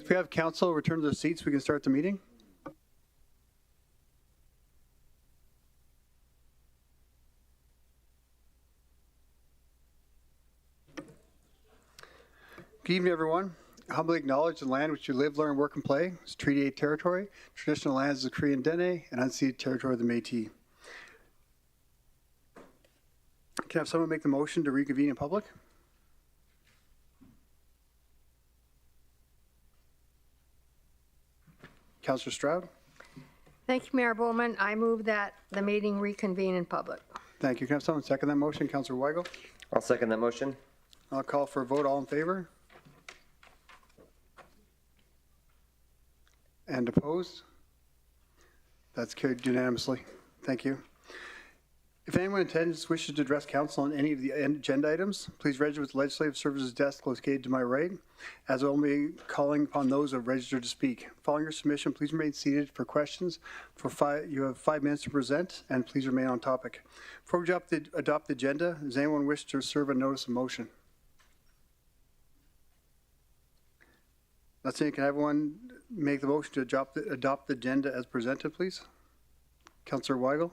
If we have council return to their seats, we can start the meeting. Good evening, everyone. I humbly acknowledge the land which you live, learn, work, and play is Treaty 8 territory, traditional lands of the Korean Dene, and unceded territory of the Métis. Can I have someone make the motion to reconvene in public? Councillor Stroud. Thank you, Mayor Bowman. I move that the meeting reconvene in public. Thank you. Can I have someone second that motion? Councillor Weigel. I'll second that motion. I'll call for a vote. All in favor? And opposed? That's carried unanimously. Thank you. If anyone in attendance wishes to address council on any of the agenda items, please register with the Legislative Services desk located to my right, as I will be calling upon those who have registered to speak. Following your submission, please remain seated for questions. You have 5 minutes to present, and please remain on topic. Before we adopt the agenda, does anyone wish to serve a notice of motion? Not saying, can everyone make the motion to adopt the agenda as presented, please? Councillor Weigel.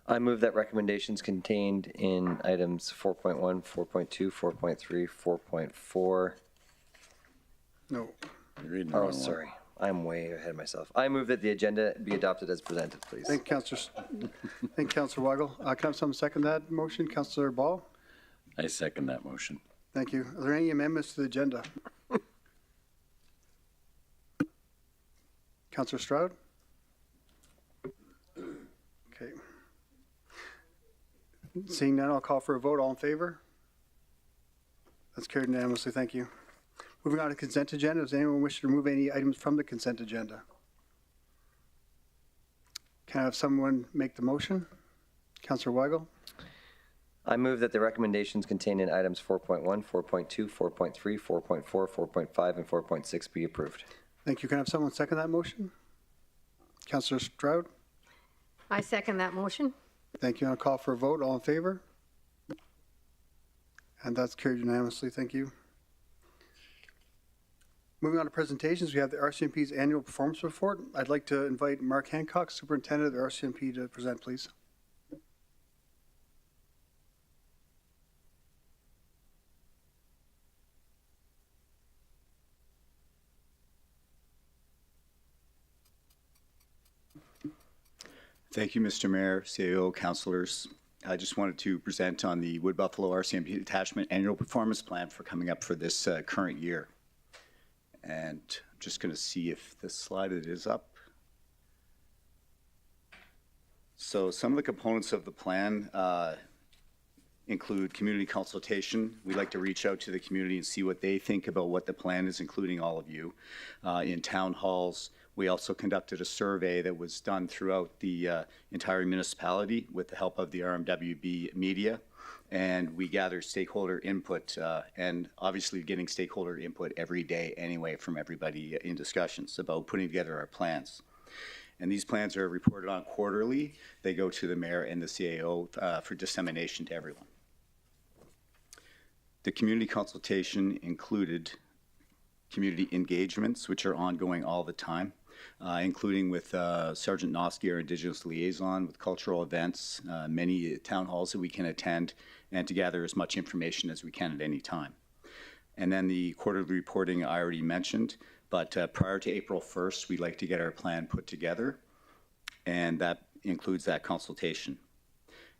I move that recommendations contained in items 4.1, 4.2, 4.3, 4.4. No. You're reading the Oh, wrong one. sorry. I'm way ahead of myself. I move that the agenda be adopted as presented, please. Thank you, Councillor Weigel. Can I have someone second that motion? Councillor Ball. I second that motion. Thank you. Are there any amendments to the agenda? Councillor Stroud? Okay. Seeing none, I'll call for a vote. All in favor? That's carried unanimously. Thank you. Moving on to consent agenda. Does anyone wish to remove any items from the consent agenda? Can I have someone make the motion? Councillor Weigel. I move that the recommendations contained in items 4.1, 4.2, 4.3, 4.4, 4.5, and 4.6 be approved. Thank you. Can I have someone second that motion? Councillor Stroud. I second that motion. Thank you. I'll call for a vote. All in favor? And that's carried unanimously. Thank you. Moving on to presentations, we have the RCMP's annual performance report. I'd like to invite Mark Hancock, Superintendent of the RCMP, to present, please. Thank you, Mr. Mayor, CAO, councillors. I just wanted to present on the Wood Buffalo RCMP Detachment Annual Performance Plan for coming up for this current year. And I'm just going to see if this slide is up. So some of the components of the plan include community consultation. We like to reach out to the community and see what they think about what the plan is, including all of you. In town halls, we also conducted a survey that was done throughout the entire municipality with the help of the rmwb media. And we gather stakeholder input and obviously getting stakeholder input every day anyway from everybody in discussions about putting together our plans. And these plans are reported on quarterly. They go to the mayor and the CAO for dissemination to everyone. The community consultation included community engagements, which are ongoing all the time, including with Sergeant Noski, our Indigenous liaison, with cultural events, many town halls that we can attend, and to gather as much information as we can at any time. And then the quarterly reporting I already mentioned, but prior to April 1st, we'd like to get our plan put together, and that includes that consultation.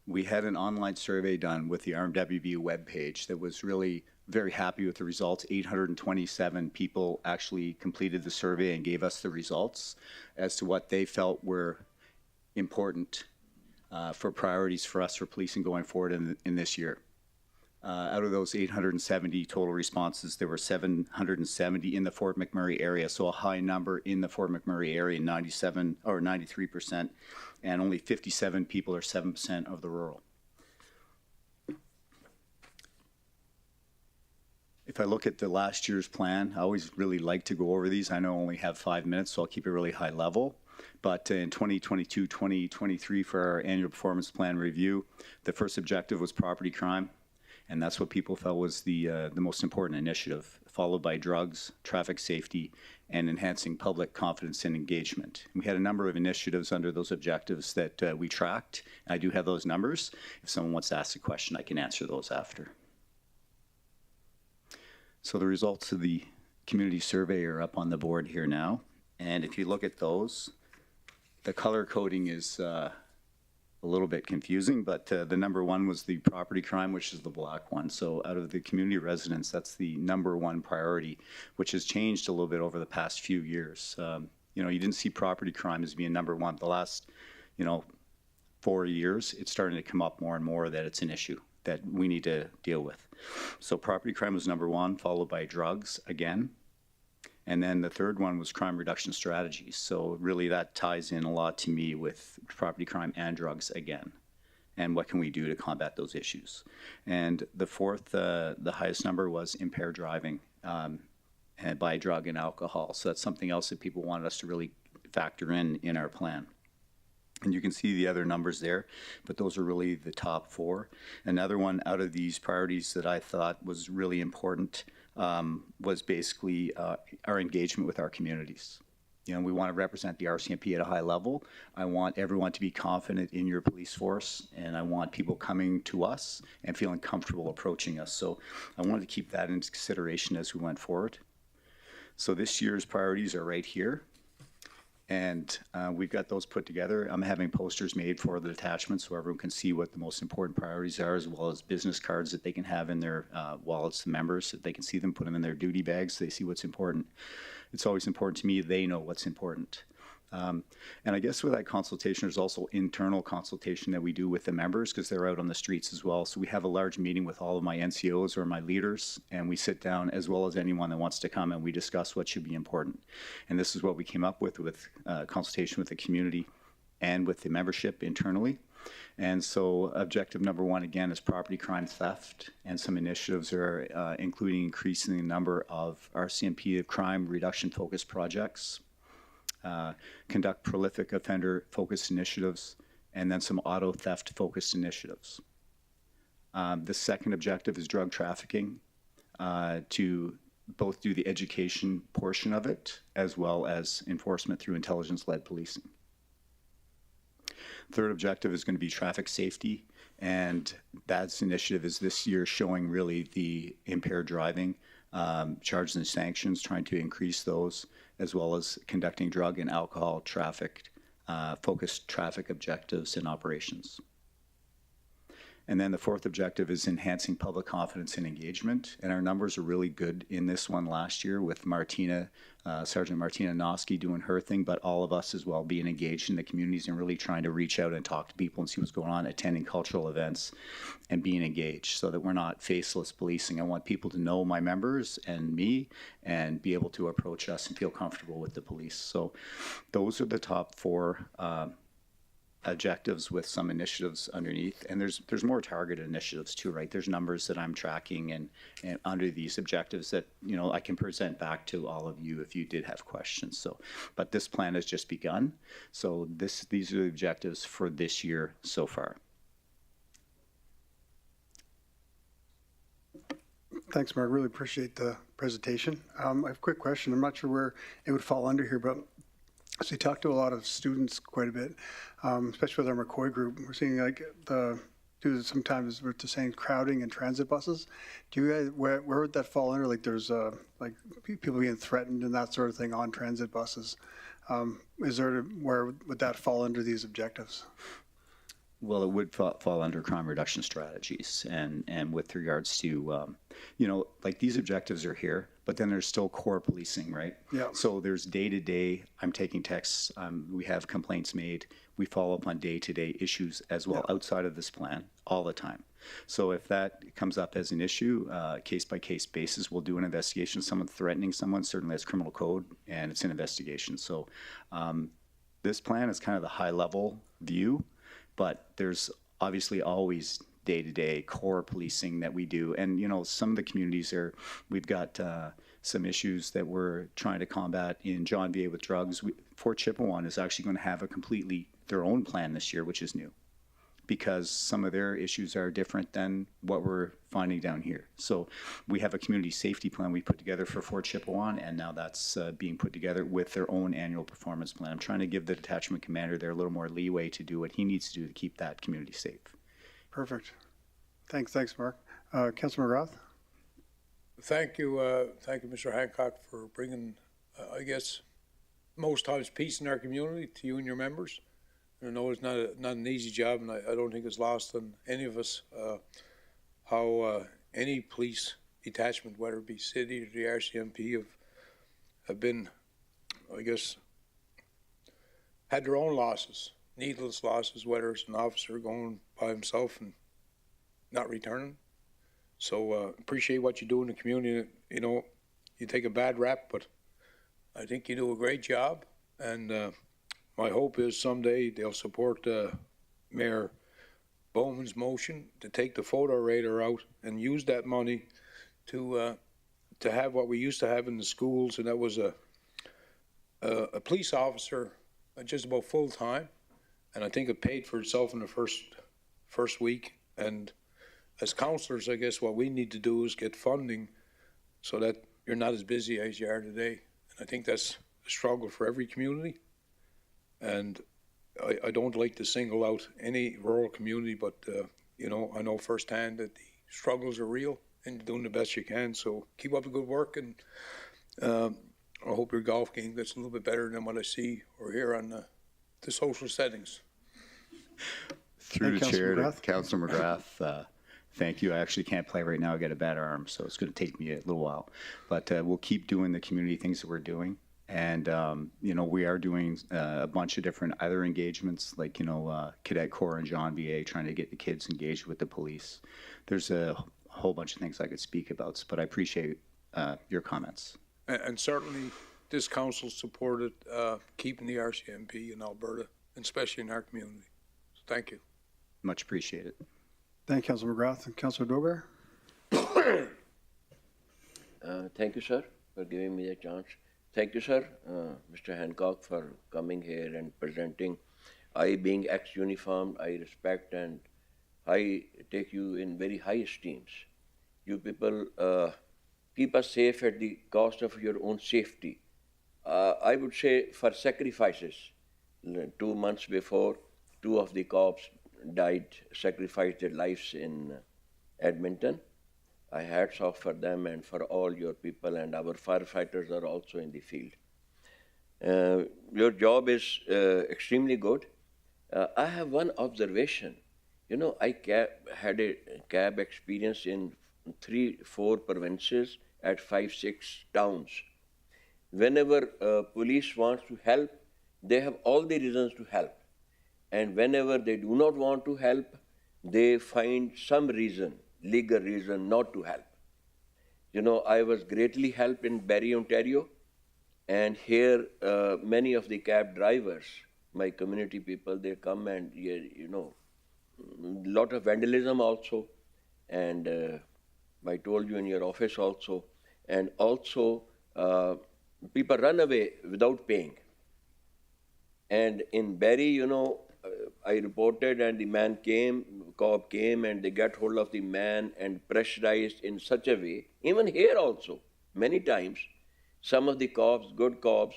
We had an online survey done with the RMWB webpage that was really very happy with the results. 827 people actually completed the survey and gave us the results as to what they felt were important for priorities for us for policing going forward in this year. Out of those 870 total responses, there were 770 in the Fort McMurray area, so a high number in the Fort McMurray area, 97 or 93%, and only 57 people or 7% of the rural. If I look at the last year's plan, I always really like to go over these. I know I only have 5 minutes, so I'll keep it really high level. But in 2022, 2023, for our annual performance plan review, the first objective was property crime. And that's what people felt was the most important initiative followed by drugs, traffic safety, and enhancing public confidence and engagement. We had a number of initiatives under those objectives that we tracked. I do have those numbers. If someone wants to ask a question, I can answer those after. So the results of the community survey are up on the board here now. And if you look at those, the color coding is a little bit confusing, but the number one was the property crime, which is the black one. So out of the community residents, that's the number one priority, which has changed a little bit over the past few years. You didn't see property crime as being number one. The last, 4 years, it's starting to come up more and more that it's an issue that we need to deal with. So property crime was number one, followed by drugs again. And then the third one was crime reduction strategies. So really that ties in a lot to me with property crime and drugs again. And what can we do to combat those issues? And the fourth, the highest number was impaired driving and by drug and alcohol. So that's something else that people wanted us to really factor in our plan. And you can see the other numbers there, but those are really the top four. Another one out of these priorities that I thought was really important was basically our engagement with our communities. We want to represent the RCMP at a high level. I want everyone to be confident in your police force, and I want people coming to us and feeling comfortable approaching us. So I wanted to keep that into consideration as we went forward. So this year's priorities are right here. And we've got those put together. I'm having posters made for the detachments so everyone can see what the most important priorities are, as well as business cards that they can have in their wallets, the members, that they can see them, put them in their duty bags, so they see what's important. It's always important to me they know what's important. And I guess with that consultation, there's also internal consultation that we do with the members because they're out on the streets as well. So we have a large meeting with all of my NCOs or my leaders, and we sit down as well as anyone that wants to come, and we discuss what should be important. And this is what we came up with consultation with the community and with the membership internally. And so objective number one, again, is property crime theft, and some initiatives are including increasing the number of RCMP crime reduction focused projects. Conduct prolific offender focused initiatives, and then some auto theft focused initiatives. The second objective is drug trafficking, to both do the education portion of it as well as enforcement through intelligence-led policing. Third objective is going to be traffic safety, and that initiative is this year showing really the impaired driving charges and sanctions, trying to increase those, as well as conducting drug and alcohol traffic, focused traffic objectives and operations. And then the fourth objective is enhancing public confidence and engagement. And our numbers are really good in this one last year with Martina, Sergeant Martina Noski doing her thing, but all of us as well being engaged in the communities and really trying to reach out and talk to people and see what's going on, attending cultural events and being engaged so that we're not faceless policing. I want people to know my members and me and be able to approach us and feel comfortable with the police. So those are the top four objectives with some initiatives underneath, and there's more targeted initiatives too, right? There's numbers that I'm tracking and under these objectives that I can present back to all of you if you did have questions. So, but this plan has just begun. So these are the objectives for this year so far. Thanks, Mark. Really appreciate the presentation. I have a quick question. I'm not sure where it would fall under here, but so we talked to a lot of students quite a bit, especially with our McCoy group. We're seeing sometimes we're just saying crowding in transit buses. Do you guys, where would that fall under? Like there's like people being threatened and that sort of thing on transit buses. Where would that fall under these objectives? Well, it would fall under crime reduction strategies, and with regards to, like these objectives are here, but then there's still core policing, right? Yeah. So there's day-to-day, I'm taking texts, we have complaints made, we follow up on day-to-day issues as well outside of this plan all the time. So if that comes up as an issue, case-by-case basis, we'll do an investigation. Someone threatening someone, certainly that's criminal code, and it's an investigation. So this plan is kind of the high-level view, but there's obviously always day-to-day core policing that we do. And, some of the communities we've got some issues that we're trying to combat in John VA with drugs. Fort Chipewyan is actually going to have a completely their own plan this year, which is new. because some of their issues are different than what we're finding down here. So we have a community safety plan we put together for Fort Chippewa, and now that's being put together with their own annual performance plan. I'm trying to give the detachment commander there a little more leeway to do what he needs to do to keep that community safe. Perfect. Thanks, Mark. Councilor McGrath? Thank you, Mr. Hancock, for bringing, I guess, most times peace in our community to you and your members. I know it's not an easy job, and I don't think it's lost on any of us how any police detachment, whether it be city or the RCMP, have been, I guess, had their own losses, needless losses, whether it's an officer going by himself and not returning. So appreciate what you do in the community. You know, you take a bad rap, but I think you do a great job, and my hope is someday they'll support Mayor Bowman's motion to take the photo radar out and use that money to have what we used to have in the schools, and that was a police officer just about full time, and I think it paid for itself in the first week. And as councillors, I guess what we need to do is get funding so that you're not as busy as you are today. And I think that's a struggle for every community. And I don't like to single out any rural community, but, you know, I know firsthand that the struggles are real and you're doing the best you can. So keep up the good work, and I hope your golf game gets a little bit better than what I see or hear on the social settings. Through the chair to McGrath. Councilor McGrath, thank you. I actually can't play right now. I got a bad arm, so it's going to take me a little while. But we'll keep doing the community things that we're doing. And, you know, we are doing a bunch of different other engagements, like, you know, Cadet Corps and John VA, trying to get the kids engaged with the police. There's a whole bunch of things I could speak about, but I appreciate your comments. And certainly this council supported keeping the RCMP in Alberta, and especially in our community. So thank you. Much appreciated. Thank you, Councilor McGrath. And Councilor Dober? Thank you, sir, for giving me the chance. Thank you, sir, Mr. Hancock, for coming here and presenting. I, being ex-uniformed, I respect and I take you in very high esteems. You people keep us safe at the cost of your own safety. I would say for sacrifices. 2 months before, 2 of the cops died, sacrificed their lives in Edmonton. I hats off for them and for all your people, and our firefighters are also in the field. Your job is extremely good. I have one observation. You know, I had a cab experience in 3-4 provinces at 5-6 towns. Whenever police wants to help, they have all the reasons to help. And whenever they do not want to help, they find some reason, legal reason not to help. You know, I was greatly helped in Barrie, Ontario, and here many of the cab drivers, my community people, they come and, you know, a lot of vandalism also, and I told you in your office also, and also people run away without paying. And in Barrie, you know, I reported, and the man came, cop came, and they got hold of the man and pressurized in such a way. Even here also, many times, some of the cops, good cops,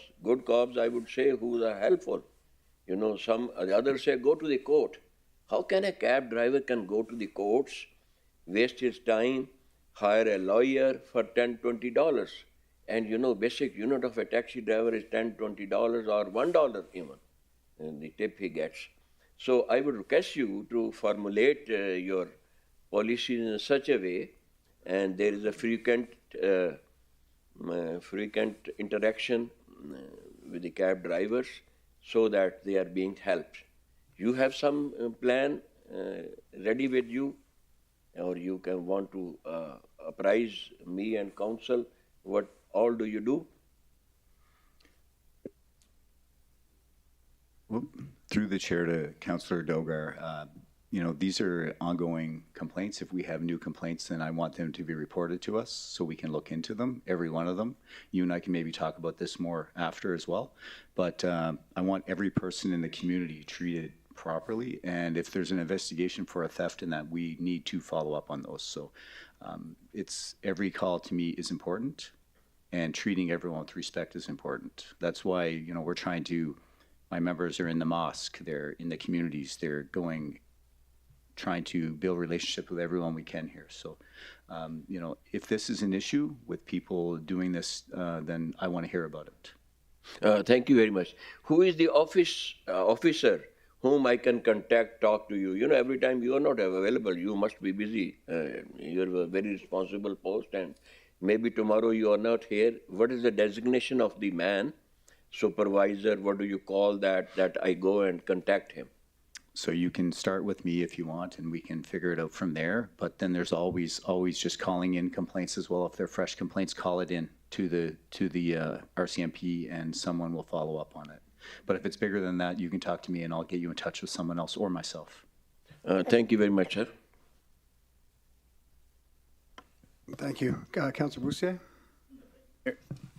I would say, who are helpful. You know, the others say, go to the court. How can a cab driver can go to the courts, waste his time, hire a lawyer for $10, $20? And, you know, basic unit of a taxi driver is $10, $20 or $1 even, and the tip he gets. So I would request you to formulate your policies in such a way, and there is a frequent interaction with the cab drivers so that they are being helped. You have some plan ready with you, or you can want to apprise me and council what all do you do? Well, through the chair to Councillor Dogar, you know, these are ongoing complaints. If we have new complaints, then I want them to be reported to us so we can look into them, every one of them. You and I can maybe talk about this more after as well. But I want every person in the community treated properly. And if there's an investigation for a theft in that, we need to follow up on those. So it's every call to me is important, and treating everyone with respect is important. That's why, we're trying to, my members are in the mosque, they're in the communities, they're trying to build relationships with everyone we can here. So, if this is an issue with people doing this, then I want to hear about it. Thank you very much. Who is the officer whom I can contact, talk to you? Every time you are not available, you must be busy. You have a very responsible post, and maybe tomorrow you are not here. What is the designation of the man, supervisor? What do you call that I go and contact him? So you can start with me if you want, and we can figure it out from there. But then there's always just calling in complaints as well. If they're fresh complaints, call it in to the RCMP, and someone will follow up on it. But if it's bigger than that, you can talk to me, and I'll get you in touch with someone else or myself. Thank you very much, sir. Thank you. Councilor Boussier?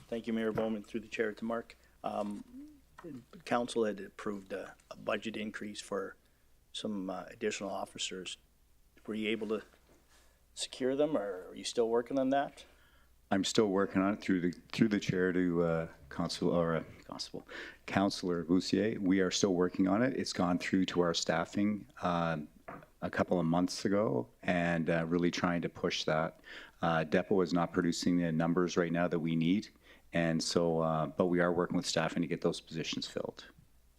Thank you, Mayor Bowman, through the chair to Mark. Council had approved a budget increase for some additional officers. Were you able to secure them, or are you still working on that? I'm still working on it through the chair to Councilor Boussier. We are still working on it. It's gone through to our staffing a couple of months ago, and really trying to push that. Depot is not producing the numbers right now that we need, and so but we are working with staffing to get those positions filled.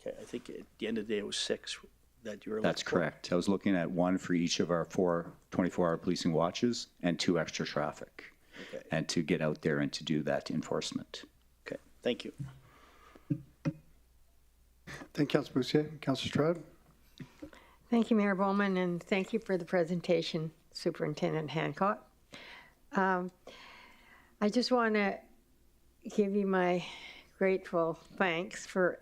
Okay, I think at the end of the day it was 6 that you were looking That's for. correct. I was looking at 1 for each of our 4 24-hour policing watches and 2 extra traffic. Okay. And to get out there and to do that enforcement. Okay, thank you. Thank you, Councilor Boussier. Councilor Stroud? Thank you, Mayor Bowman, and thank you for the presentation, Superintendent Hancock. I just want to give you my grateful thanks for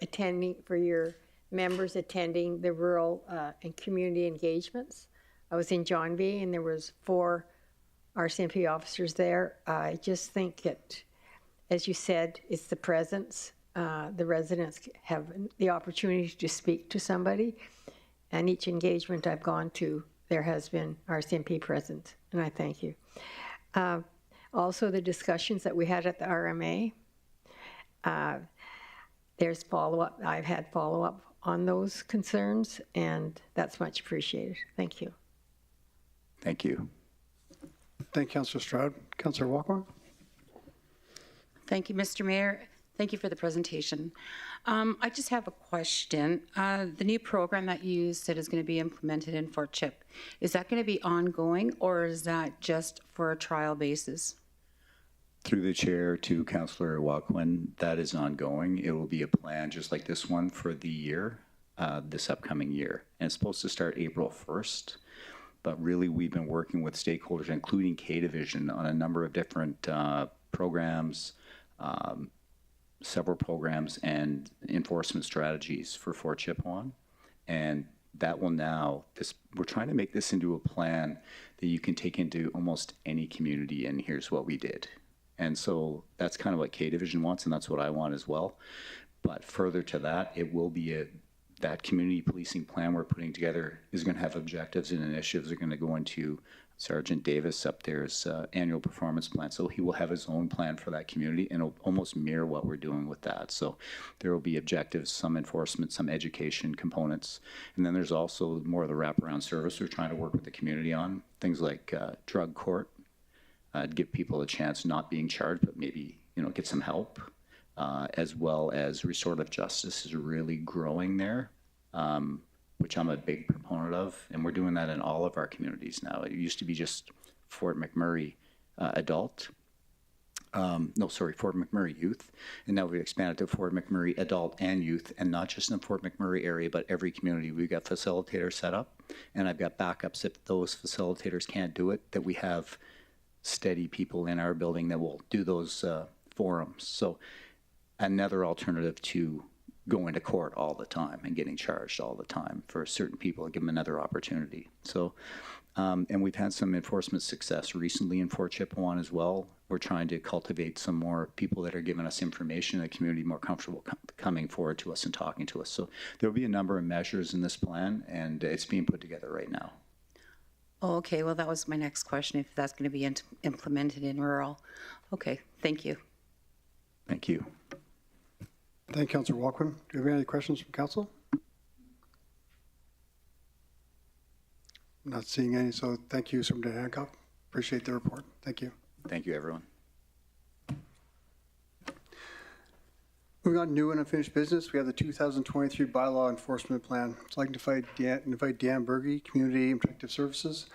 your members attending the rural and community engagements. I was in John B, and there was 4 RCMP officers there. I just think it, as you said, it's the presence. The residents have the opportunity to speak to somebody, and each engagement I've gone to, there has been RCMP present, and I thank you. Also, the discussions that we had at the RMA, there's follow-up. I've had follow-up on those concerns, and that's much appreciated. Thank you. Thank you. Thank you, Councilor Stroud. Councilor Walker? Thank you, Mr. Mayor. Thank you for the presentation. I just have a question. The new program that you said is going to be implemented in Fort Chip, is that going to be ongoing, or is that just for a trial basis? Through the chair to Councillor Walkwin, that is ongoing. It will be a plan just like this one for the year, this upcoming year. And it's supposed to start April 1st. But really, we've been working with stakeholders, including K Division, on a number of different programs, several programs, and enforcement strategies for Fort Chipewyan. And that will now, we're trying to make this into a plan that you can take into almost any community, and here's what we did. And so that's kind of what K Division wants, and that's what I want as well. But further to that, it will be that community policing plan we're putting together is going to have objectives and initiatives that are going to go into Sergeant Davis up there's annual performance plan. So he will have his own plan for that community, and it'll almost mirror what we're doing with that. So there will be objectives, some enforcement, some education components. And then there's also more of the wraparound service we're trying to work with the community on, things like drug court, give people a chance not being charged, but maybe, get some help. As well as restorative justice is really growing there, which I'm a big proponent of, and we're doing that in all of our communities now. It used to be just Fort McMurray Fort McMurray Youth, and now we've expanded to Fort McMurray Adult and Youth, and not just in the Fort McMurray area, but every community. We've got facilitators set up, and I've got backups if those facilitators can't do it, that we have steady people in our building that will do those forums. So another alternative to going to court all the time and getting charged all the time for certain people and give them another opportunity. So, and we've had some enforcement success recently in Fort Chippewa as well. We're trying to cultivate some more people that are giving us information in the community, more comfortable coming forward to us and talking to us. So there'll be a number of measures in this plan, and it's being put together right now. Oh, okay, well, that was my next question, if that's going to be implemented in rural. Okay, thank you. Thank you. Thank you, Councillor Walquin. Do you have any questions from council? Not seeing any, so thank you, Superintendent Hancock. Appreciate the report. Thank you. Thank you, everyone. Moving on to new and unfinished business, we have the 2023 bylaw enforcement plan. I'd like to invite Dan Berge, Community and Protective Services,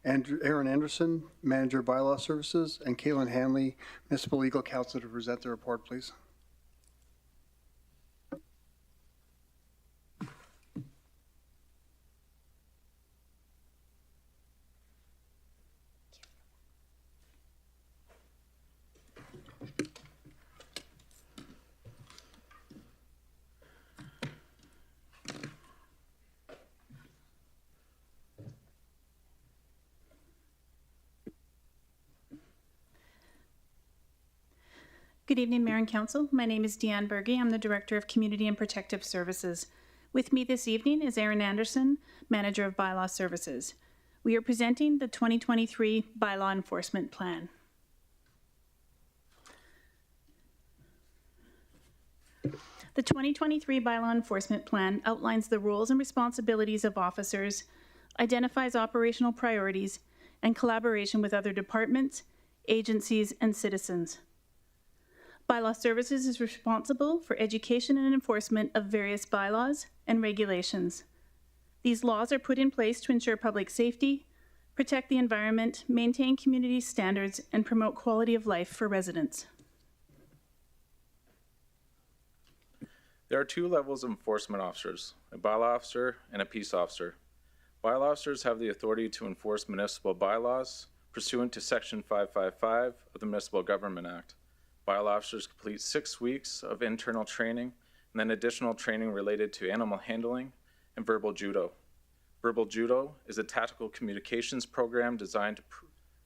and Aaron Anderson, Manager Bylaw Services, and Caitlin Hanley, Municipal Legal Counsel, to present the report, please. Good evening, Mayor and Council. My name is Deanne Berge. I'm the Director of Community and Protective Services. With me this evening is Aaron Anderson, Manager of Bylaw Services. We are presenting the 2023 Bylaw Enforcement Plan. The 2023 Bylaw Enforcement Plan outlines the roles and responsibilities of officers, identifies operational priorities, and collaboration with other departments, agencies, and citizens. Bylaw Services is responsible for education and enforcement of various bylaws and regulations. These laws are put in place to ensure public safety, protect the environment, maintain community standards, and promote quality of life for residents. There are two levels of enforcement officers, a bylaw officer and a peace officer. Bylaw officers have the authority to enforce municipal bylaws pursuant to Section 555 of the Municipal Government Act. Bylaw officers complete 6 weeks of internal training and then additional training related to animal handling and verbal judo. Verbal judo is a tactical communications program designed to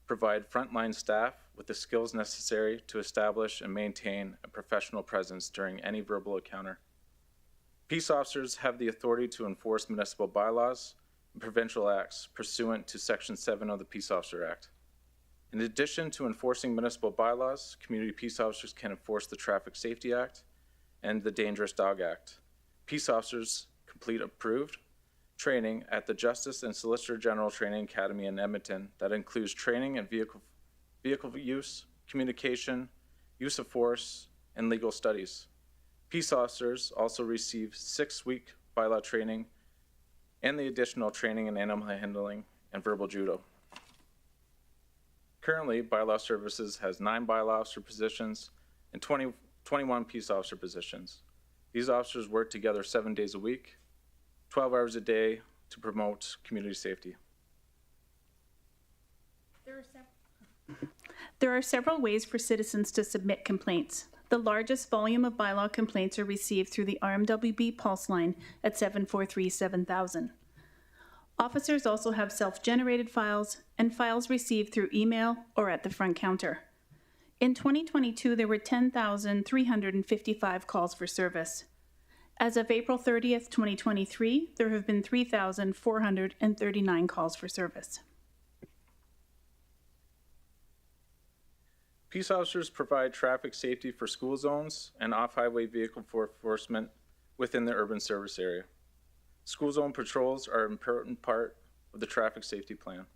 provide frontline staff with the skills necessary to establish and maintain a professional presence during any verbal encounter. Peace officers have the authority to enforce municipal bylaws and provincial acts pursuant to Section 7 of the Peace Officer Act. In addition to enforcing municipal bylaws, community peace officers can enforce the Traffic Safety Act and the Dangerous Dog Act. Peace officers complete approved training at the Justice and Solicitor General Training Academy in Edmonton that includes training in vehicle use, communication, use of force, and legal studies. Peace officers also receive 6-week bylaw training and the additional training in animal handling and verbal judo. Currently, Bylaw Services has 9 bylaw officer positions and 21 peace officer positions. These officers work together 7 days a week, 12 hours a day to promote community safety. There are several ways for citizens to submit complaints. The largest volume of bylaw complaints are received through the rmwb pulse line at 743-7000. Officers also have self-generated files and files received through email or at the front counter. In 2022, there were 10,355 calls for service. As of April 30th, 2023, there have been 3,439 calls for service. Peace officers provide traffic safety for school zones and off-highway vehicle enforcement within the urban service area. School zone patrols are an important part of the traffic safety plan.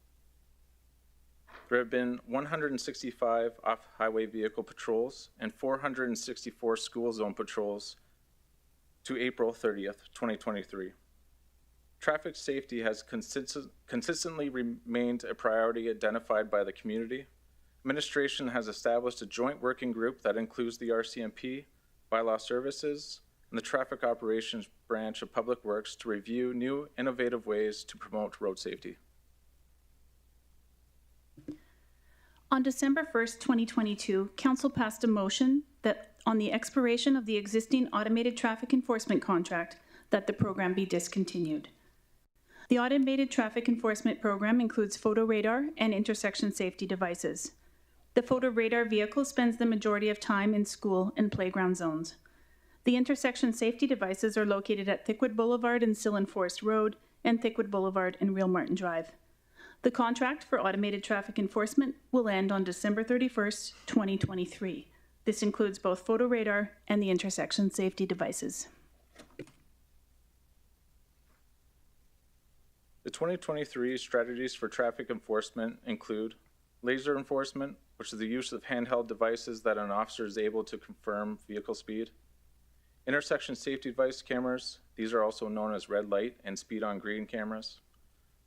There have been 165 off-highway vehicle patrols and 464 school zone patrols to April 30th, 2023. Traffic safety has consistently remained a priority identified by the community. Administration has established a joint working group that includes the RCMP, Bylaw Services, and the Traffic Operations Branch of Public Works to review new innovative ways to promote road safety. On December 1st, 2022, Council passed a motion that on the expiration of the existing automated traffic enforcement contract that the program be discontinued. The automated traffic enforcement program includes photo radar and intersection safety devices. The photo radar vehicle spends the majority of time in school and playground zones. The intersection safety devices are located at Thickwood Boulevard and Sillin Forest Road and Thickwood Boulevard and Real Martin Drive. The contract for automated traffic enforcement will end on December 31st, 2023. This includes both photo radar and the intersection safety devices. The 2023 strategies for traffic enforcement include laser enforcement, which is the use of handheld devices that an officer is able to confirm vehicle speed. Intersection safety device cameras, these are also known as red light and speed on green cameras.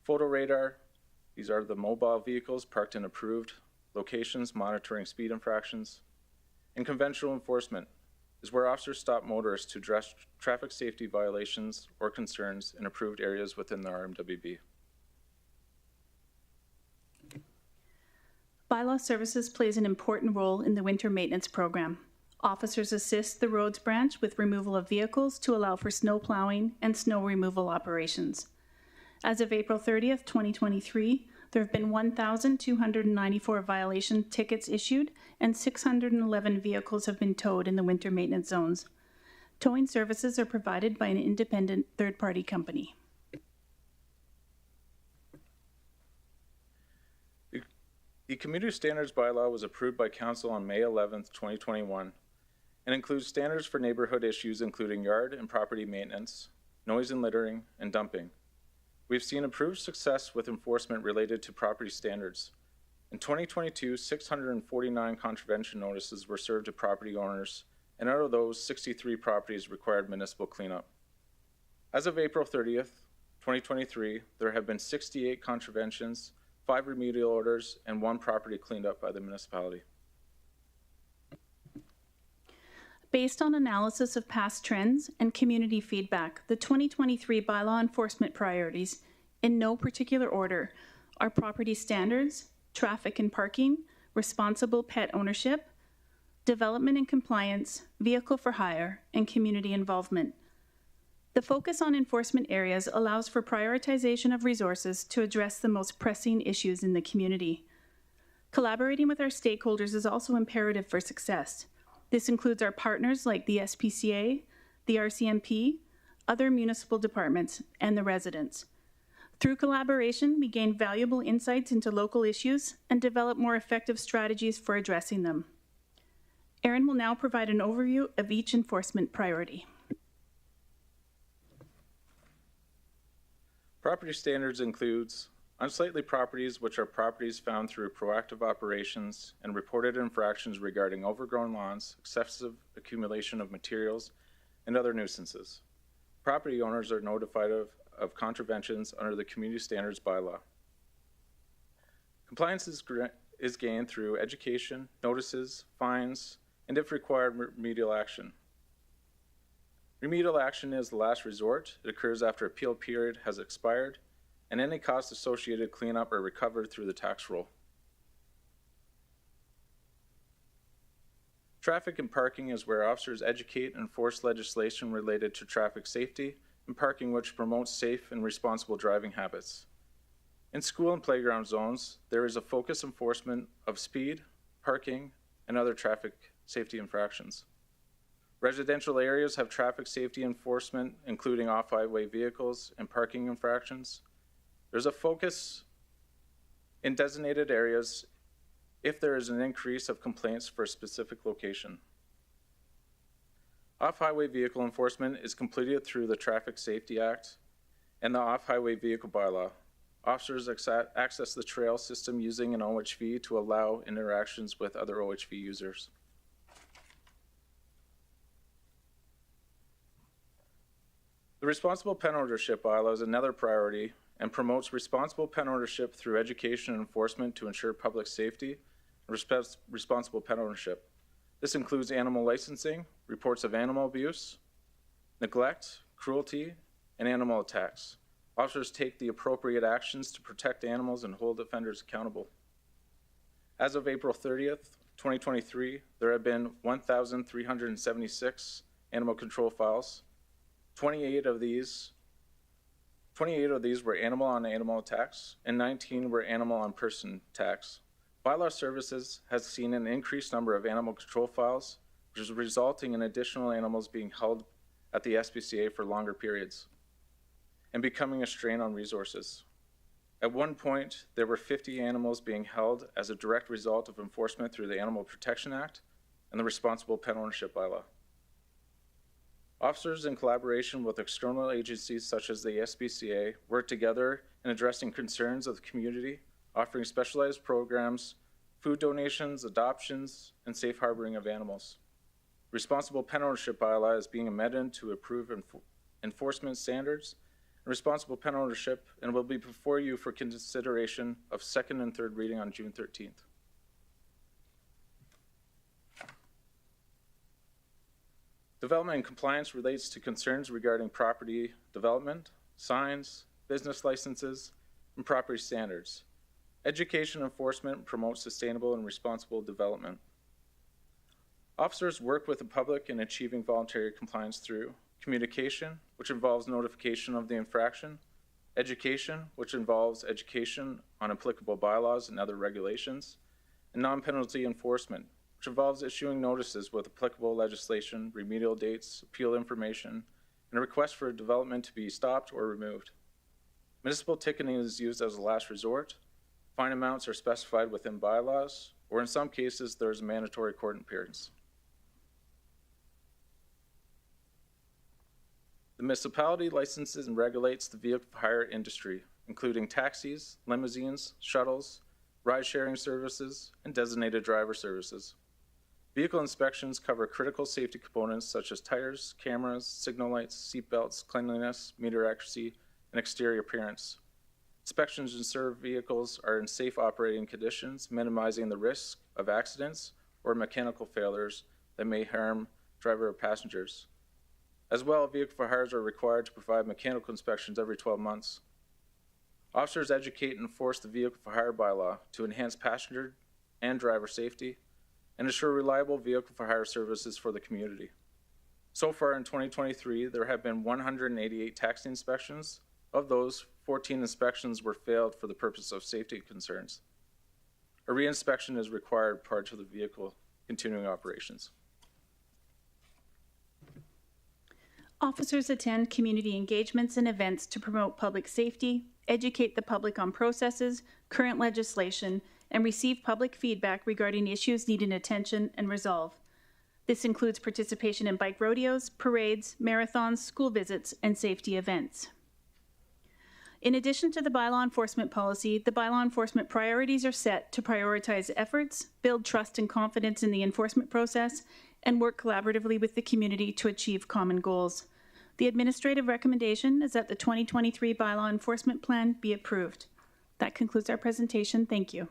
Photo radar, these are the mobile vehicles parked in approved locations monitoring speed infractions. And conventional enforcement is where officers stop motorists to address traffic safety violations or concerns in approved areas within the RMWB. Bylaw Services plays an important role in the winter maintenance program. Officers assist the roads branch with removal of vehicles to allow for snow plowing and snow removal operations. As of April 30th, 2023, there have been 1,294 violation tickets issued and 611 vehicles have been towed in the winter maintenance zones. Towing services are provided by an independent third-party company. The Community Standards Bylaw was approved by Council on May 11th, 2021, and includes standards for neighborhood issues including yard and property maintenance, noise and littering, and dumping. We've seen improved success with enforcement related to property standards. In 2022, 649 contravention notices were served to property owners, and out of those, 63 properties required municipal cleanup. As of April 30th, 2023, there have been 68 contraventions, 5 remedial orders, and 1 property cleaned up by the municipality. Based on analysis of past trends and community feedback, the 2023 bylaw enforcement priorities, in no particular order, are property standards, traffic and parking, responsible pet ownership, development and compliance, vehicle for hire, and community involvement. The focus on enforcement areas allows for prioritization of resources to address the most pressing issues in the community. Collaborating with our stakeholders is also imperative for success. This includes our partners like the SPCA, the RCMP, other municipal departments, and the residents. Through collaboration, we gain valuable insights into local issues and develop more effective strategies for addressing them. Erin will now provide an overview of each enforcement priority. Property standards includes unsightly properties, which are properties found through proactive operations and reported infractions regarding overgrown lawns, excessive accumulation of materials, and other nuisances. Property owners are notified of contraventions under the Community Standards Bylaw. Compliance is gained through education, notices, fines, and if required, remedial action. Remedial action is the last resort. It occurs after appeal period has expired, and any costs associated cleanup are recovered through the tax roll. Traffic and parking is where officers educate and enforce legislation related to traffic safety and parking, which promotes safe and responsible driving habits. In school and playground zones, there is a focused enforcement of speed, parking, and other traffic safety infractions. Residential areas have traffic safety enforcement, including off-highway vehicles and parking infractions. There's a focus in designated areas if there is an increase of complaints for a specific location. Off-highway vehicle enforcement is completed through the Traffic Safety Act and the Off-Highway Vehicle Bylaw. Officers access the trail system using an OHV to allow interactions with other OHV users. The Responsible Pet Ownership Bylaw is another priority and promotes responsible pet ownership through education and enforcement to ensure public safety and responsible pet ownership. This includes animal licensing, reports of animal abuse, neglect, cruelty, and animal attacks. Officers take the appropriate actions to protect animals and hold offenders accountable. As of April 30th, 2023, there have been 1,376 animal control files. 28 of these were animal-on-animal attacks, and 19 were animal-on-person attacks. Bylaw Services has seen an increased number of animal control files, which is resulting in additional animals being held at the SPCA for longer periods and becoming a strain on resources. At one point, there were 50 animals being held as a direct result of enforcement through the Animal Protection Act and the Responsible Pet Ownership Bylaw. Officers, in collaboration with external agencies such as the SPCA, work together in addressing concerns of the community, offering specialized programs, food donations, adoptions, and safe harboring of animals. Responsible Pet Ownership Bylaw is being amended to improve enforcement standards and responsible pet ownership, and will be before you for consideration of second and third reading on June 13th. Development and compliance relates to concerns regarding property development, signs, business licenses, and property standards. Education enforcement promotes sustainable and responsible development. Officers work with the public in achieving voluntary compliance through communication, which involves notification of the infraction, education, which involves education on applicable bylaws and other regulations, and non-penalty enforcement, which involves issuing notices with applicable legislation, remedial dates, appeal information, and a request for development to be stopped or removed. Municipal ticketing is used as a last resort. Fine amounts are specified within bylaws, or in some cases, there is a mandatory court appearance. The municipality licenses and regulates the vehicle hire industry, including taxis, limousines, shuttles, ride-sharing services, and designated driver services. Vehicle inspections cover critical safety components such as tires, cameras, signal lights, seat belts, cleanliness, meter accuracy, and exterior appearance. Inspections ensure vehicles are in safe operating conditions, minimizing the risk of accidents or mechanical failures that may harm driver or passengers. As well, vehicle for hires are required to provide mechanical inspections every 12 months. Officers educate and enforce the vehicle for hire bylaw to enhance passenger and driver safety and ensure reliable vehicle for hire services for the community. So far in 2023, there have been 188 taxi inspections. Of those, 14 inspections were failed for the purpose of safety concerns. A reinspection is required prior to the vehicle continuing operations. Officers attend community engagements and events to promote public safety, educate the public on processes, current legislation, and receive public feedback regarding issues needing attention and resolve. This includes participation in bike rodeos, parades, marathons, school visits, and safety events. In addition to the bylaw enforcement policy, the bylaw enforcement priorities are set to prioritize efforts, build trust and confidence in the enforcement process, and work collaboratively with the community to achieve common goals. The administrative recommendation is that the 2023 bylaw enforcement plan be approved. That concludes our presentation. Thank you.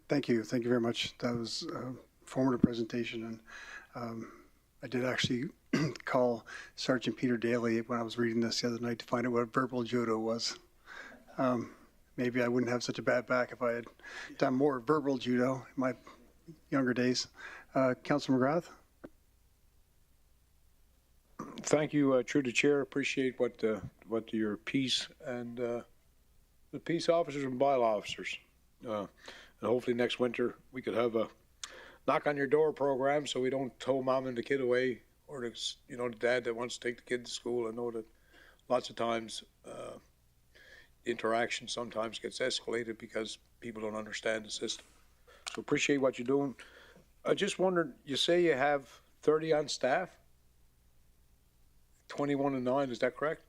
Thank you. Thank you very much. That was a formative presentation. And I did actually call Sergeant Peter Daly when I was reading this the other night to find out what verbal judo was. Maybe I wouldn't have such a bad back if I had done more verbal judo in my younger days. Councilor McGrath? Thank you, through the chair. Appreciate what your peace and the peace officers and bylaw officers. And hopefully next winter we could have a knock on your door program so we don't tow mom and the kid away, or the dad that wants to take the kid to school. I know that lots of times interaction sometimes gets escalated because people don't understand the system. So appreciate what you're doing. I just wondered, you say you have 30 on staff? 21 and 9, is that correct?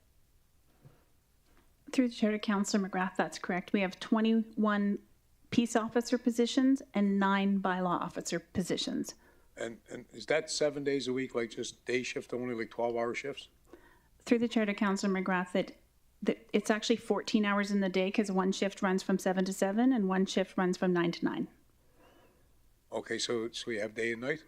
Through the chair to Councillor McGrath, that's correct. We have 21 peace officer positions and 9 bylaw officer positions. And is that 7 days a week, like just day shift only, like 12-hour shifts? Through the chair to Councillor McGrath, that it's actually 14 hours in the day because one shift runs from 7 to 7 and one shift runs from 9 to 9. Okay, so you have day and night?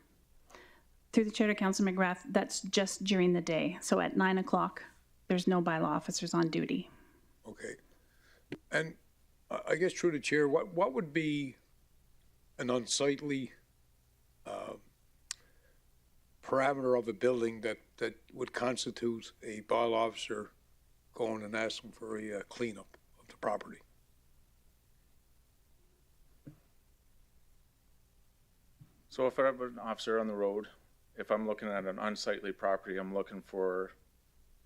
Through the chair to Councillor McGrath, that's just during the day. So at 9 o'clock, there's no bylaw officers on duty. Okay. And I guess through the chair, what would be an unsightly parameter of a building that would constitute a bylaw officer going and asking for a cleanup of the property. So if I have an officer on the road, if I'm looking at an unsightly property, I'm looking for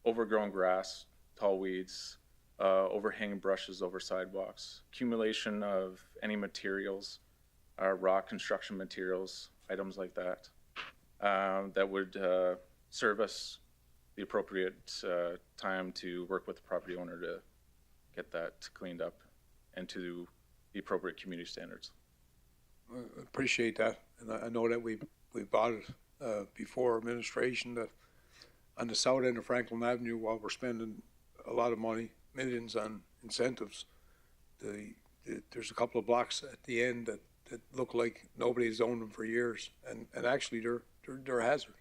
overgrown grass, tall weeds, overhanging brushes over sidewalks, accumulation of any materials, raw construction materials, items like that, that would serve us the appropriate time to work with the property owner to get that cleaned up and to the appropriate community standards. I appreciate that, and I know that we bought it before administration that on the south end of Franklin Avenue, while we're spending a lot of money, millions on incentives, there's a couple of blocks at the end that look like nobody's owned them for years, and actually they're a hazard.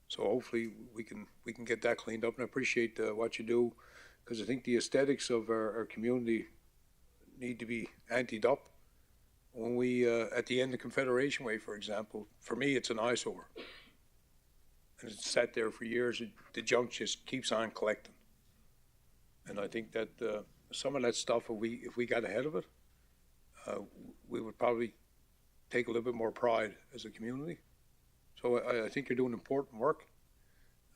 So hopefully we can get that cleaned up, and I appreciate what you do, because I think the aesthetics of our community need to be anteed up. When we, at the end of Confederation Way, for example, for me, it's an eyesore. And it's sat there for years. The junk just keeps on collecting. And I think that some of that stuff, if we got ahead of it, we would probably take a little bit more pride as a community. So I think you're doing important work.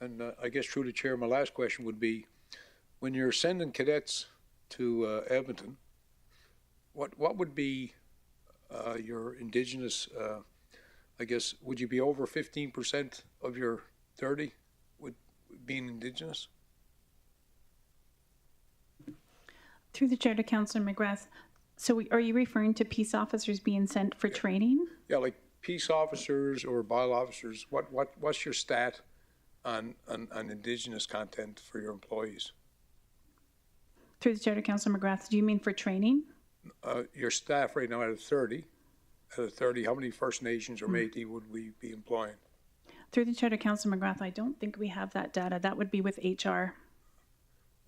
And I guess through the chair, my last question would be, when you're sending cadets to Edmonton, what would be your Indigenous, I guess, would you be over 15% of your 30 would being Indigenous? Through the chair to Councillor McGrath. So are you referring to peace officers being sent for training? Yeah, like peace officers or bylaw officers. What's your stat on Indigenous content for your employees? Through the chair to Councillor McGrath, do you mean for training? Your staff right now out of 30, how many First Nations or Métis would we be employing? Through the chair to Councillor McGrath, I don't think we have that data. That would be with HR.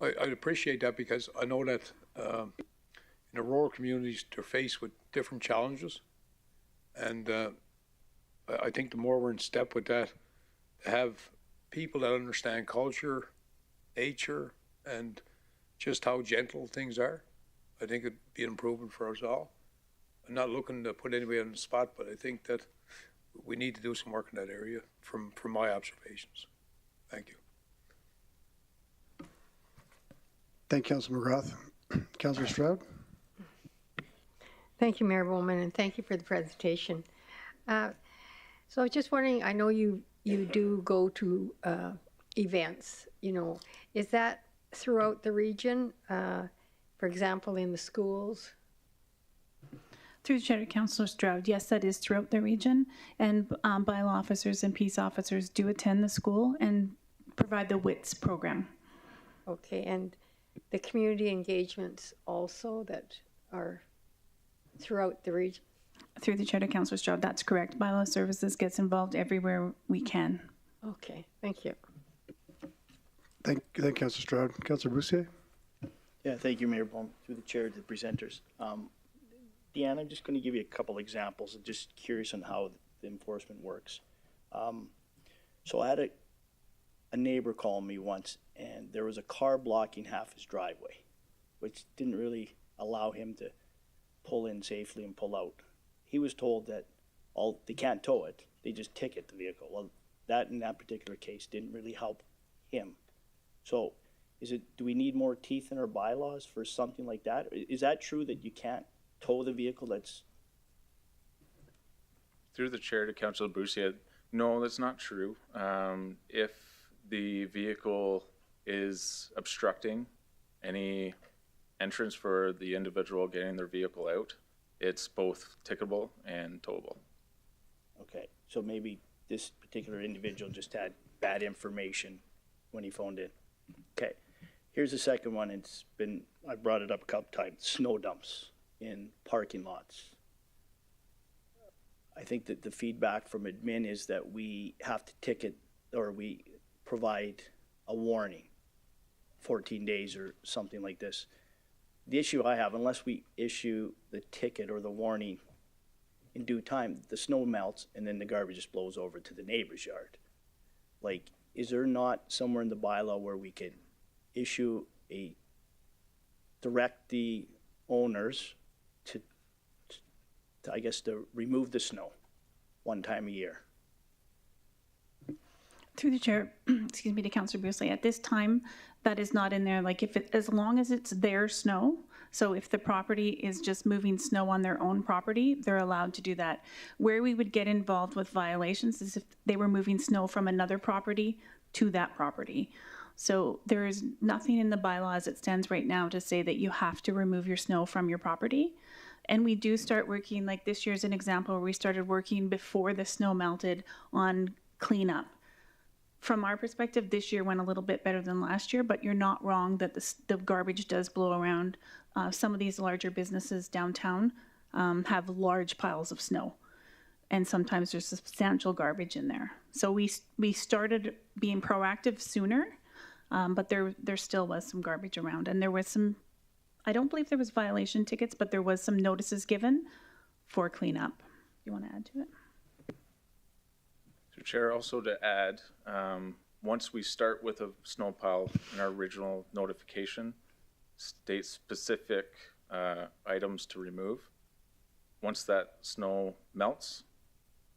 I'd appreciate that, because I know that in the rural communities, they're faced with different challenges. And I think the more we're in step with that, to have people that understand culture, nature, and just how gentle things are, I think it'd be an improvement for us all. I'm not looking to put anybody on the spot, but I think that we need to do some work in that area from my observations. Thank you. Thank you, Councilor McGrath. Councilor Stroud? Thank you, Mayor Bowman, and thank you for the presentation. So I was just wondering, I know you do go to events, is that throughout the region, for example, in the schools? Through the chair to Councillor Stroud, yes, that is throughout the region. And bylaw officers and peace officers do attend the school and provide the WITS program. Okay, and the community engagements also that are throughout the region? Through the chair to Councillor Stroud, that's correct. Bylaw services gets involved everywhere we can. Okay, thank you. Thank you, Councilor Stroud. Councilor Boussier? Yeah, thank you, Mayor Bowman. Through the chair to the presenters. Deanne, I'm just going to give you a couple examples. I'm just curious on how the enforcement works. So I had a neighbor call me once, and there was a car blocking half his driveway, which didn't really allow him to pull in safely and pull out. He was told that they can't tow it, they just ticket the vehicle. Well, that in that particular case didn't really help him. So do we need more teeth in our bylaws for something like that? Is that true that you can't tow the vehicle that's... Through the chair to Councilor Boussier, no, that's not true. If the vehicle is obstructing any entrance for the individual getting their vehicle out, it's both ticketable and towable. Okay, so maybe this particular individual just had bad information when he phoned in. Okay, here's the second one. I brought it up a couple times, snow dumps in parking lots. I think that the feedback from admin is that we have to ticket, or we provide a warning, 14 days or something like this. The issue I have, unless we issue the ticket or the warning in due time, the snow melts and then the garbage just blows over to the neighbor's yard. Like, is there not somewhere in the bylaw where we could direct the owners to I guess, to remove the snow one time a year? Through the chair, excuse me, to Councillor Bousley, at this time, that is not in there. Like, as long as it's their snow, so if the property is just moving snow on their own property, they're allowed to do that. Where we would get involved with violations is if they were moving snow from another property to that property. So there is nothing in the bylaw as it stands right now to say that you have to remove your snow from your property. And we do start working, like this year's an example where we started working before the snow melted on cleanup. From our perspective, this year went a little bit better than last year, but you're not wrong that the garbage does blow around. Some of these larger businesses downtown have large piles of snow, and sometimes there's substantial garbage in there. So we started being proactive sooner, but there still was some garbage around, and there was some, I don't believe there was violation tickets, but there was some notices given for cleanup. You want to add to it? So Chair, also to add, once we start with a snow pile in our original notification, state specific items to remove. Once that snow melts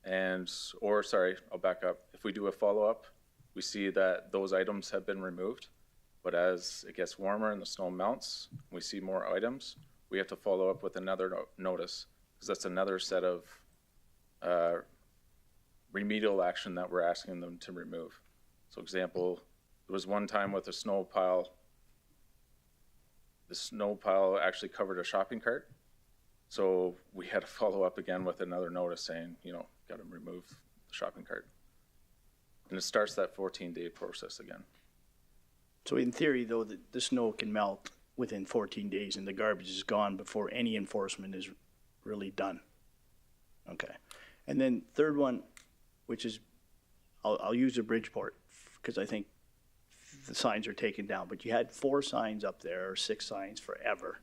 I'll back up. If we do a follow-up, we see that those items have been removed, but as it gets warmer and the snow melts, we see more items, we have to follow up with another notice, because that's another set of remedial action that we're asking them to remove. So example, there was one time with a snow pile, the snow pile actually covered a shopping cart. So we had to follow up again with another notice saying, got to remove the shopping cart. And it starts that 14-day process again. So in theory, though, the snow can melt within 14 days and the garbage is gone before any enforcement is really done. Okay. And then third one, which is, I'll use the Bridgeport because I think the signs are taken down, but you had 4 signs up there or 6 signs forever.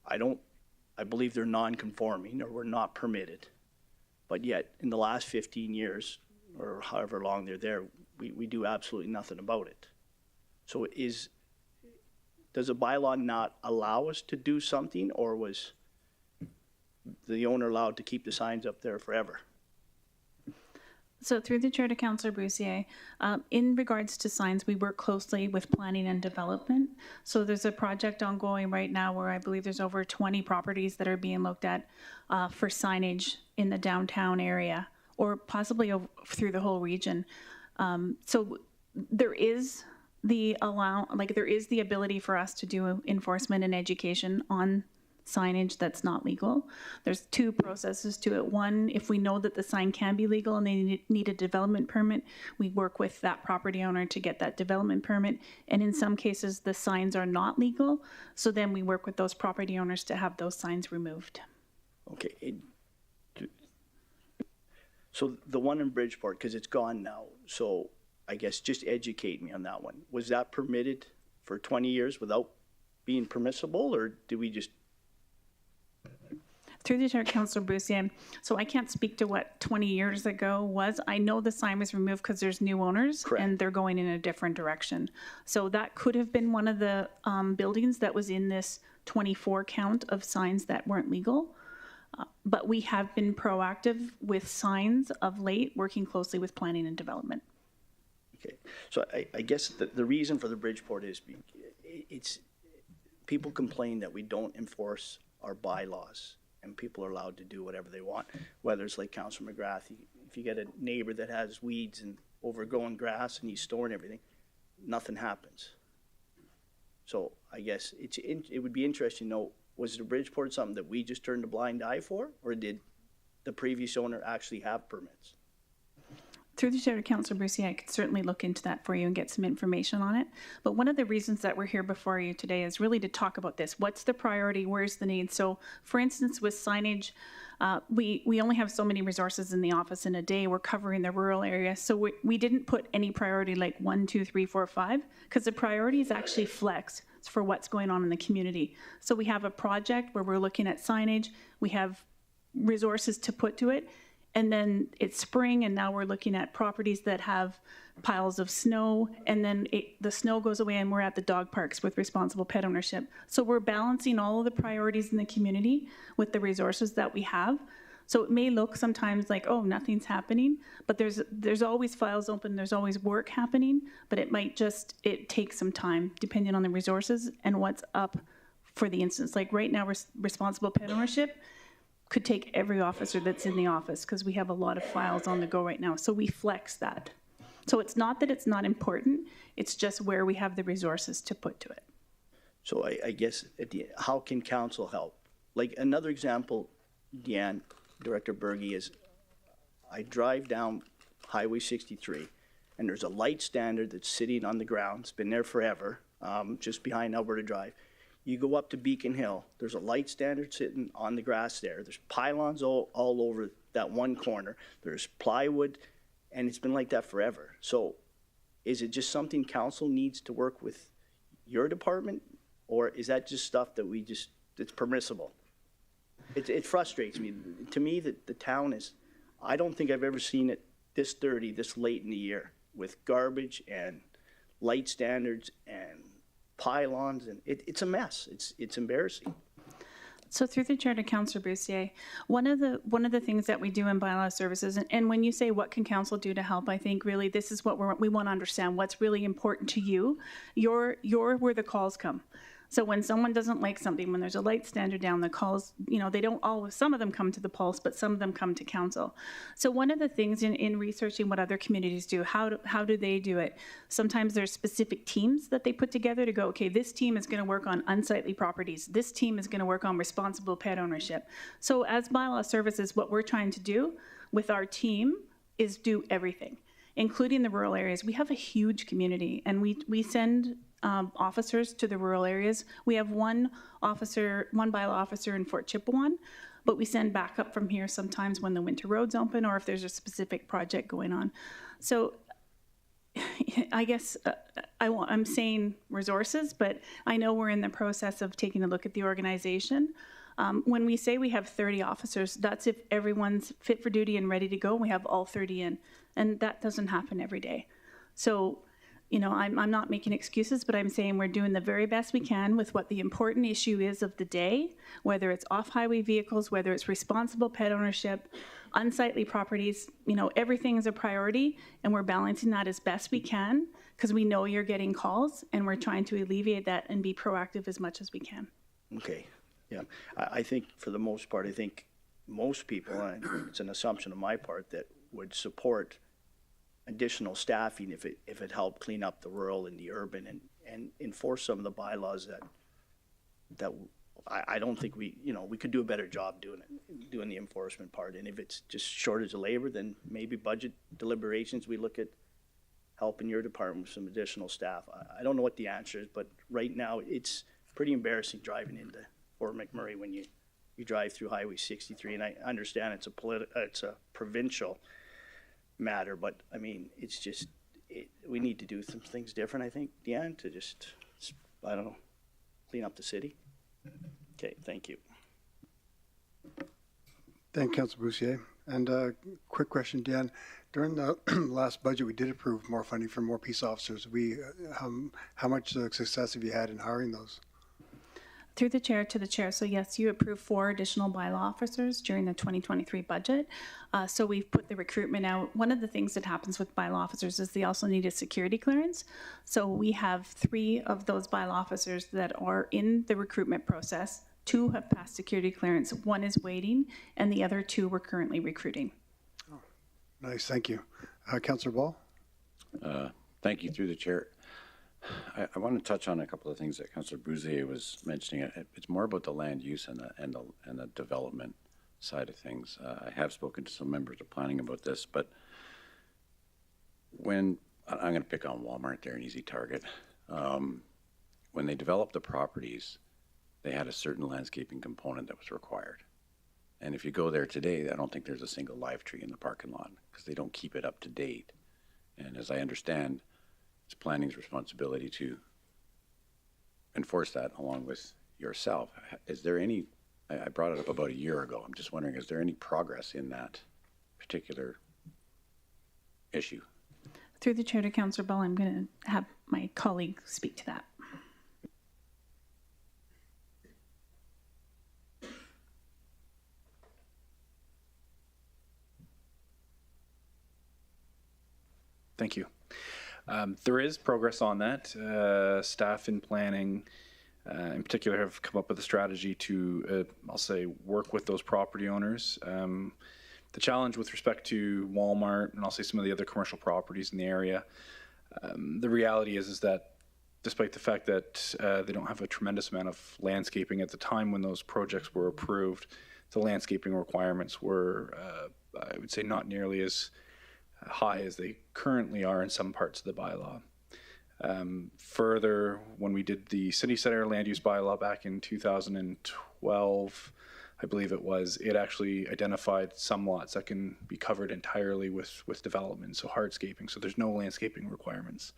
I believe they're non-conforming or were not permitted, but yet in the last 15 years or however long they're there, we do absolutely nothing about it. So does a bylaw not allow us to do something, or was the owner allowed to keep the signs up there forever? So through the chair to Councillor Boussier, in regards to signs, we work closely with planning and development. So there's a project ongoing right now where I believe there's over 20 properties that are being looked at for signage in the downtown area, or possibly through the whole region. So there is the ability for us to do enforcement and education on signage that's not legal. There's 2 processes to it. One, if we know that the sign can be legal and they need a development permit, we work with that property owner to get that development permit. And in some cases, the signs are not legal. So then we work with those property owners to have those signs removed. Okay. So the one in Bridgeport, because it's gone now, so I guess just educate me on that one. Was that permitted for 20 years without being permissible, or did we just... Through the chair, Councillor Boussier. So I can't speak to what 20 years ago was. I know the sign was removed because there's new owners. Correct. And they're going in a different direction. So that could have been one of the buildings that was in this 24 count of signs that weren't legal. But we have been proactive with signs of late, working closely with planning and development. Okay. So I guess the reason for the Bridgeport is it's people complain that we don't enforce our bylaws. And people are allowed to do whatever they want, whether it's like Councillor McGrath, if you get a neighbor that has weeds and overgrown grass and he's storing everything, nothing happens. So I guess it would be interesting to know, was the Bridgeport something that we just turned a blind eye for, or did the previous owner actually have permits? Through the chair to Councillor Boussier, I could certainly look into that for you and get some information on it. But one of the reasons that we're here before you today is really to talk about this. What's the priority? Where's the need? So, for instance, with signage, we only have so many resources in the office in a day. We're covering the rural area. So we didn't put any priority like 1, 2, 3, 4, 5, because the priority is actually flex for what's going on in the community. So we have a project where we're looking at signage. We have resources to put to it. And then it's spring, and now we're looking at properties that have piles of snow, and then the snow goes away, and we're at the dog parks with responsible pet ownership. So we're balancing all of the priorities in the community with the resources that we have. So it may look sometimes like, oh, nothing's happening, but there's always files open, there's always work happening, but it takes some time depending on the resources and what's up for the instance. Like right now, responsible pet ownership could take every officer that's in the office because we have a lot of files on the go right now. So we flex that. So it's not that it's not important, it's just where we have the resources to put to it. So I guess how can council help? Like another example, Deanne, Director Berge, is I drive down Highway 63 and there's a light standard that's sitting on the ground. It's been there forever, just behind Alberta Drive. You go up to Beacon Hill, there's a light standard sitting on the grass there. There's pylons all over that one corner. There's plywood, and it's been like that forever. So is it just something council needs to work with your department, or is that just stuff that it's permissible? It frustrates me. To me, that the town is, I don't think I've ever seen it this dirty, this late in the year, with garbage and light standards and pylons, and it's a mess. It's embarrassing. So through the chair to Councillor Bussier, one of the things that we do in bylaw services, and when you say what can council do to help, I think really this is what we want to understand. What's really important to you? You're where the calls come. So when someone doesn't like something, when there's a light standard down, the calls, they don't always, some of them come to the Pulse, but some of them come to council. So one of the things in researching what other communities do, how do they do it? Sometimes there's specific teams that they put together to go, okay, this team is going to work on unsightly properties. This team is going to work on responsible pet ownership. So as bylaw services, what we're trying to do with our team is do everything, including the rural areas. We have a huge community, and we send officers to the rural areas. We have one bylaw officer in Fort Chipewyan, but we send backup from here sometimes when the winter roads open or if there's a specific project going on. So I guess I'm saying resources, but I know we're in the process of taking a look at the organization. When we say we have 30 officers, that's if everyone's fit for duty and ready to go, and we have all 30 in, and that doesn't happen every day. So I'm not making excuses, but I'm saying we're doing the very best we can with what the important issue is of the day, whether it's off-highway vehicles, whether it's responsible pet ownership, unsightly properties, everything is a priority, and we're balancing that as best we can because we know you're getting calls, and we're trying to alleviate that and be proactive as much as we can. Okay, yeah. I think for the most part, I think most people, and it's an assumption on my part, that would support additional staffing if it helped clean up the rural and the urban and enforce some of the bylaws that I don't think we could do a better job doing the enforcement part. And if it's just shortage of labor, then maybe budget deliberations, we look at helping your department with some additional staff. I don't know what the answer is, but right now it's pretty embarrassing driving into Fort McMurray when you drive through Highway 63. And I understand it's a provincial matter, but I mean, it's just, we need to do some things different, I think, Deanne, to just, I don't know, clean up the city. Okay, thank you. Thank you, Councilor Bussier. And quick question, Deanne. During the last budget, we did approve more funding for more peace officers. How much success have you had in hiring those? Through the chair to the chair. So yes, you approved 4 additional bylaw officers during the 2023 budget. So we've put the recruitment out. One of the things that happens with bylaw officers is they also need a security clearance. So we have 3 of those bylaw officers that are in the recruitment process. 2 have passed security clearance. 1 is waiting, and the other 2 we're currently recruiting. Oh, nice, thank you. Councilor Ball? Thank you, through the chair. I want to touch on a couple of things that Councillor Bussier was mentioning. It's more about the land use and the development side of things. I have spoken to some members of planning about this, but when I'm going to pick on Walmart, they're an easy target. When they developed the properties, they had a certain landscaping component that was required. And if you go there today, I don't think there's a single live tree in the parking lot because they don't keep it up to date. And as I understand, it's planning's responsibility to enforce that along with yourself. Is there any I brought it up about a year ago. I'm just wondering, is there any progress in that particular issue? Through the chair to Councillor Ball, I'm going to have my colleague speak to that. Thank you. There is progress on that. Staff in planning, in particular, have come up with a strategy to, I'll say, work with those property owners. The challenge with respect to Walmart and I'll say some of the other commercial properties in the area, the reality is that despite the fact that they don't have a tremendous amount of landscaping at the time when those projects were approved, the landscaping requirements were, I would say, not nearly as high as they currently are in some parts of the bylaw. Further, when we did the city center land use bylaw back in 2012, I believe it was, it actually identified some lots that can be covered entirely with development, so hardscaping, so there's no landscaping requirements.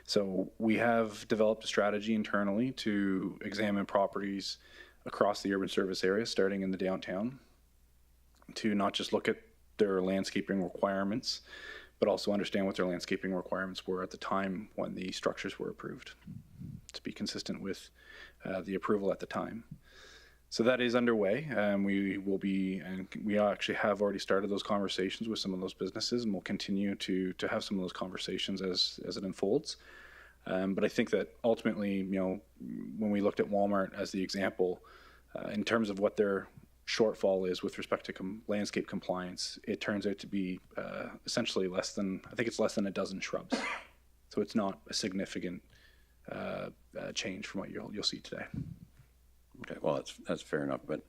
So we have developed a strategy internally to examine properties across the urban service area, starting in the downtown, to not just look at their landscaping requirements, but also understand what their landscaping requirements were at the time when the structures were approved, to be consistent with the approval at the time. So that is underway. We will be, and we actually have already started those conversations with some of those businesses, and we'll continue to have some of those conversations as it unfolds. But I think that ultimately, you know, when we looked at Walmart as the example, in terms of what their shortfall is with respect to landscape compliance, it turns out to be essentially less than a dozen shrubs. So it's not a significant change from what you'll see today. Okay, well, that's fair enough, but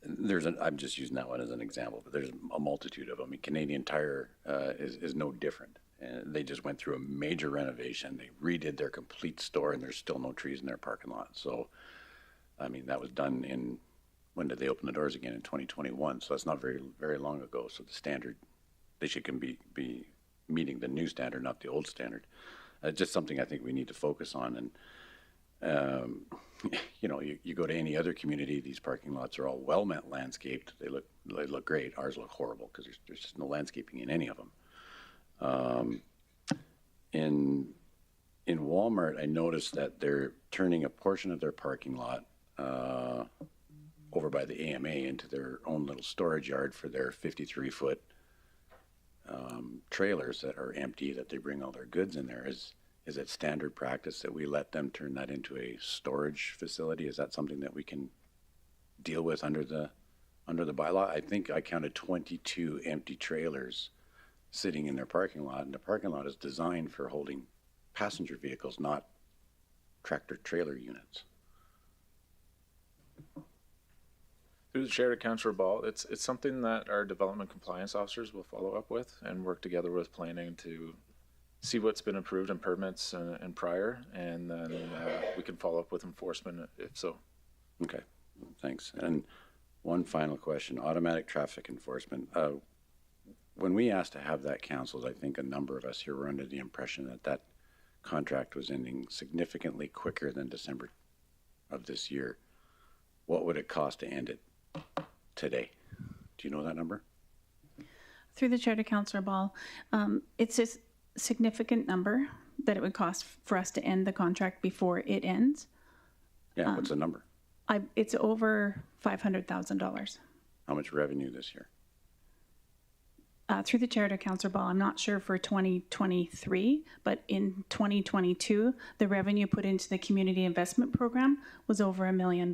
I'm just using that one as an example, but there's a multitude of them. I mean, Canadian Tire is no different. And they just went through a major renovation. They redid their complete store, and there's still no trees in their parking lot. So, I mean, that was done in, when did they open the doors again? In 2021. So that's not very, very long ago. So the standard, they should be meeting the new standard, not the old standard. Just something I think we need to focus on. And, you know, you go to any other community, these parking lots are all well landscaped. They look great. Ours look horrible because there's just no landscaping in any of them. In Walmart, I noticed that they're turning a portion of their parking lot over by the AMA into their own little storage yard for their 53-foot trailers that are empty, that they bring all their goods in there. Is it standard practice that we let them turn that into a storage facility? Is that something that we can deal with under the bylaw? I think I counted 22 empty trailers sitting in their parking lot, and the parking lot is designed for holding passenger vehicles, not tractor trailer units. Through the chair to Councillor Ball, it's something that our development compliance officers will follow up with and work together with planning to see what's been approved in permits and prior, and then we can follow up with enforcement if so. Okay, thanks. And one final question, automatic traffic enforcement. When we asked to have that canceled, I think a number of us here were under the impression that that contract was ending significantly quicker than December of this year. What would it cost to end it today? Do you know that number? Through the chair to Councillor Ball, it's a significant number that it would cost for us to end the contract before it ends. Yeah, what's the number? It's over $500,000. How much revenue this year? Through the chair to Councillor Ball, I'm not sure for 2023, but in 2022, the revenue put into the community investment program was over $1 million.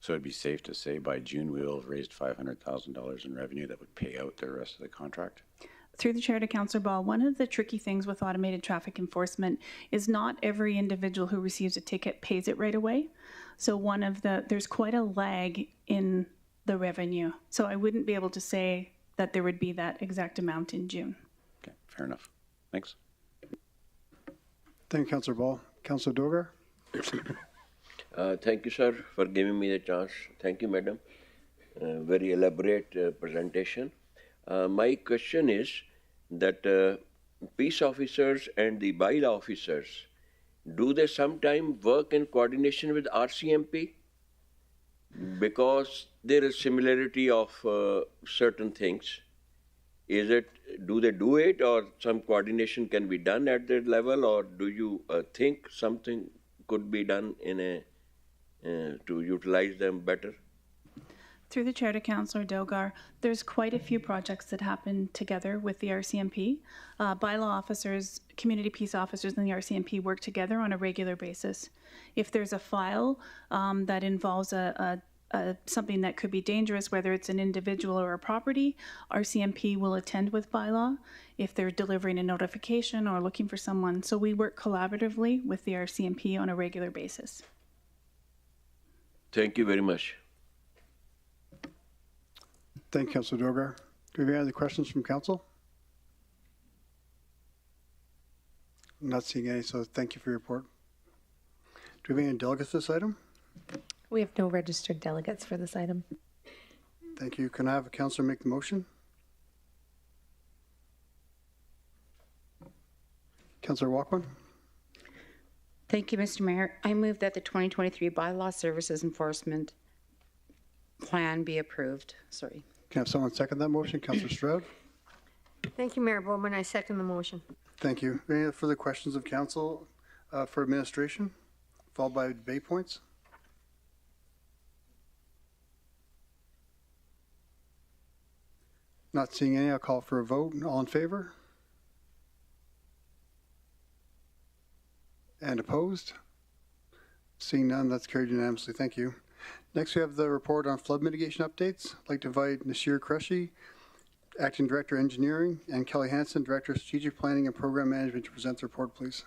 So it'd be safe to say by June we will have raised $500,000 in revenue that would pay out the rest of the contract? Through the chair to Councillor Ball, one of the tricky things with automated traffic enforcement is not every individual who receives a ticket pays it right away. So there's quite a lag in the revenue. So I wouldn't be able to say that there would be that exact amount in June. Okay, fair enough. Thanks. Thank you, Councillor Ball. Councillor Dogar? Thank you, sir, for giving me the chance. Thank you, madam. Very elaborate presentation. My question is that peace officers and the bylaw officers, do they sometimes work in coordination with RCMP? because there is similarity of certain things. Do they do it, or some coordination can be done at that level, or do you think something could be done to utilize them better? Through the chair to Councillor Dogar, there's quite a few projects that happen together with the RCMP. Bylaw officers, community peace officers, and the RCMP work together on a regular basis. If there's a file that involves something that could be dangerous, whether it's an individual or a property, RCMP will attend with bylaw if they're delivering a notification or looking for someone. So we work collaboratively with the RCMP on a regular basis. Thank you very much. Thank you, Councilor Dogar. Do we have any other questions from council? I'm not seeing any, so thank you for your report. Do we have any delegates to this item? We have no registered delegates for this item. Thank you. Can I have a councillor make the motion? Councillor Walkman? Thank you, Mr. Mayor. I move that the 2023 Bylaw Services Enforcement Plan be approved. Sorry. Can I have someone second that motion? Councillor Stroud? Thank you, Mayor Bowman. I second the motion. Thank you. Any further questions of council for administration, followed by debate points? Not seeing any, I'll call for a vote. All in favor? And opposed? Seeing none, that's carried unanimously. Thank you. Next, we have the report on flood mitigation updates. I'd like to invite Nasir Qureshi, Acting Director Engineering, and Kelly Hansen, Director of Strategic Planning and Program Management, to present the report, please.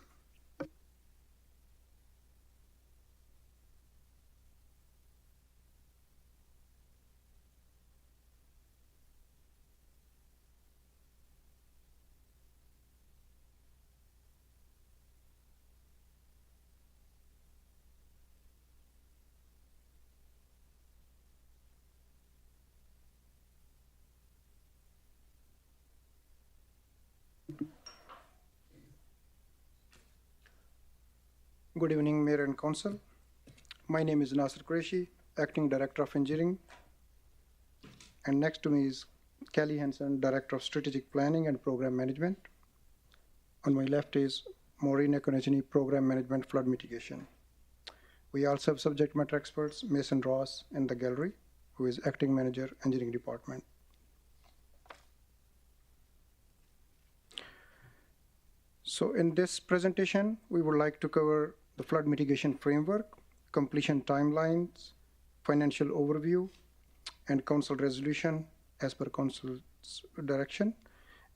Good evening, Mayor and Council. My name is Nasir Qureshi, Acting Director of Engineering. And next to me is Kelly Hansen, Director of Strategic Planning and Program Management. On my left is Maureen Ekonechini, Program Management Flood Mitigation. We also have subject matter experts, Mason Ross in the gallery, who is Acting Manager, Engineering Department. So in this presentation, we would like to cover the flood mitigation framework, completion timelines, financial overview, and council resolution as per council's direction.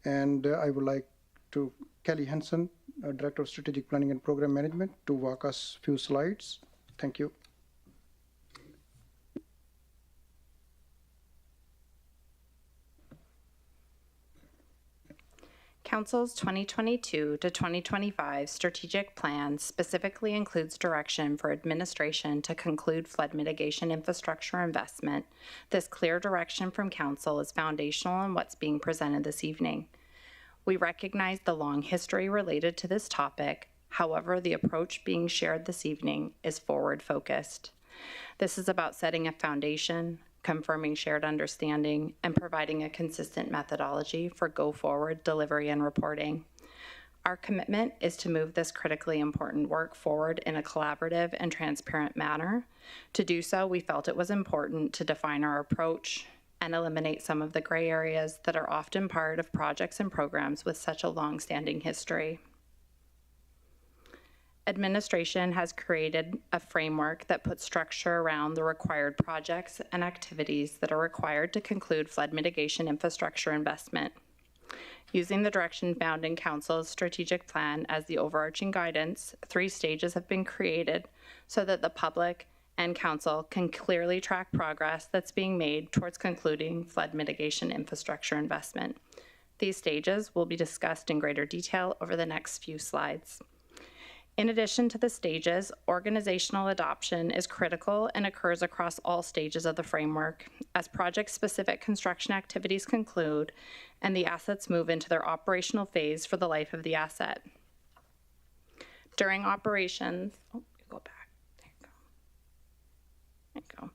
And I would like to Kelly Hansen, Director of Strategic Planning and Program Management, to walk us few slides. Thank you. Council's 2022 to 2025 strategic plan specifically includes direction for administration to conclude flood mitigation infrastructure investment. This clear direction from Council is foundational in what's being presented this evening. We recognize the long history related to this topic. However, the approach being shared this evening is forward-focused. This is about setting a foundation, confirming shared understanding, and providing a consistent methodology for go-forward delivery and reporting. Our commitment is to move this critically important work forward in a collaborative and transparent manner. To do so, we felt it was important to define our approach and eliminate some of the gray areas that are often part of projects and programs with such a long-standing history. Administration has created a framework that puts structure around the required projects and activities that are required to conclude flood mitigation infrastructure investment. Using the direction found in Council's strategic plan as the overarching guidance, 3 stages have been created so that the public and Council can clearly track progress that's being made towards concluding flood mitigation infrastructure investment. These stages will be discussed in greater detail over the next few slides. In addition to the stages, organizational adoption is critical and occurs across all stages of the framework as project-specific construction activities conclude and the assets move into their operational phase for the life of the asset. During operations, There you go.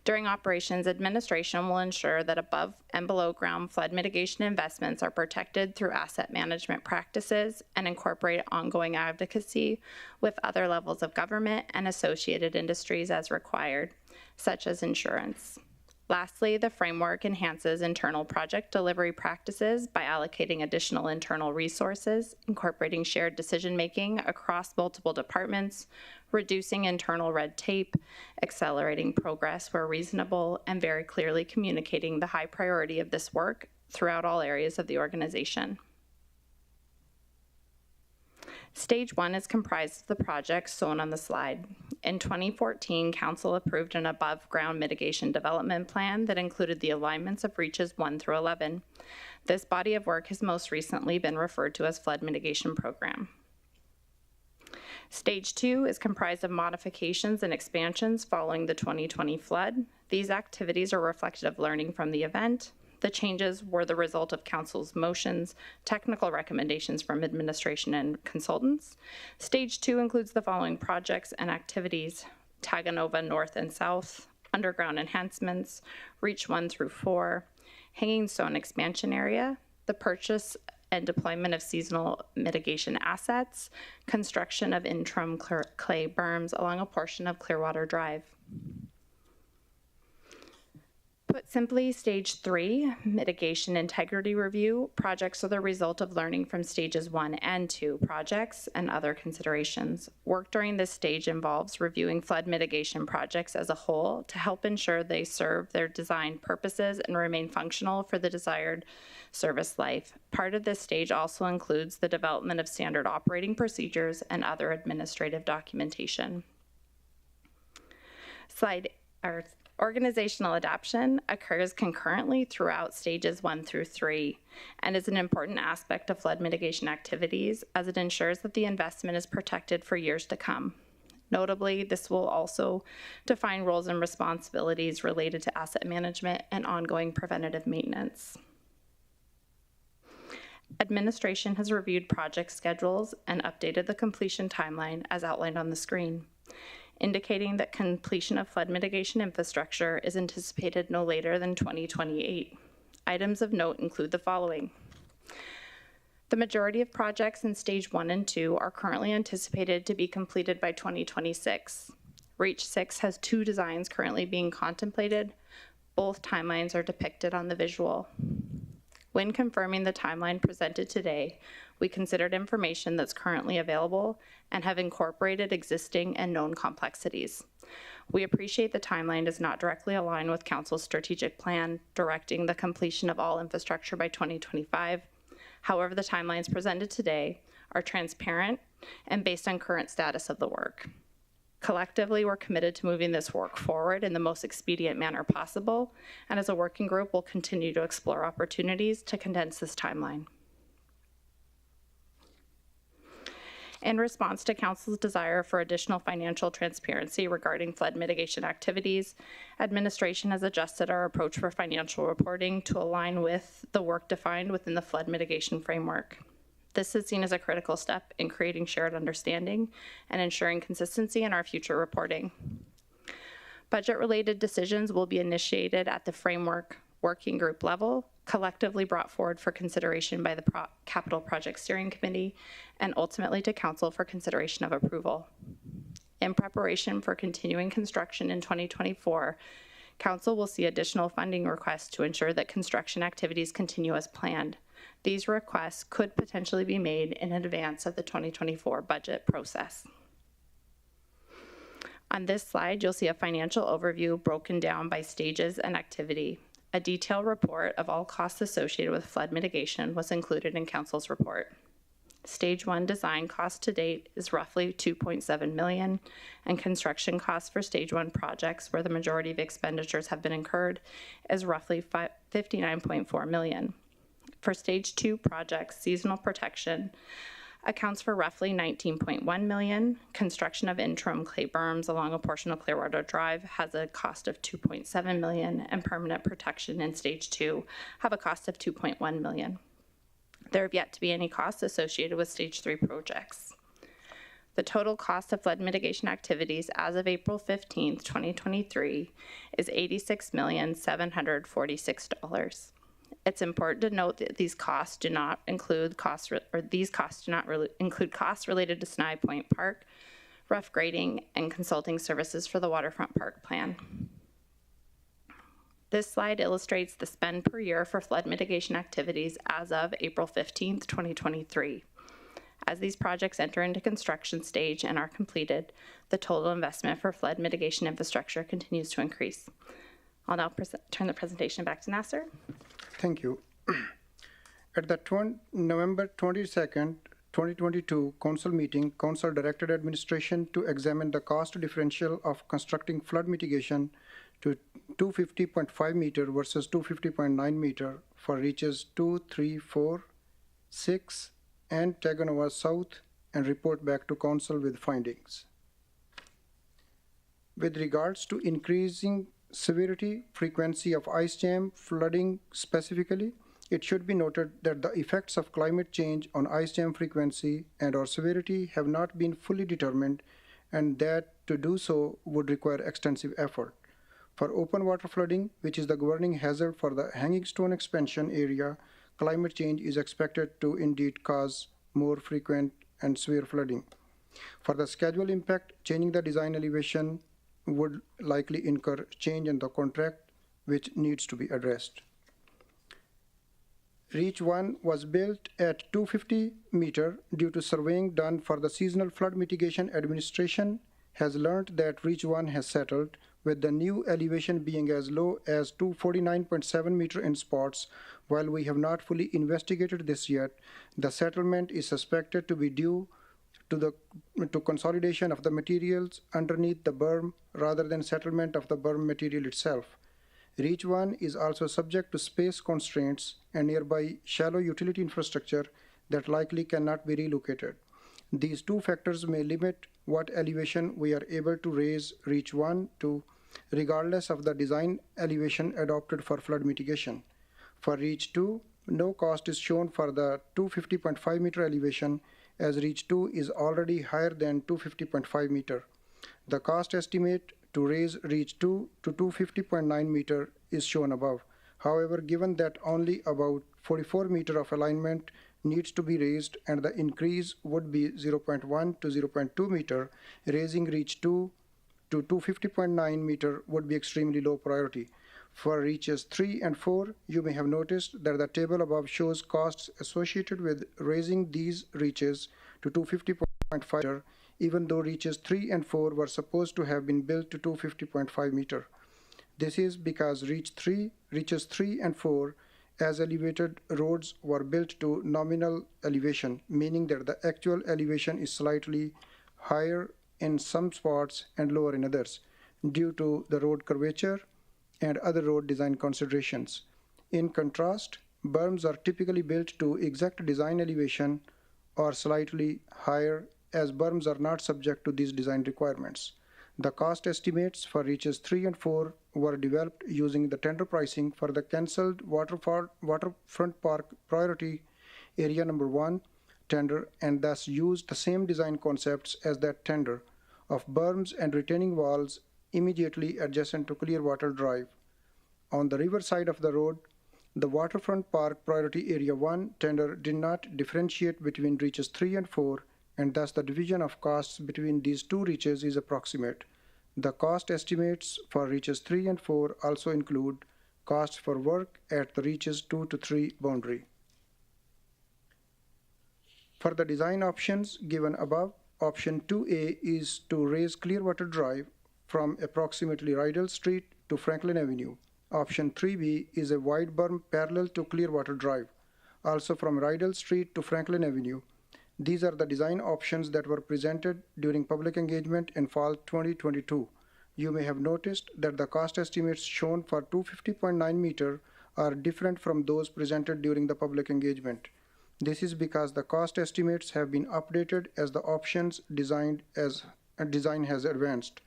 During operations, administration will ensure that above and below ground flood mitigation investments are protected through asset management practices and incorporate ongoing advocacy with other levels of government and associated industries as required, such as insurance. Lastly, the framework enhances internal project delivery practices by allocating additional internal resources, incorporating shared decision-making across multiple departments, reducing internal red tape, accelerating progress where reasonable, and very clearly communicating the high priority of this work throughout all areas of the organization. Stage 1 is comprised of the projects shown on the slide. In 2014, Council approved an above-ground mitigation development plan that included the alignments of reaches 1 through 11. This body of work has most recently been referred to as Flood Mitigation Program. Stage 2 is comprised of modifications and expansions following the 2020 flood. These activities are reflective of learning from the event. The changes were the result of Council's motions, technical recommendations from administration and consultants. Stage 2 includes the following projects and activities: Taganova North and South, underground enhancements, Reach 1 through 4, Hanging Stone expansion area, the purchase and deployment of seasonal mitigation assets, construction of interim clay berms along a portion of Clearwater Drive. Put simply, Stage 3, mitigation integrity review, projects are the result of learning from stages 1 and 2 projects and other considerations. Work during this stage involves reviewing flood mitigation projects as a whole to help ensure they serve their design purposes and remain functional for the desired service life. Part of this stage also includes the development of standard operating procedures and other administrative documentation. Organizational adoption occurs concurrently throughout stages 1 through 3 and is an important aspect of flood mitigation activities as it ensures that the investment is protected for years to come. Notably, this will also define roles and responsibilities related to asset management and ongoing preventative maintenance. Administration has reviewed project schedules and updated the completion timeline as outlined on the screen, indicating that completion of flood mitigation infrastructure is anticipated no later than 2028. Items of note include the following. The majority of projects in stage 1 and 2 are currently anticipated to be completed by 2026. Reach 6 has 2 designs currently being contemplated. Both timelines are depicted on the visual. When confirming the timeline presented today, we considered information that's currently available and have incorporated existing and known complexities. We appreciate the timeline does not directly align with Council's strategic plan directing the completion of all infrastructure by 2025. However, the timelines presented today are transparent and based on current status of the work. Collectively, we're committed to moving this work forward in the most expedient manner possible, and as a working group, we'll continue to explore opportunities to condense this timeline. In response to Council's desire for additional financial transparency regarding flood mitigation activities, administration has adjusted our approach for financial reporting to align with the work defined within the flood mitigation framework. This is seen as a critical step in creating shared understanding and ensuring consistency in our future reporting. Budget-related decisions will be initiated at the framework working group level, collectively brought forward for consideration by the Capital Project Steering Committee, and ultimately to Council for consideration of approval. In preparation for continuing construction in 2024, Council will see additional funding requests to ensure that construction activities continue as planned. These requests could potentially be made in advance of the 2024 budget process. On this slide, you'll see a financial overview broken down by stages and activity. A detailed report of all costs associated with flood mitigation was included in Council's report. Stage 1 design cost to date is roughly $2.7 million, and construction costs for Stage 1 projects, where the majority of expenditures have been incurred, is roughly $59.4 million. For Stage 2 projects, seasonal protection accounts for roughly $19.1 million. Construction of interim clay berms along a portion of Clearwater Drive has a cost of $2.7 million, and permanent protection in Stage 2 have a cost of $2.1 million. There have yet to be any costs associated with Stage 3 projects. The total cost of flood mitigation activities as of April 15th, 2023 is $86,746. It's important to note that these costs do not include costs related to Sny Point Park, rough grading, and consulting services for the Waterfront Park Plan. This slide illustrates the spend per year for flood mitigation activities as of April 15th, 2023. As these projects enter into construction stage and are completed, the total investment for flood mitigation infrastructure continues to increase. I'll now turn the presentation back to Nasser. Thank you. At the November 22nd, 2022 council meeting, council directed administration to examine the cost differential of constructing flood mitigation to 250.5 meter versus 250.9 meter for reaches 2, 3, 4, 6, and Taganova South, and report back to council with findings. With regards to increasing severity, frequency of ice jam, flooding specifically, it should be noted that the effects of climate change on ice jam frequency and/or severity have not been fully determined, and that to do so would require extensive effort. For open water flooding, which is the governing hazard for the Hanging Stone expansion area, climate change is expected to indeed cause more frequent and severe flooding. For the schedule impact, changing the design elevation would likely incur change in the contract, which needs to be addressed. Reach 1 was built at 250 meter due to surveying done for the Seasonal Flood Mitigation Administration has learned that Reach 1 has settled, with the new elevation being as low as 249.7 meter in spots. While we have not fully investigated this yet, the settlement is suspected to be due to consolidation of the materials underneath the berm rather than settlement of the berm material itself. Reach 1 is also subject to space constraints and nearby shallow utility infrastructure that likely cannot be relocated. These two factors may limit what elevation we are able to raise Reach 1 to, regardless of the design elevation adopted for flood mitigation. For Reach 2, no cost is shown for the 250.5 meter elevation, as Reach 2 is already higher than 250.5 meter. The cost estimate to raise Reach 2 to 250.9 meter is shown above. However, given that only about 44 meter of alignment needs to be raised and the increase would be 0.1 to 0.2 meter, raising Reach 2 to 250.9 meter would be extremely low priority. For reaches 3 and 4, you may have noticed that the table above shows costs associated with raising these reaches to 250.5 meter, even though reaches 3 and 4 were supposed to have been built to 250.5 meter. This is because reaches 3 and 4 as elevated roads were built to nominal elevation, meaning that the actual elevation is slightly higher in some spots and lower in others, due to the road curvature and other road design considerations. In contrast, berms are typically built to exact design elevation or slightly higher, as berms are not subject to these design requirements. The cost estimates for reaches 3 and 4 were developed using the tender pricing for the cancelled Waterfront Park Priority Area Number 1 tender, and thus used the same design concepts as that tender of berms and retaining walls immediately adjacent to Clearwater Drive. On the river side of the road, the Waterfront Park Priority Area 1 tender did not differentiate between reaches 3 and 4, and thus the division of costs between these two reaches is approximate. The cost estimates for reaches 3 and 4 also include costs for work at the reaches 2 to 3 boundary. For the design options given above, option 2A is to raise Clearwater Drive from approximately Rydell Street to Franklin Avenue. Option 3B is a wide berm parallel to Clearwater Drive, also from Rydell Street to Franklin Avenue. These are the design options that were presented during public engagement in fall 2022. You may have noticed that the cost estimates shown for 250.9 meter are different from those presented during the public engagement. This is because the cost estimates have been updated as the options design has advanced.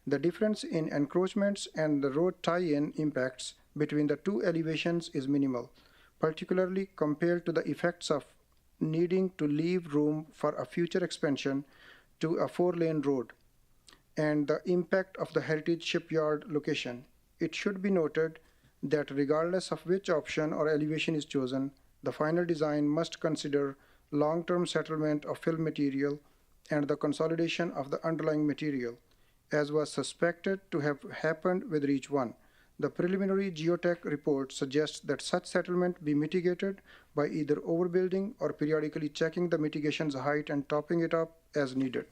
The difference in encroachments and the road tie-in impacts between the two elevations is minimal, particularly compared to the effects of needing to leave room for a future expansion to a 4-lane road and the impact of the heritage shipyard location. It should be noted that regardless of which option or elevation is chosen, the final design must consider long-term settlement of fill material and the consolidation of the underlying material, as was suspected to have happened with Reach 1. The preliminary geotech report suggests that such settlement be mitigated by either overbuilding or periodically checking the mitigation's height and topping it up as needed.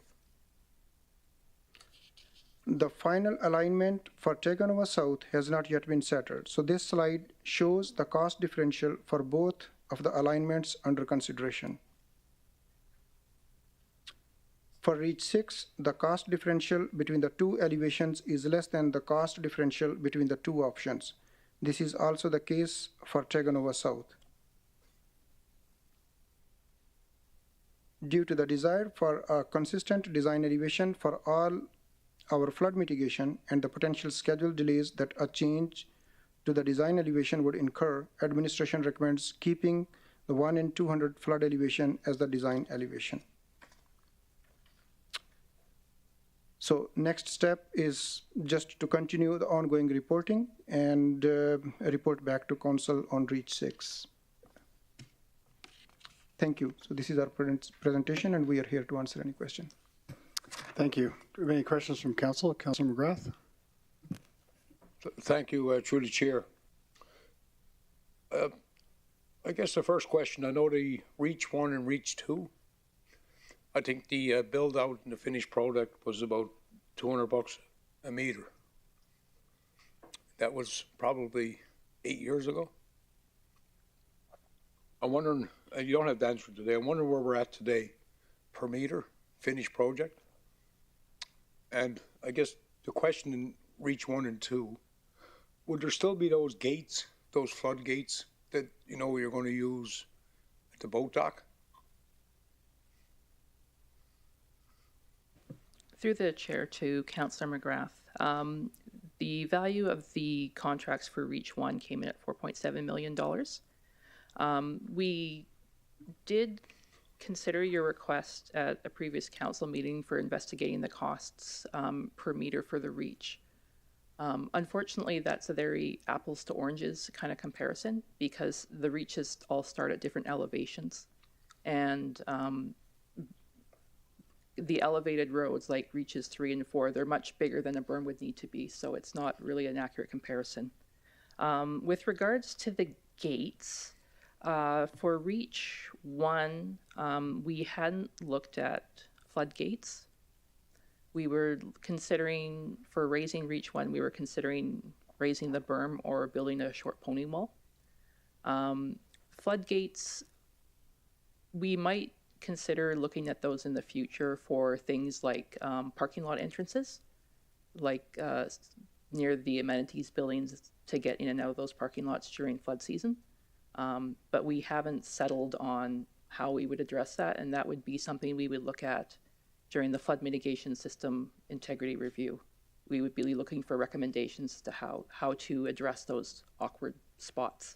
The final alignment for Teganova South has not yet been settled, so this slide shows the cost differential for both of the alignments under consideration. For Reach 6, the cost differential between the two elevations is less than the cost differential between the two options. This is also the case for Teganova South. Due to the desire for a consistent design elevation for all our flood mitigation and the potential schedule delays that a change to the design elevation would incur, administration recommends keeping the 1 in 200 flood elevation as the design elevation. So next step is just to continue the ongoing reporting and report back to council on Reach 6. Thank you. So this is our presentation, and we are here to answer any question. Thank you. Do we have any questions from council? Councilor McGrath? Thank you, through the chair. I guess the first question, I know the Reach 1 and Reach 2, I think the build out and the finished product was about $200 a meter. That was probably 8 years ago. I'm wondering, you don't have the answer today, I'm wondering where we're at today per meter, finished project. And I guess the question in Reach 1 and 2, would there still be those gates, those flood gates that you know you're going to use at the boat dock? Through the chair to Councillor McGrath, the value of the contracts for Reach 1 came in at $4.7 million. We did consider your request at a previous council meeting for investigating the costs per meter for the Reach. Unfortunately, that's a very apples to oranges kind of comparison because the Reaches all start at different elevations. And the elevated roads like Reaches 3 and 4, they're much bigger than a berm would need to be, so it's not really an accurate comparison. With regards to the gates, for Reach 1, we hadn't looked at floodgates. We were considering, for raising Reach 1, we were considering raising the berm or building a short pony wall. Floodgates, we might consider looking at those in the future for things like parking lot entrances, like near the amenities buildings to get in and out of those parking lots during flood season. But we haven't settled on how we would address that, and that would be something we would look at during the flood mitigation system integrity review. We would be looking for recommendations to how to address those awkward spots.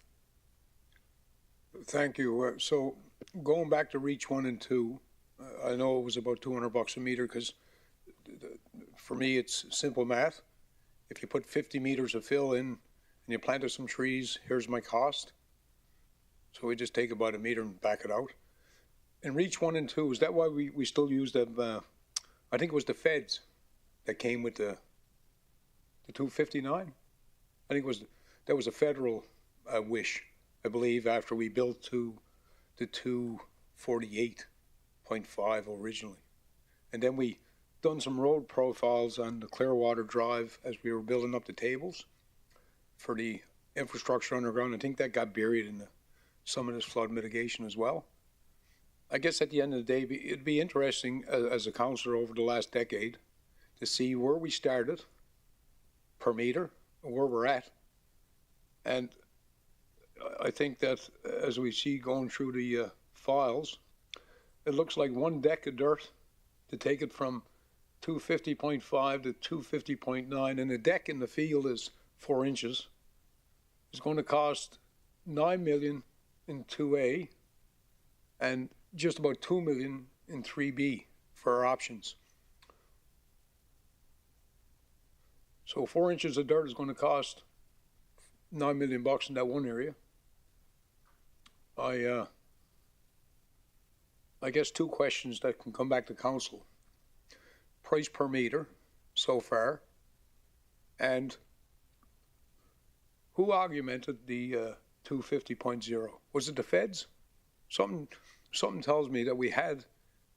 Thank you. So going back to Reach 1 and 2, I know it was about $200 a meter because for me it's simple math. If you put 50 meters of fill in and you planted some trees, here's my cost. So we just take about a meter and back it out. In Reach 1 and 2, is that why we still use them? I think it was the feds that came with the 259. I think that was a federal wish, I believe, after we built to the 248.5 originally. And then we done some road profiles on the Clearwater Drive as we were building up the tables for the infrastructure underground. I think that got buried in some of this flood mitigation as well. I guess at the end of the day, it'd be interesting as a councillor over the last decade to see where we started per meter, where we're at. And I think that as we see going through the files, it looks like one deck of dirt to take it from 250.5 to 250.9, and the deck in the field is 4 inches. It's going to cost $9 million in 2A and just about $2 million in 3B for our options. So 4 inches of dirt is going to cost $9 million in that one area. I guess two questions that can come back to council. Price per meter so far, and who augmented the 250.0? Was it the feds? Something tells me that we had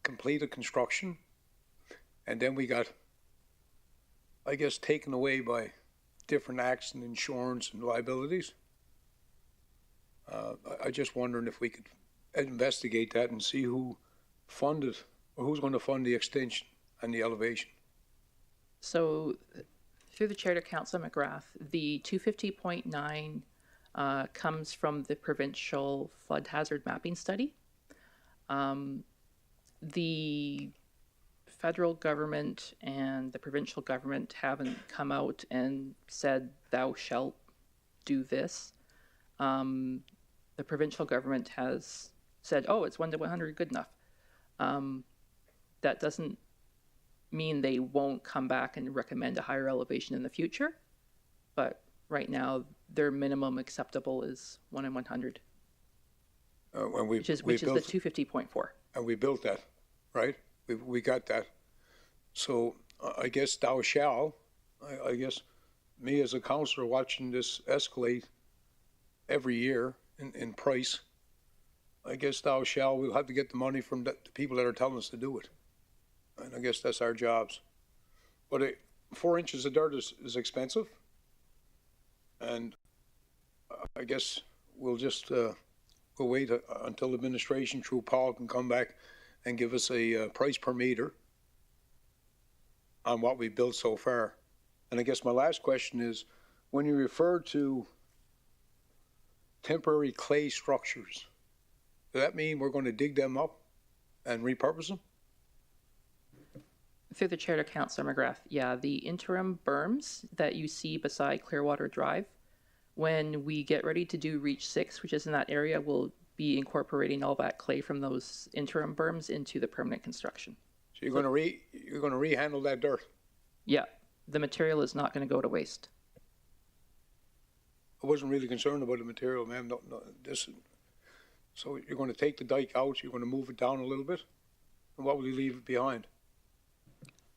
completed construction, and then we got, I guess, taken away by different acts and insurance and liabilities. I just wondering if we could investigate that and see who funded, or who's going to fund the extension and the elevation. So through the chair to Councillor McGrath, the 250.9 comes from the provincial flood hazard mapping study. The federal government and the provincial government haven't come out and said, thou shalt do this. The provincial government has said, oh, it's 1 to 100, good enough. That doesn't mean they won't come back and recommend a higher elevation in the future, but right now their minimum acceptable is 1 in 100, which is the 250.4. And we built that, right? We got that. So I guess thou shall, I guess me as a councillor watching this escalate every year in price, I guess thou shall, we'll have to get the money from the people that are telling us to do it. And I guess that's our jobs. But 4 inches of dirt is expensive. And I guess we'll just we'll wait until the administration through Paul can come back and give us a price per meter on what we built so far. And I guess my last question is, when you refer to temporary clay structures, does that mean we're going to dig them up and repurpose them? Through the chair to Councillor McGrath, yeah, the interim berms that you see beside Clearwater Drive, when we get ready to do Reach 6, which is in that area, we'll be incorporating all that clay from those interim berms into the permanent construction. So you're going to rehandle that dirt? Yeah, the material is not going to go to waste. I wasn't really concerned about the material, ma'am. No, so you're going to take the dike out, you're going to move it down a little bit, and what will you leave behind?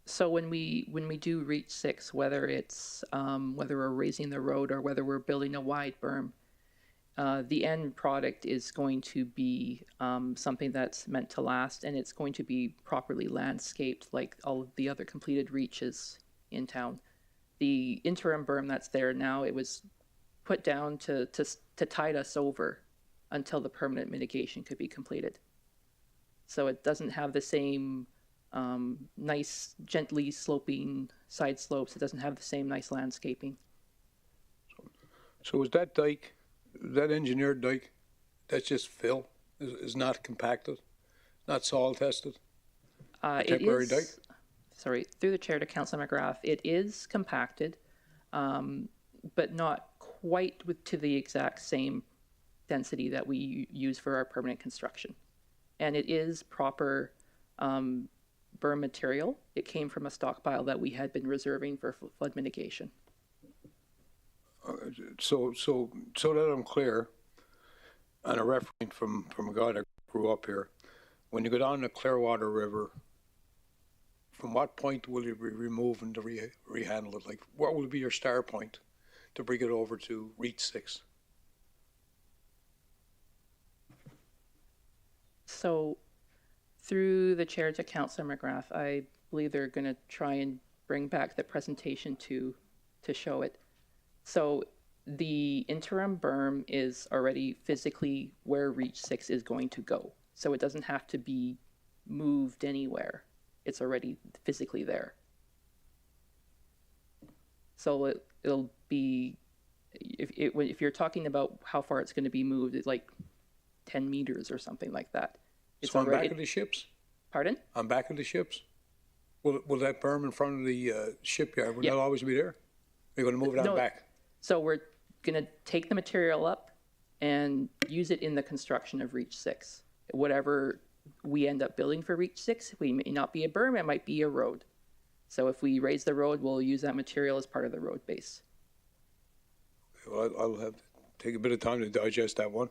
So when we do Reach 6, whether it's whether we're raising the road or whether we're building a wide berm, the end product is going to be something that's meant to last, and it's going to be properly landscaped like all of the other completed reaches in town. The interim berm that's there now, it was put down to tide us over until the permanent mitigation could be completed. So it doesn't have the same nice, gently sloping side slopes. It doesn't have the same nice landscaping. So is that dike, that engineered dike, that's just fill, is not compacted, not soil tested? Temporary dike? Sorry, through the chair to Councillor McGrath, it is compacted, but not quite to the exact same density that we use for our permanent construction. And it is proper berm material. It came from a stockpile that we had been reserving for flood mitigation. So that I'm clear, and a reference from a guy that grew up here, when you go down the Clearwater River, from what point will you be removing to rehandle it? Like, what will be your start point to bring it over to Reach 6? So through the chair to Councillor McGrath, I believe they're going to try and bring back the presentation to show it. So the interim berm is already physically where Reach 6 is going to go. So it doesn't have to be moved anywhere. It's already physically there. So it'll be, if you're talking about how far it's going to be moved, it's like 10 meters or something like that. It's on back of the ships? Pardon? On back of the ships? Will that berm in front of the shipyard, will that always be there? You're going to move it on back? So we're going to take the material up and use it in the construction of Reach 6. Whatever we end up building for Reach 6, we may not be a berm, it might be a road. So if we raise the road, we'll use that material as part of the road base. Well, I'll have to take a bit of time to digest that one.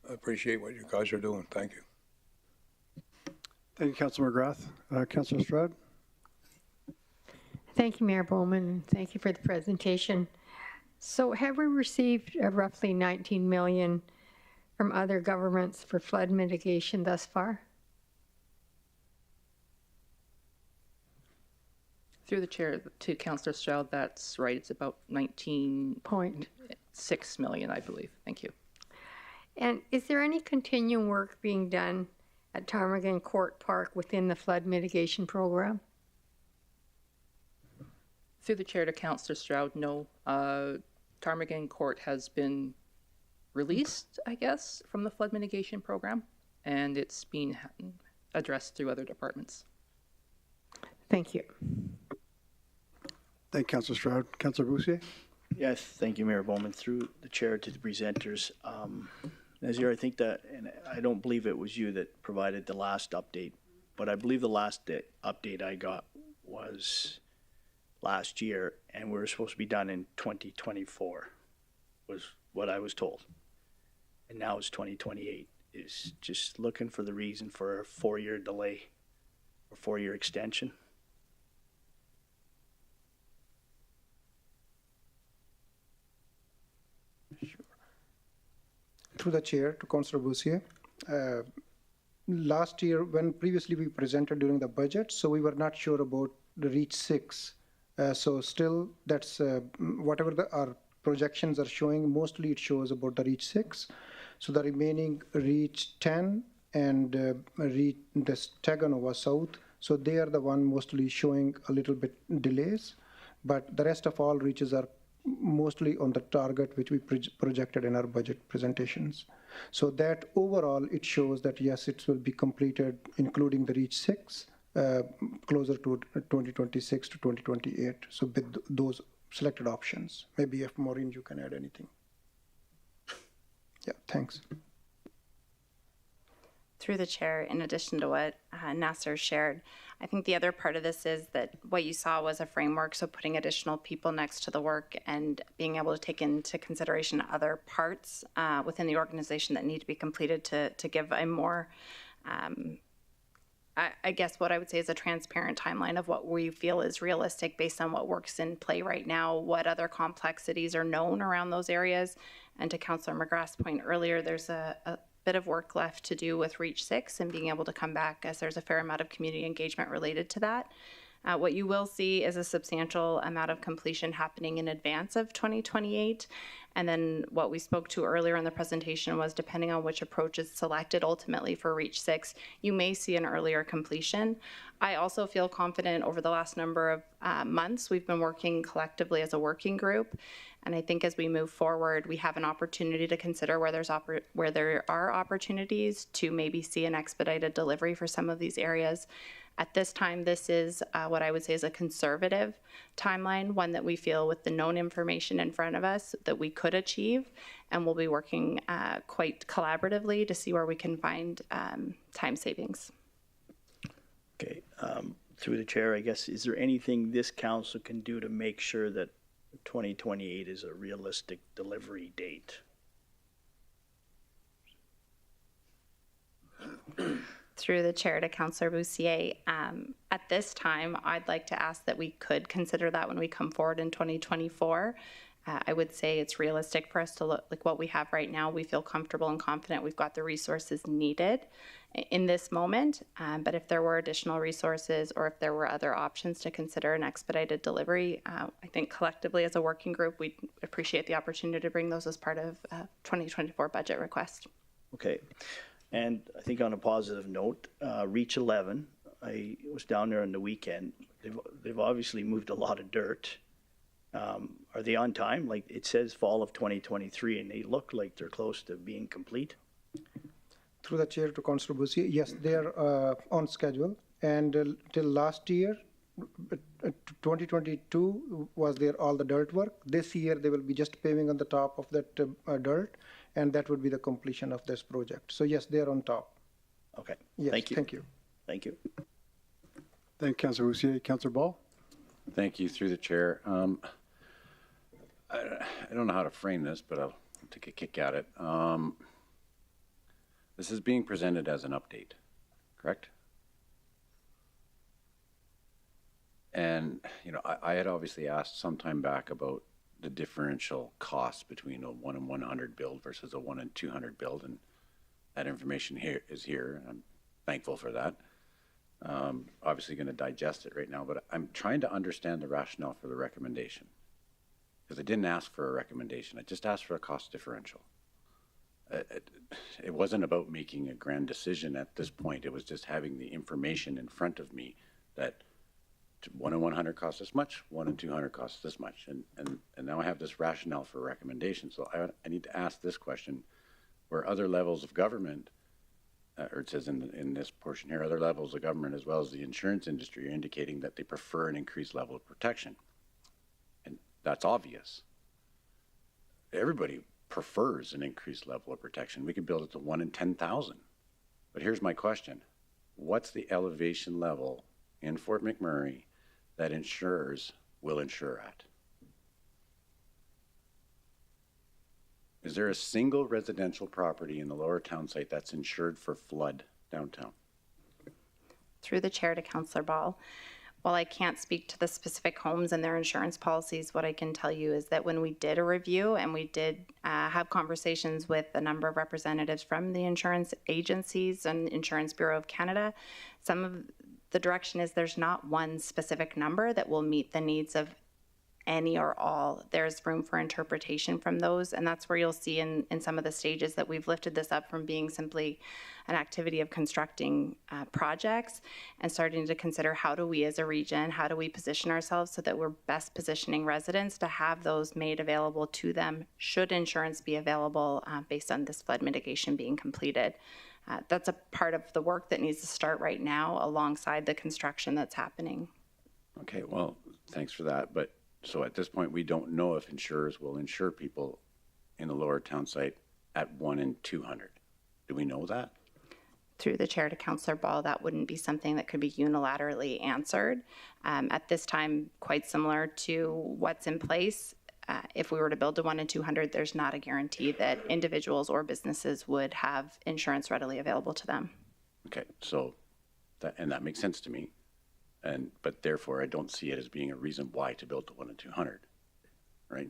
I appreciate what you guys are doing. Thank you. Thank you, Councilor McGrath. Councilor Stroud? Thank you, Mayor Bowman, and thank you for the presentation. So have we received roughly 19 million from other governments for flood mitigation thus far? Through the chair to Councillor Stroud, that's right. It's about 19.6 million, I believe. Thank you. And is there any continuing work being done at Ptarmigan Court Park within the flood mitigation program? Through the chair to Councillor Stroud, no. Ptarmigan Court has been released, I guess, from the flood mitigation program, and it's being addressed through other departments. Thank you. Thank you, Councilor Stroud. Councilor Boussier? Yes, thank you, Mayor Bowman. Through the chair to the presenters. Nazir, I think that, and I don't believe it was you that provided the last update, but I believe the last update I got was last year, and we were supposed to be done in 2024, was what I was told. And now it's 2028. Is just looking for the reason for a 4-year delay or 4-year extension. Through the chair to Councillor Boussier. Last year, when previously we presented during the budget, so we were not sure about the REACH 6. So still, that's whatever our projections are showing, mostly it shows about the REACH 6. So the remaining REACH 10 and the Taganova South, so they are the one mostly showing a little bit delays, but the rest of all reaches are mostly on the target which we projected in our budget presentations. So that overall, it shows that yes, it will be completed, including the REACH 6, closer to 2026 to 2028. So with those selected options, maybe if Maureen, you can add anything. Yeah, thanks. Through the chair, in addition to what Nasser shared, I think the other part of this is that what you saw was a framework, so putting additional people next to the work and being able to take into consideration other parts within the organization that need to be completed to give a more, I guess what I would say is a transparent timeline of what we feel is realistic based on what works in play right now, what other complexities are known around those areas. And to Councillor McGrath's point earlier, there's a bit of work left to do with REACH 6 and being able to come back as there's a fair amount of community engagement related to that. What you will see is a substantial amount of completion happening in advance of 2028. And then what we spoke to earlier in the presentation was depending on which approach is selected ultimately for REACH 6, you may see an earlier completion. I also feel confident over the last number of months, we've been working collectively as a working group. And I think as we move forward, we have an opportunity to consider where there are opportunities to maybe see an expedited delivery for some of these areas. At this time, this is what I would say is a conservative timeline, one that we feel with the known information in front of us that we could achieve, and we'll be working quite collaboratively to see where we can find time savings. Okay, through the chair, I guess, is there anything this council can do to make sure that 2028 is a realistic delivery date? Through the chair to Councillor Boussier, at this time, I'd like to ask that we could consider that when we come forward in 2024. I would say it's realistic for us to look like what we have right now. We feel comfortable and confident we've got the resources needed in this moment. But if there were additional resources or if there were other options to consider an expedited delivery, I think collectively as a working group, we'd appreciate the opportunity to bring those as part of 2024 budget request. Okay. And I think on a positive note, REACH 11, I was down there on the weekend. They've obviously moved a lot of dirt. Are they on time? Like it says fall of 2023, and they look like they're close to being complete. Through the chair to Councillor Boussier, yes, they are on schedule. And till last year, 2022 was there all the dirt work. This year they will be just paving on the top of that dirt, and that would be the completion of this project. So yes, they are on top. Okay. Yes, thank you. Thank you. Thank you. Thank you, Councillor Boussier. Councillor Ball? Thank you, through the chair. I don't know how to frame this, but I'll take a kick at it. This is being presented as an update, correct? And, you know, I had obviously asked some time back about the differential cost between a 1 in 100 build versus a 1 in 200 build, and that information here is here, and I'm thankful for that. Obviously going to digest it right now, but I'm trying to understand the rationale for the recommendation. Because I didn't ask for a recommendation, I just asked for a cost differential. It wasn't about making a grand decision at this point, it was just having the information in front of me that 1 in 100 costs this much, 1 in 200 costs this much. And now I have this rationale for a recommendation. So I need to ask this question, where other levels of government, or it says in this portion here, other levels of government as well as the insurance industry are indicating that they prefer an increased level of protection. And that's obvious. Everybody prefers an increased level of protection. We could build it to 1 in 10,000. But here's my question. What's the elevation level in Fort McMurray that insurers will insure at? Is there a single residential property in the lower town site that's insured for flood downtown? Through the chair to Councillor Ball. While I can't speak to the specific homes and their insurance policies, what I can tell you is that when we did a review and we did have conversations with a number of representatives from the insurance agencies and Insurance Bureau of Canada, some of the direction is there's not one specific number that will meet the needs of any or all. There's room for interpretation from those, and that's where you'll see in some of the stages that we've lifted this up from being simply an activity of constructing projects and starting to consider how do we as a region, how do we position ourselves so that we're best positioning residents to have those made available to them should insurance be available based on this flood mitigation being completed. That's a part of the work that needs to start right now alongside the construction that's happening. Okay, well, thanks for that. But so at this point, we don't know if insurers will insure people in the lower town site at 1 in 200. Do we know that? Through the chair to Councillor Ball, that wouldn't be something that could be unilaterally answered. At this time, quite similar to what's in place, if we were to build to 1 in 200, there's not a guarantee that individuals or businesses would have insurance readily available to them. Okay, so that makes sense to me. But therefore, I don't see it as being a reason why to build to 1 in 200, right?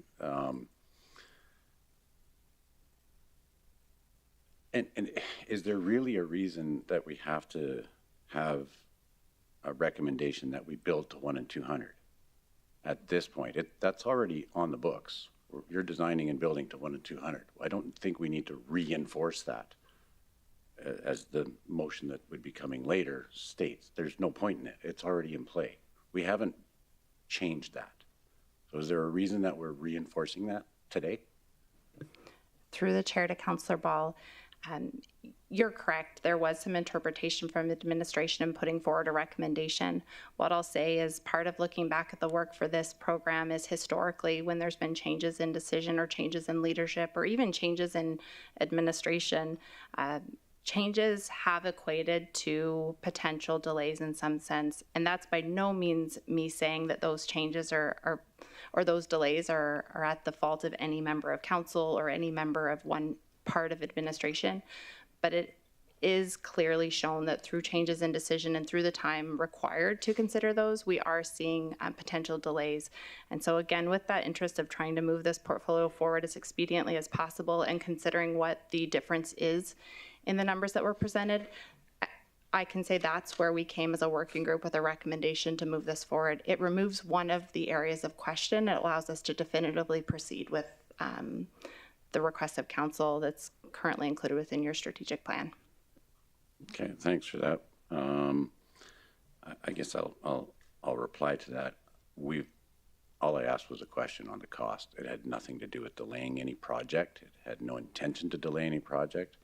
And is there really a reason that we have to have a recommendation that we build to 1 in 200 at this point? That's already on the books. You're designing and building to 1 in 200. I don't think we need to reinforce that. As the motion that would be coming later states, there's no point in it. It's already in play. We haven't changed that. So is there a reason that we're reinforcing that today? Through the chair to Councillor Ball, you're correct. There was some interpretation from the administration in putting forward a recommendation. What I'll say is part of looking back at the work for this program is historically when there's been changes in decision or changes in leadership or even changes in administration, changes have equated to potential delays in some sense, and that's by no means me saying that those changes or those delays are at the fault of any member of council or any member of one part of administration, but it is clearly shown that through changes in decision and through the time required to consider those, we are seeing potential delays. And so again, with that interest of trying to move this portfolio forward as expediently as possible and considering what the difference is in the numbers that were presented, I can say that's where we came as a working group with a recommendation to move this forward. It removes one of the areas of question. It allows us to definitively proceed with the request of council that's currently included within your strategic plan. Okay, thanks for that. I guess I'll reply to that. All I asked was a question on the cost. It had nothing to do with delaying any project. It had no intention to delay any project.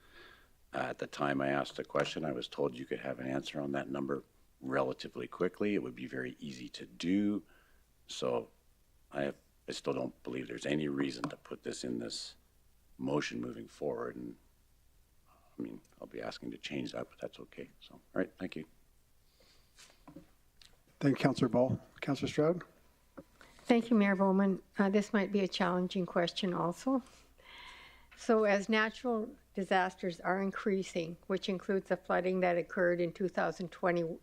At the time I asked the question, I was told you could have an answer on that number relatively quickly. It would be very easy to do. So I still don't believe there's any reason to put this in this motion moving forward. And I mean, I'll be asking to change that, but that's okay. So, all right, thank you. Thank you, Councillor Ball. Councillor Stroud? Thank you, Mayor Bowman. This might be a challenging question also. So as natural disasters are increasing, which includes the flooding that occurred in 2020,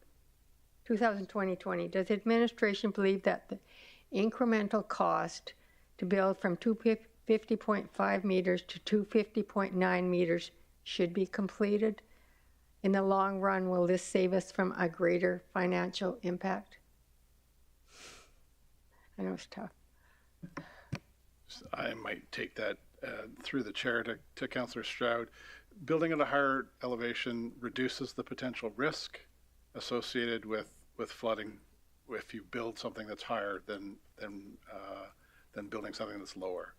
does administration believe that the incremental cost to build from 250.5 meters to 250.9 meters should be completed? In the long run, will this save us from a greater financial impact? I know it's tough. I might take that through the chair to Councillor Stroud. Building at a higher elevation reduces the potential risk associated with flooding if you build something that's higher than building something that's lower.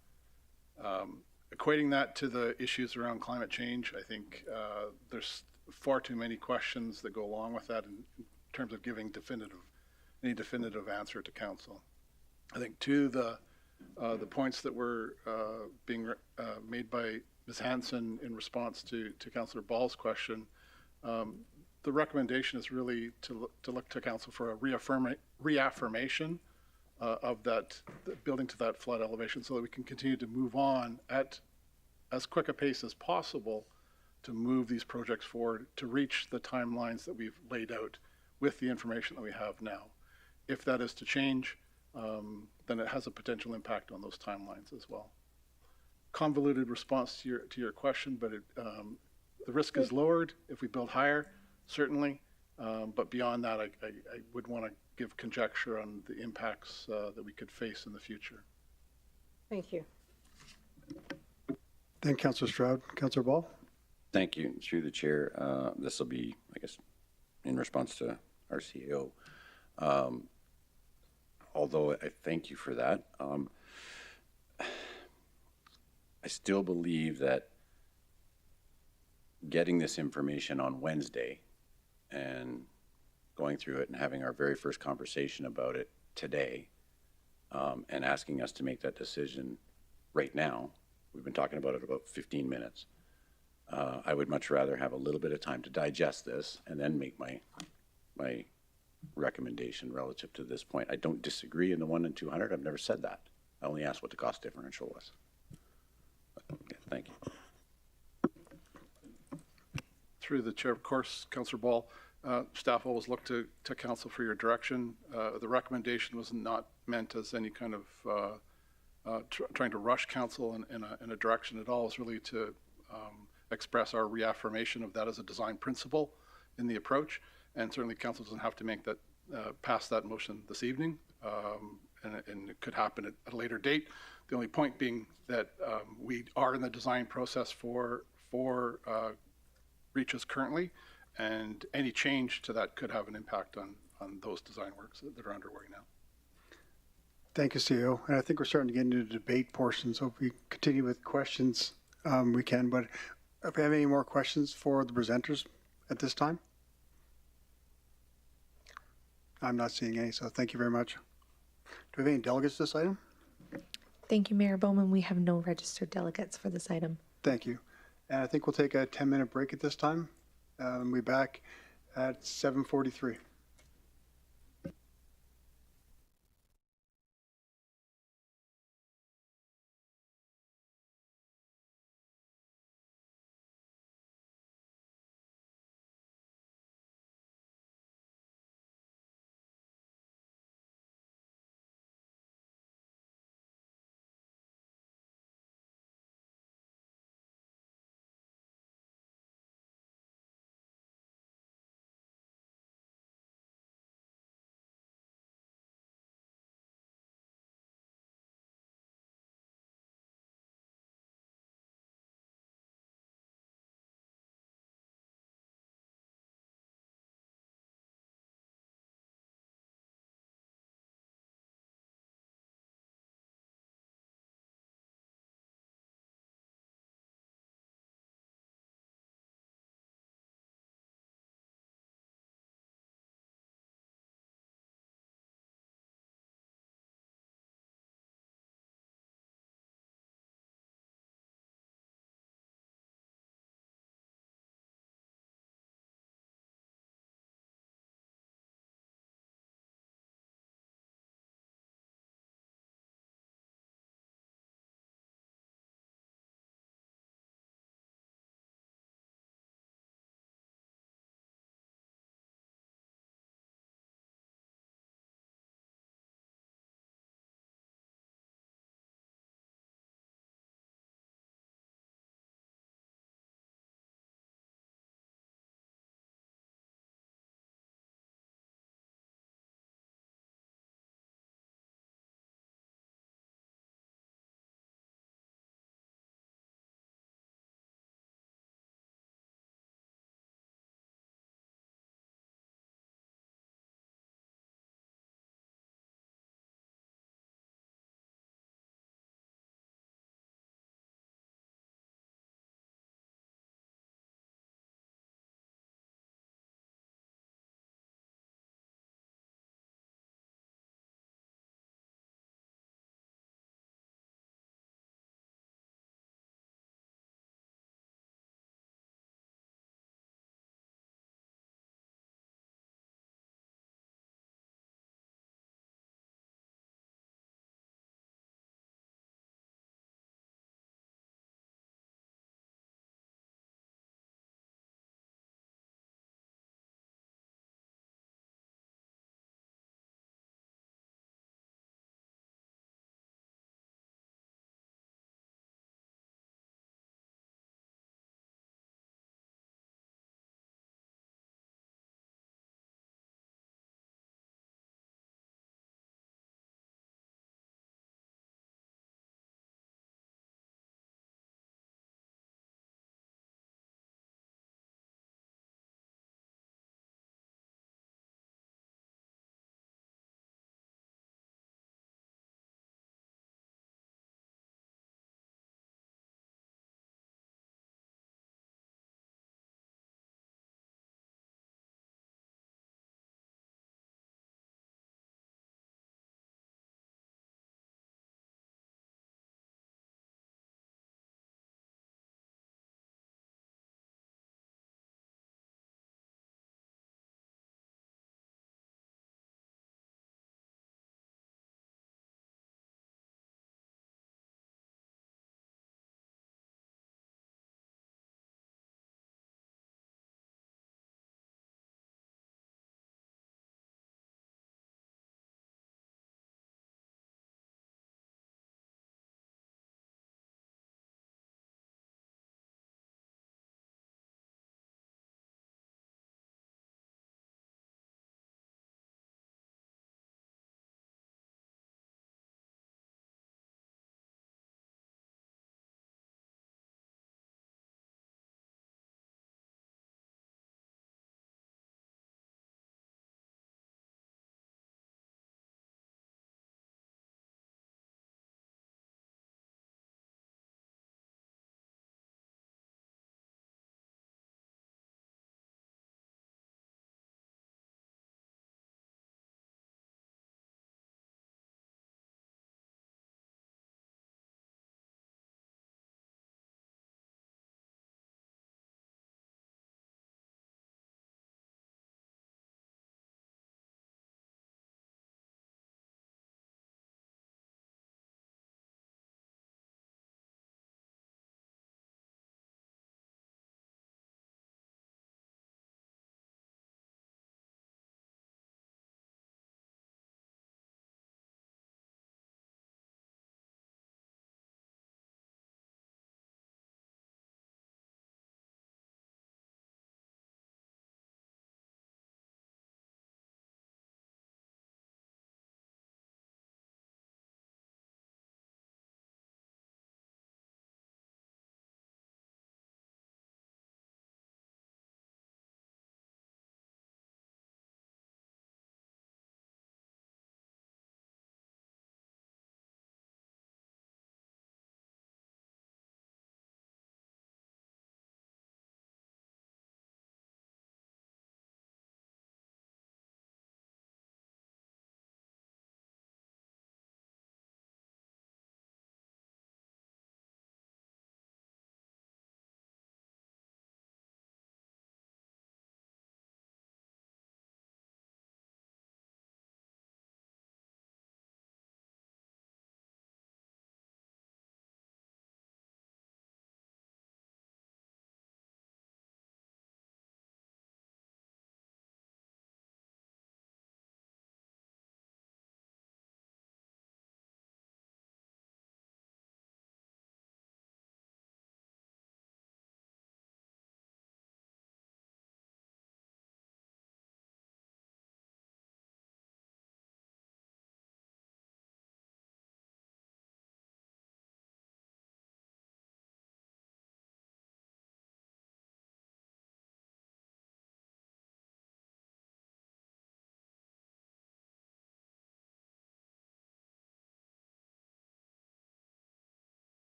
Equating that to the issues around climate change, I think there's far too many questions that go along with that in terms of giving any definitive answer to council. I think to the points that were being made by Ms. Hanson in response to Councillor Ball's question, the recommendation is really to look to council for a reaffirmation of that building to that flood elevation so that we can continue to move on at as quick a pace as possible to move these projects forward to reach the timelines that we've laid out with the information that we have now. If that is to change, then it has a potential impact on those timelines as well. Convoluted response to your question, but the risk is lowered if we build higher, certainly. But beyond that, I would want to give conjecture on the impacts that we could face in the future. Thank you. Thank Councillor Stroud. Councillor Ball? Thank you. Through the chair, this will be, I guess, in response to our CEO. Although I thank you for that, I still believe that getting this information on Wednesday and going through it and having our very first conversation about it today, and asking us to make that decision right now, we've been talking about it about 15 minutes. I would much rather have a little bit of time to digest this and then make my recommendation relative to this point. I don't disagree in the 1 and 200. I've never said that. I only asked what the cost differential was. Okay, thank you. Through the chair, of course, Councillor Ball, staff always look to council for your direction. The recommendation was not meant as any kind of trying to rush council in a direction at all. It's really to express our reaffirmation of that as a design principle in the approach. And certainly council doesn't have to make that pass that motion this evening, and it could happen at a later date. The only point being that we are in the design process for reaches currently, and any change to that could have an impact on those design works that are underway now. Thank you, CEO. And I think we're starting to get into the debate portion, so if we continue with questions, we can. But if we have any more questions for the presenters at this time? I'm not seeing any, so thank you very much. Do we have any delegates to this item? Thank you, Mayor Bowman. We have no registered delegates for this item. Thank you. And I think we'll take a 10-minute break at this time. We'll be back at 7:43.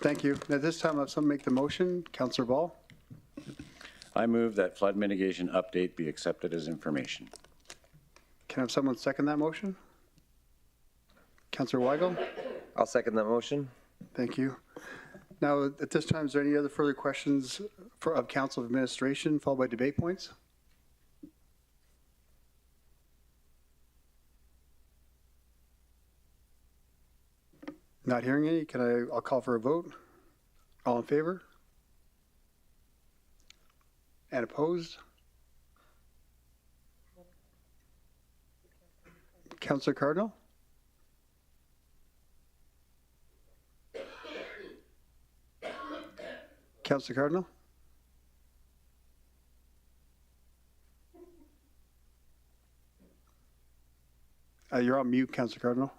Thank you. At this time, let someone make the motion. Councillor Ball. I move that flood mitigation update be accepted as information. Can I have someone second that motion? Councillor Weigel. I'll second that motion. Thank you. Now, at this time, is there any other further questions of Council of Administration, followed by debate points? Not hearing any. I'll call for a vote. All in favor? And opposed? Councillor Cardinal? Councillor Cardinal? You're on mute, Councillor Cardinal.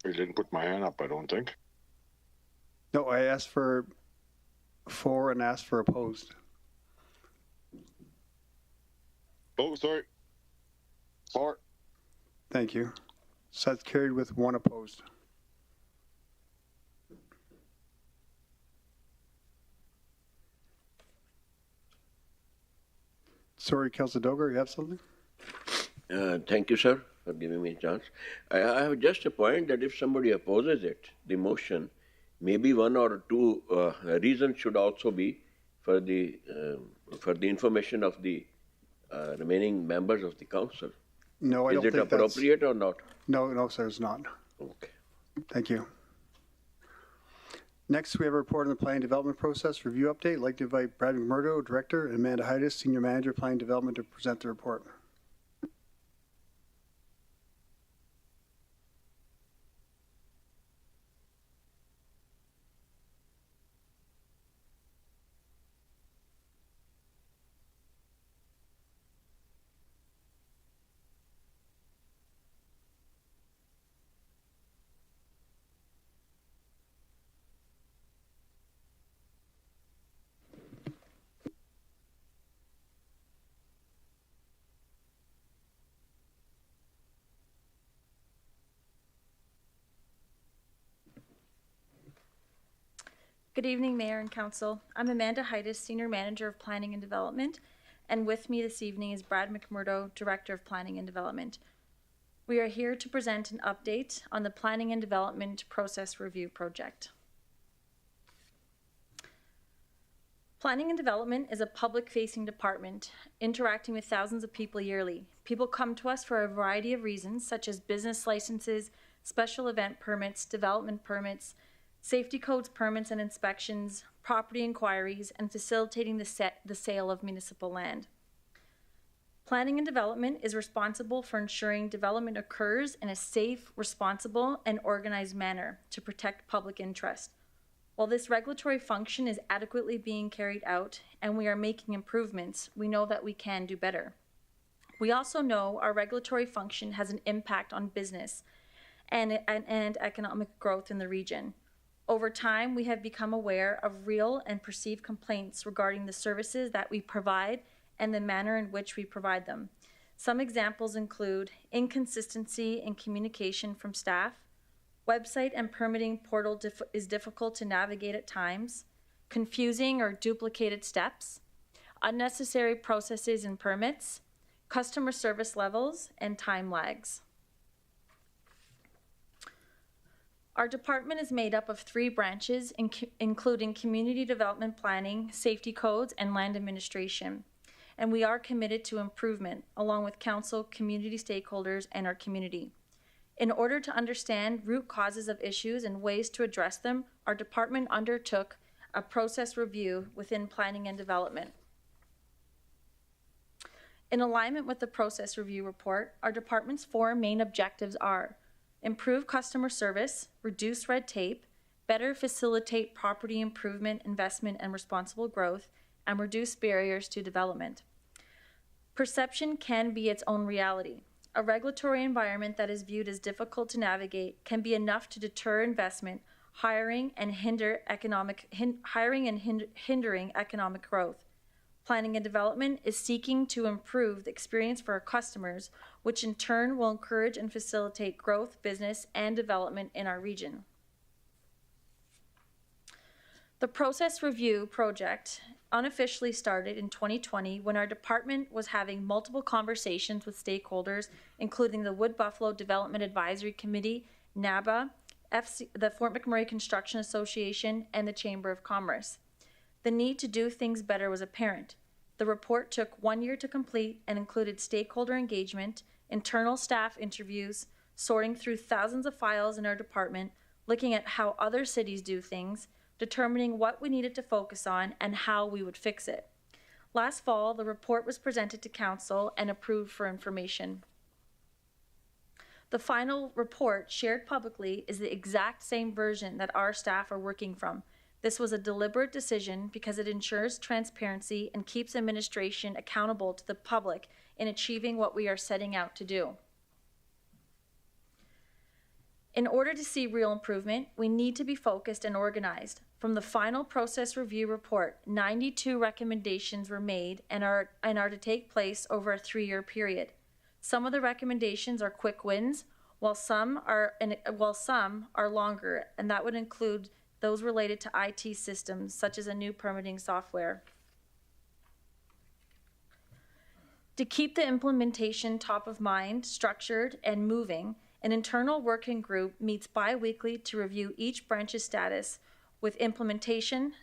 I didn't put my hand up, I don't think. No, I asked for and asked for opposed. Oh, sorry. For. Thank you. So that's carried with one opposed. Sorry, Councillor Dogar, you have something? Thank you, sir, for giving me a chance. I have just a point that if somebody opposes it, the motion, maybe one or two reasons should also be for the information of the remaining members of the council. No, I don't think that's... Is it appropriate or not? No, sir, it's not. Okay. Thank you. Next, we have a report on the planning development process review update. I'd like to invite Brad McMurdo, Director, and Amanda Heides, Senior Manager, Planning Development, to present the report. Good evening, Mayor and Council. I'm Amanda Heides, Senior Manager of Planning and Development, and with me this evening is Brad McMurdo, Director of Planning and Development. We are here to present an update on the Planning and Development Process Review Project. Planning and Development is a public-facing department interacting with thousands of people yearly. People come to us for a variety of reasons, such as business licenses, special event permits, development permits, safety codes, permits and inspections, property inquiries, and facilitating the sale of municipal land. Planning and Development is responsible for ensuring development occurs in a safe, responsible, and organized manner to protect public interest. While this regulatory function is adequately being carried out and we are making improvements, we know that we can do better. We also know our regulatory function has an impact on business and economic growth in the region. Over time, we have become aware of real and perceived complaints regarding the services that we provide and the manner in which we provide them. Some examples include inconsistency in communication from staff, website and permitting portal is difficult to navigate at times, confusing or duplicated steps, unnecessary processes and permits, customer service levels, and time lags. Our department is made up of 3 branches, including community development planning, safety codes, and land administration. And we are committed to improvement, along with council, community stakeholders, and our community. In order to understand root causes of issues and ways to address them, our department undertook a process review within planning and development. In alignment with the process review report, our department's 4 main objectives are: improve customer service, reduce red tape, better facilitate property improvement, investment, and responsible growth, and reduce barriers to development. Perception can be its own reality. A regulatory environment that is viewed as difficult to navigate can be enough to deter investment, hindering economic growth. Planning and Development is seeking to improve the experience for our customers, which in turn will encourage and facilitate growth, business, and development in our region. The process review project unofficially started in 2020 when our department was having multiple conversations with stakeholders, including the Wood Buffalo Development Advisory Committee, NABA, the Fort McMurray Construction Association, and the Chamber of Commerce. The need to do things better was apparent. The report took 1 year to complete and included stakeholder engagement, internal staff interviews, sorting through thousands of files in our department, looking at how other cities do things, determining what we needed to focus on and how we would fix it. Last fall, the report was presented to Council and approved for information. The final report shared publicly is the exact same version that our staff are working from. This was a deliberate decision because it ensures transparency and keeps administration accountable to the public in achieving what we are setting out to do. In order to see real improvement, we need to be focused and organized. From the final process review report, 92 recommendations were made and are to take place over a 3-year period. Some of the recommendations are quick wins, while some are longer, and that would include those related to IT systems, such as a new permitting software. To keep the implementation top of mind, structured, and moving, an internal working group meets bi-weekly to review each branch's status with implementation,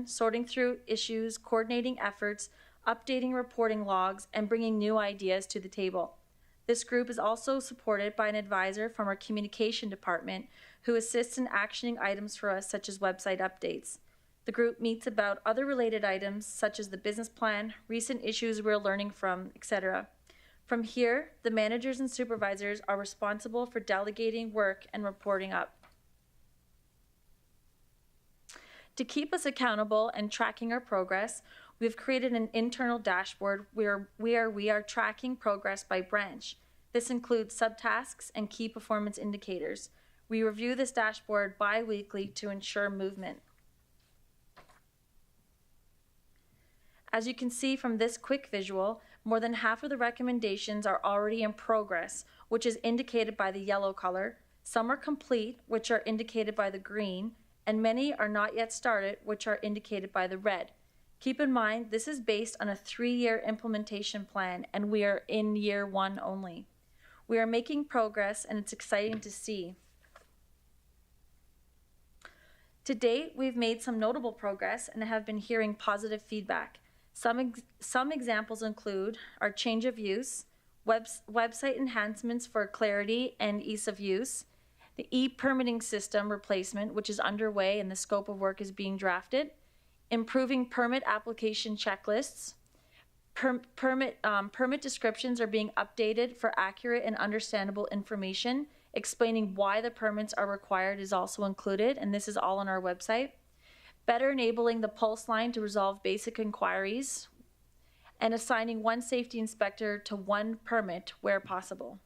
sorting through issues, coordinating efforts, updating reporting logs, and bringing new ideas to the table. This group is also supported by an advisor from our communication department who assists in actioning items for us, such as website updates. The group meets about other related items, such as the business plan, recent issues we're learning from, etc. From here, the managers and supervisors are responsible for delegating work and reporting up. To keep us accountable and tracking our progress, we've created an internal dashboard where we are tracking progress by branch. This includes subtasks and key performance indicators. We review this dashboard bi-weekly to ensure movement. As you can see from this quick visual, more than half of the recommendations are already in progress, which is indicated by the yellow color. Some are complete, which are indicated by the green, and many are not yet started, which are indicated by the red. Keep in mind, this is based on a 3-year implementation plan, and we are in year 1 only. We are making progress, and it's exciting to see. To date, we've made some notable progress and have been hearing positive feedback. Some examples include our change of use, website enhancements for clarity and ease of use, the e-permitting system replacement, which is underway and the scope of work is being drafted, improving permit application checklists, permit descriptions are being updated for accurate and understandable information. Explaining why the permits are required is also included, and this is all on our website. Better enabling the pulse line to resolve basic inquiries, and assigning one safety inspector to one permit where possible.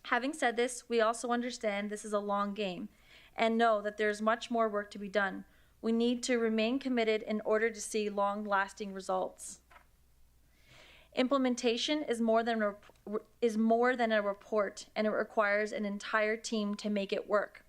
Having said this, we also understand this is a long game and know that there's much more work to be done. We need to remain committed in order to see long-lasting results. Implementation is more than a report, and it requires an entire team to make it work.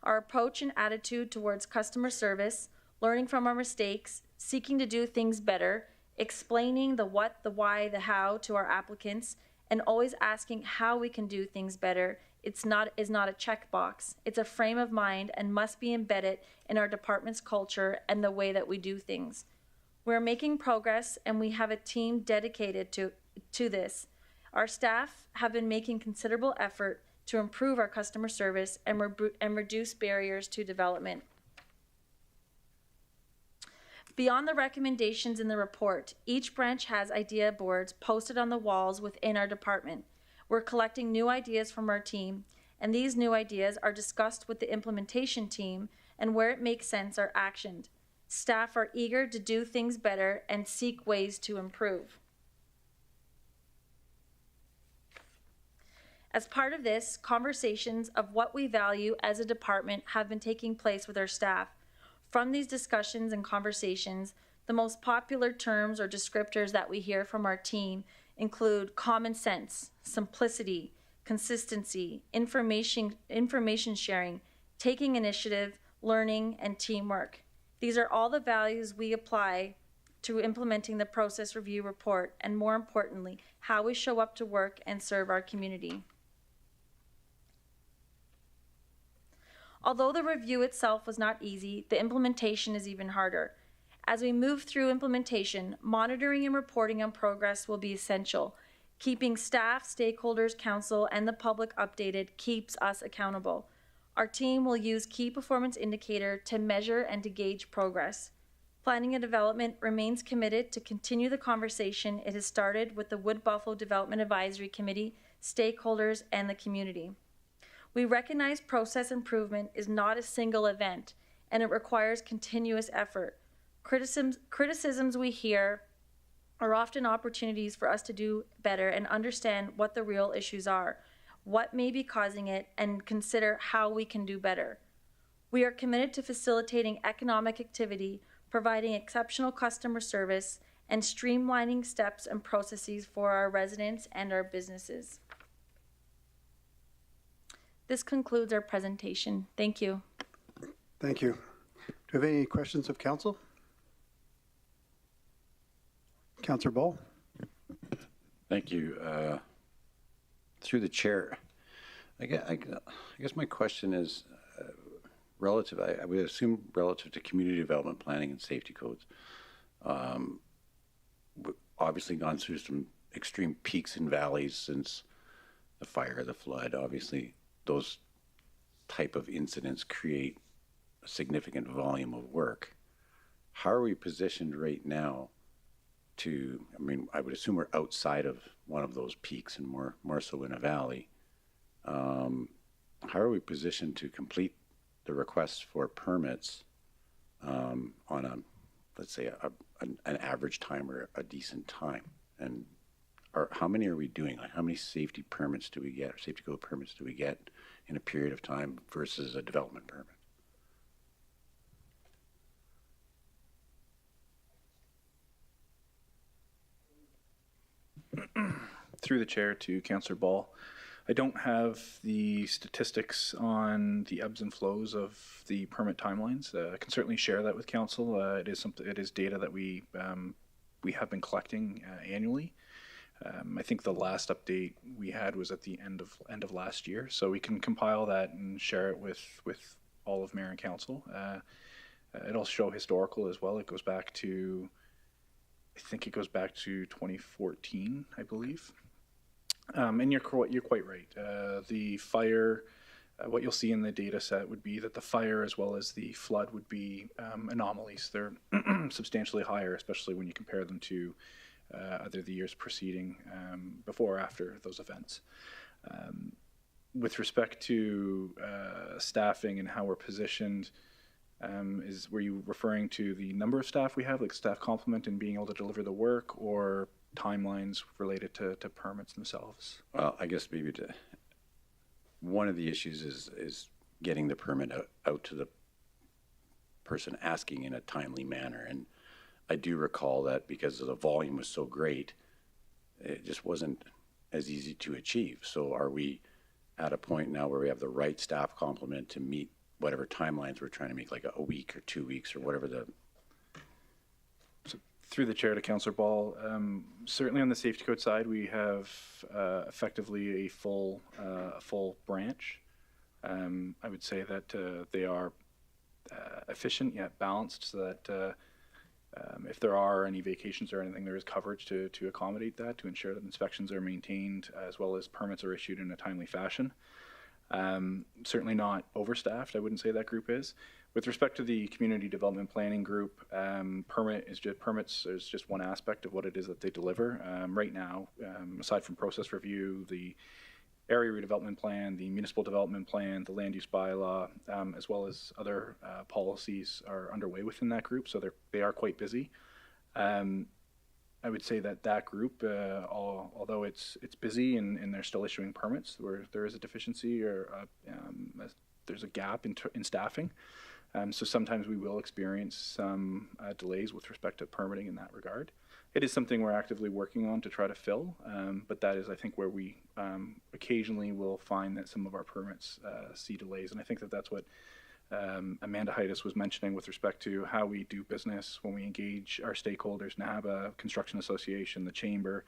Our approach and attitude towards customer service, learning from our mistakes, seeking to do things better, explaining the what, the why, the how to our applicants, and always asking how we can do things better is not a checkbox. It's a frame of mind and must be embedded in our department's culture and the way that we do things. We're making progress, and we have a team dedicated to this. Our staff have been making considerable effort to improve our customer service and reduce barriers to development. Beyond the recommendations in the report, each branch has idea boards posted on the walls within our department. We're collecting new ideas from our team, and these new ideas are discussed with the implementation team, and where it makes sense are actioned. Staff are eager to do things better and seek ways to improve. As part of this, conversations of what we value as a department have been taking place with our staff. From these discussions and conversations, The most popular terms or descriptors that we hear from our team include common sense, simplicity, consistency, information sharing, taking initiative, learning, and teamwork. These are all the values we apply to implementing the process review report, and more importantly, how we show up to work and serve our community. Although the review itself was not easy, the implementation is even harder. As we move through implementation, monitoring and reporting on progress will be essential. Keeping staff, stakeholders, council, and the public updated keeps us accountable. Our team will use key performance indicator to measure and to gauge progress. Planning and Development remains committed to continue the conversation it has started with the Wood Buffalo Development Advisory Committee, stakeholders, and the community. We recognize process improvement is not a single event, and it requires continuous effort. Criticisms we hear are often opportunities for us to do better and understand what the real issues are, what may be causing it, and consider how we can do better. We are committed to facilitating economic activity, providing exceptional customer service, and streamlining steps and processes for our residents and our businesses. This concludes our presentation. Thank you. Thank you. Do we have any questions of council? Councillor Ball. Thank you. Through the chair, I guess my question is relative, I would assume relative to community development planning and safety codes. We've obviously gone through some extreme peaks and valleys since the fire, the flood. Obviously, those type of incidents create a significant volume of work. How are we positioned right now to, I mean, I would assume we're outside of one of those peaks and more so in a valley. How are we positioned to complete the requests for permits on a, let's say, an average time or a decent time? And how many are we doing? Like, how many safety permits do we get, or safety code permits do we get in a period of time versus a development permit? Through the chair to Councillor Ball, I don't have the statistics on the ebbs and flows of the permit timelines. I can certainly share that with council. It is data that we have been collecting annually. I think the last update we had was at the end of last year, so we can compile that and share it with all of mayor and council. It'll show historical as well. It goes back to, I think it goes back to 2014, I believe. And you're quite right. The fire, what you'll see in the data set would be that the fire as well as the flood would be anomalies. They're substantially higher, especially when you compare them to either the years preceding, before or after those events. With respect to staffing and how we're positioned, were you referring to the number of staff we have, like staff complement and being able to deliver the work, or timelines related to permits themselves? Well, I guess maybe one of the issues is getting the permit out to the person asking in a timely manner. And I do recall that because the volume was so great, it just wasn't as easy to achieve. So are we at a point now where we have the right staff complement to meet whatever timelines we're trying to make, like a week or 2 weeks or whatever the... Through the chair to Councillor Ball, certainly on the safety code side, we have effectively a full branch. I would say that they are efficient yet balanced, so that if there are any vacations or anything, there is coverage to accommodate that, to ensure that inspections are maintained as well as permits are issued in a timely fashion. Certainly not overstaffed, I wouldn't say that group is. With respect to the community development planning group, permits is just one aspect of what it is that they deliver. Right now, aside from process review, the area redevelopment plan, the municipal development plan, the land use bylaw, as well as other policies are underway within that group, so they are quite busy. I would say that group, although it's busy and they're still issuing permits, where there is a deficiency or there's a gap in staffing, So sometimes we will experience some delays with respect to permitting in that regard. It is something we're actively working on to try to fill, but that is, I think, where we occasionally will find that some of our permits see delays. And I think that that's what Amanda Heides was mentioning with respect to how we do business when we engage our stakeholders, NABA, Construction Association, the Chamber.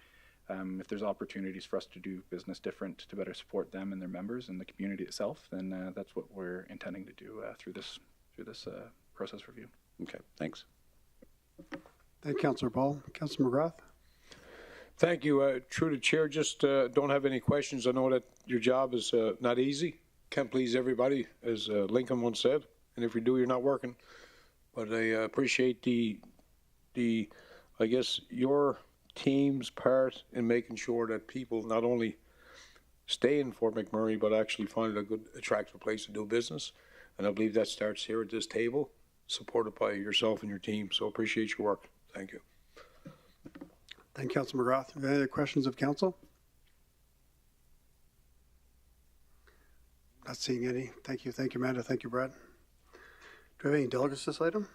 If there's opportunities for us to do business different to better support them and their members and the community itself, then that's what we're intending to do through this process review. Okay, thanks. Thank you, Councillor Paul. Councillor McGrath. Thank you. Through the chair, just don't have any questions. I know that your job is not easy. Can't please everybody, as Lincoln once said. And if you do, you're not working. But I appreciate I guess, your team's part in making sure that people not only stay in Fort McMurray, but actually find it a good, attractive place to do business. And I believe that starts here at this table, supported by yourself and your team. So appreciate your work. Thank you. Thank you, Councillor McGrath. Any other questions of council? Not seeing any. Thank you. Thank you, Amanda. Thank you, Brad. Do we have any delegates to this item?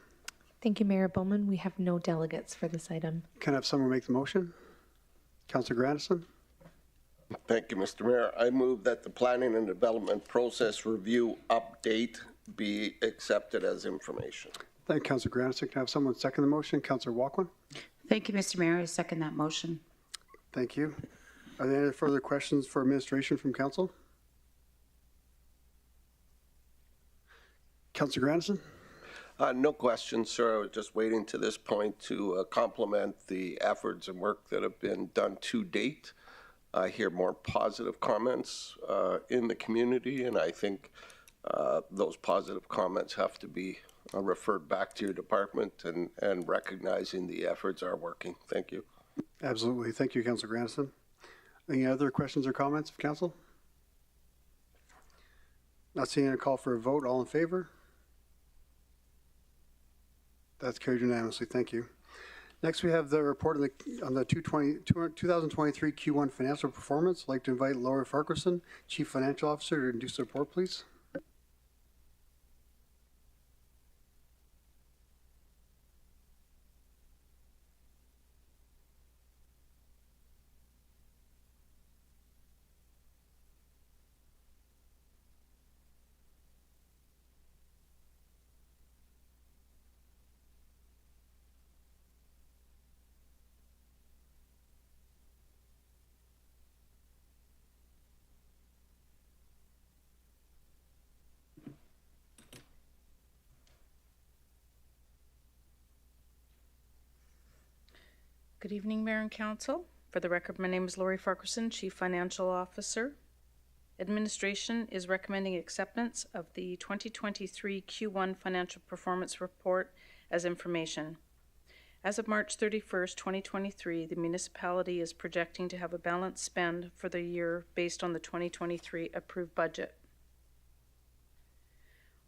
Thank you, Mayor Bowman. We have no delegates for this item. Can I have someone make the motion? Councillor Grandison. Thank you, Mr. Mayor. I move that the planning and development process review update be accepted as information. Thank you, Councillor Grandison. Can I have someone second the motion? Councillor Walkwin. Thank you, Mr. Mayor. I second that motion. Thank you. Are there any further questions for administration from council? Councillor Grandison. No questions, sir. I was just waiting to this point to compliment the efforts and work that have been done to date. I hear more positive comments in the community, and I think those positive comments have to be referred back to your department and recognizing the efforts are working. Thank you. Absolutely. Thank you, Councillor Grandison. Any other questions or comments of council? Not seeing a call for a vote. All in favor? That's carried unanimously. Thank you. Next, we have the report on the 2023 Q1 financial performance. I'd like to invite Laura Farquharson, Chief Financial Officer, to introduce the report, please. Good evening, Mayor and Council. For the record, my name is Lori Farquharson, Chief Financial Officer. Administration is recommending acceptance of the 2023 Q1 Financial Performance Report as information. As of March 31st, 2023, the municipality is projecting to have a balanced spend for the year based on the 2023 approved budget.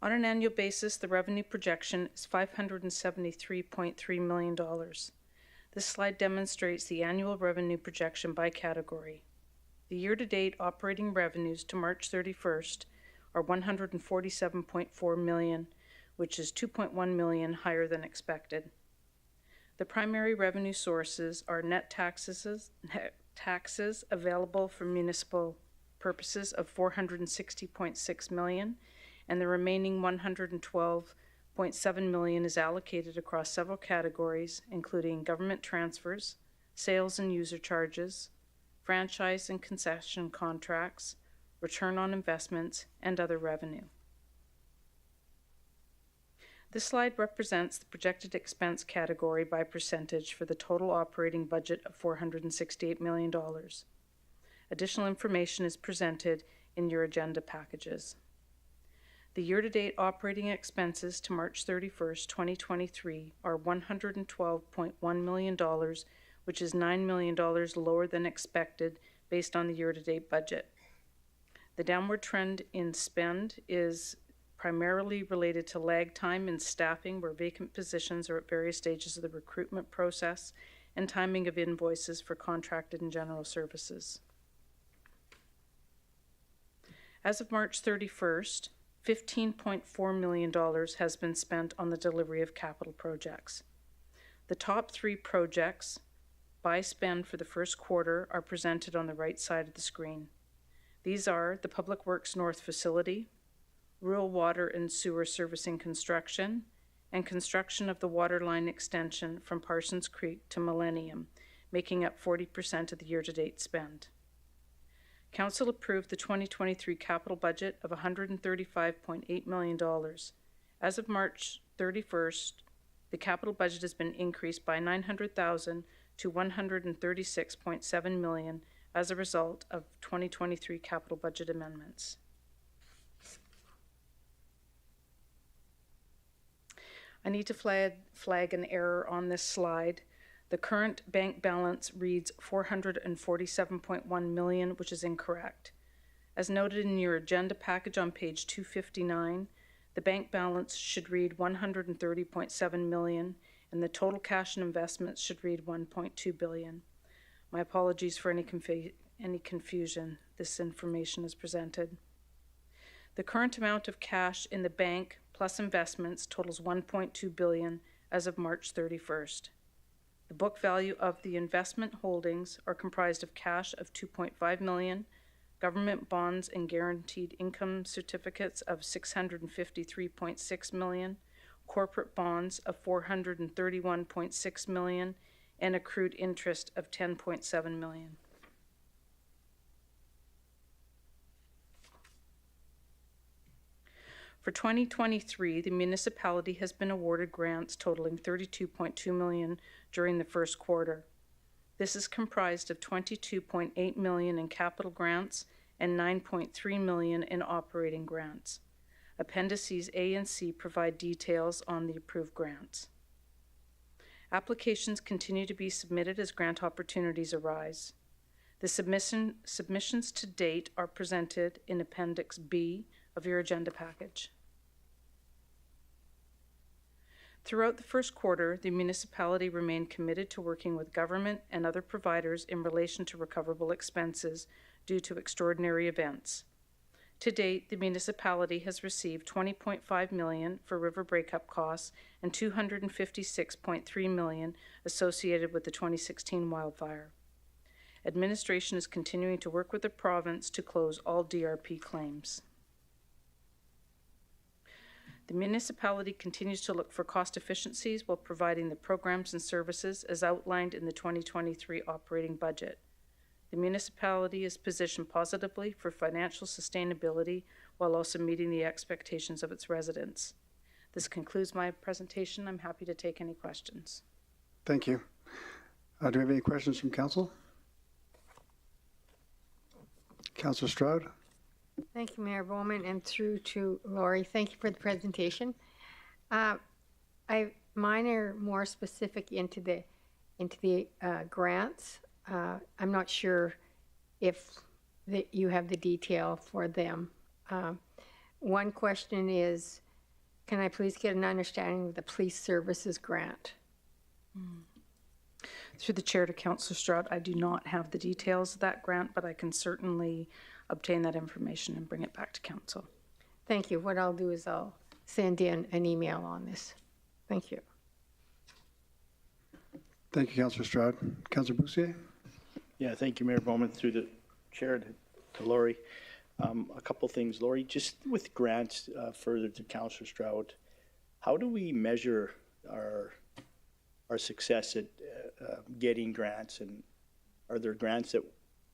On an annual basis, the revenue projection is $573.3 million. This slide demonstrates the annual revenue projection by category. The year-to-date operating revenues to March 31st are $147.4 million, which is $2.1 million higher than expected. The primary revenue sources are net taxes available for municipal purposes of $460.6 million, and the remaining $112.7 million is allocated across several categories, including government transfers, sales and user charges, franchise and concession contracts, return on investments, and other revenue. This slide represents the projected expense category by percentage for the total operating budget of $468 million. Additional information is presented in your agenda packages. The year-to-date operating expenses to March 31st, 2023 are $112.1 million, which is $9 million lower than expected based on the year-to-date budget. The downward trend in spend is primarily related to lag time in staffing, where vacant positions are at various stages of the recruitment process, and timing of invoices for contracted and general services. As of March 31st, $15.4 million has been spent on the delivery of capital projects. The top 3 projects by spend for the first quarter are presented on the right side of the screen. These are the Public Works North facility, rural water and sewer servicing construction, and construction of the water line extension from Parsons Creek to Millennium, making up 40% of the year-to-date spend. Council approved the 2023 capital budget of $135.8 million. As of March 31st, the capital budget has been increased by $900,000 to $136.7 million as a result of 2023 capital budget amendments. I need to flag an error on this slide. The current bank balance reads $447.1 million, which is incorrect. As noted in your agenda package on page 259, the bank balance should read $130.7 million, and the total cash and investments should read $1.2 billion. My apologies for any confusion. This information is presented. The current amount of cash in the bank plus investments totals $1.2 billion as of March 31st. The book value of the investment holdings are comprised of cash of $2.5 million, government bonds and guaranteed income certificates of $653.6 million, corporate bonds of $431.6 million, and accrued interest of $10.7 million. For 2023, the municipality has been awarded grants totaling $32.2 million during the first quarter. This is comprised of $22.8 million in capital grants and $9.3 million in operating grants. Appendices A and C provide details on the approved grants. Applications continue to be submitted as grant opportunities arise. The submissions to date are presented in Appendix B of your agenda package. Throughout the first quarter, the municipality remained committed to working with government and other providers in relation to recoverable expenses due to extraordinary events. To date, the municipality has received $20.5 million for river breakup costs and $256.3 million associated with the 2016 wildfire. Administration is continuing to work with the province to close all DRP claims. The municipality continues to look for cost efficiencies while providing the programs and services as outlined in the 2023 operating budget. The municipality is positioned positively for financial sustainability while also meeting the expectations of its residents. This concludes my presentation. I'm happy to take any questions. Thank you. Do we have any questions from council? Councilor Stroud? Thank you, Mayor Bowman, and through to Lori. Thank you for the presentation. Mine are more specific into the grants. I'm not sure if you have the detail for them. One question is, can I please get an understanding of the police services grant? Through the chair to Councillor Stroud, I do not have the details of that grant, but I can certainly obtain that information and bring it back to council. Thank you. What I'll do is I'll send in an email on this. Thank you. Thank you, Councillor Stroud. Councillor Bussier? Yeah, thank you, Mayor Bowman. Through the chair to Lori. A couple things, Lori, just with grants further to Councillor Stroud, how do we measure our success at getting grants, and are there grants that,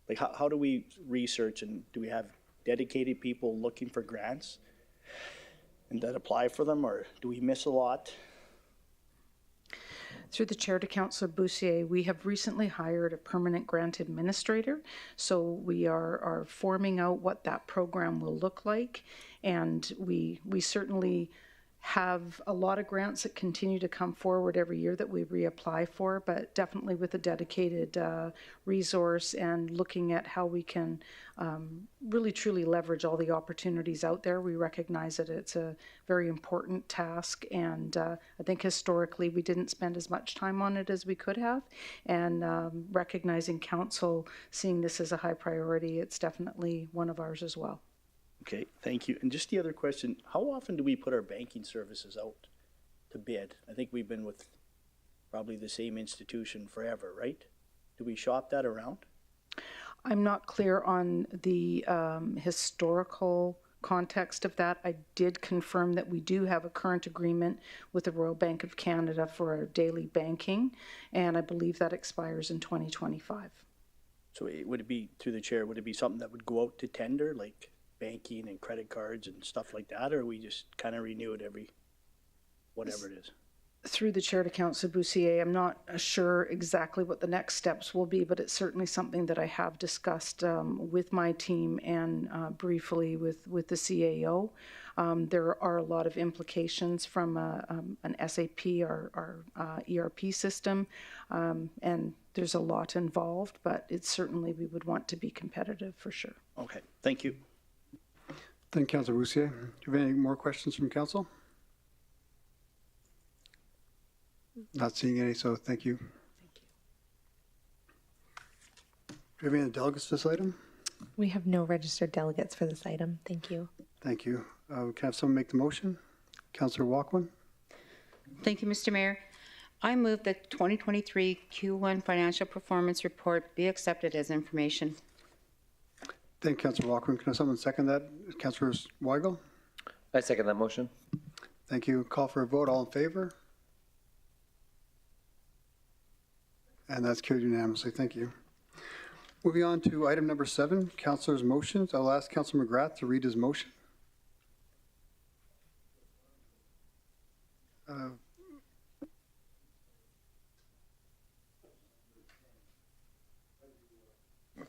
like, how do we research, and do we have dedicated people looking for grants and that apply for them, or do we miss a lot? Through the chair to Councillor Bussier, we have recently hired a permanent grant administrator, so we are forming out what that program will look like, and we certainly have a lot of grants that continue to come forward every year that we reapply for, but definitely with a dedicated resource and looking at how we can really truly leverage all the opportunities out there. We recognize that it's a very important task, and I think historically we didn't spend as much time on it as we could have, and recognizing council seeing this as a high priority, it's definitely one of ours as well. Okay, thank you. And just the other question, how often do we put our banking services out to bid? I think we've been with probably the same institution forever, right? Do we shop that around? I'm not clear on the historical context of that. I did confirm that we do have a current agreement with the Royal Bank of Canada for our daily banking, and I believe that expires in 2025. So would it be, through the chair, would it be something that would go out to tender, like banking and credit cards and stuff like that, or we just kind of renew it every, whatever it is? Through the chair to Councillor Bussier, I'm not sure exactly what the next steps will be, but it's certainly something that I have discussed with my team and briefly with the CAO. There are a lot of implications from an SAP, our ERP system, and there's a lot involved, but it's certainly we would want to be competitive for sure. Okay, thank you. Thank you, Councillor Roussier. Do you have any more questions from council? Not seeing any, so thank you. Do you have any delegates to this item? We have no registered delegates for this item. Thank you. Thank you. Can I have someone make the motion? Councillor Walkwin? Thank you, Mr. Mayor. I move that 2023 Q1 Financial Performance Report be accepted as information. Thank you, Councillor Walkwin. Can I have someone second that? Councillor Weigel? I second that motion. Thank you. Call for a vote. All in favor? And that's carried unanimously. Thank you. Moving on to item number 7, Councillor's motions. I'll ask Councillor McGrath to read his motion.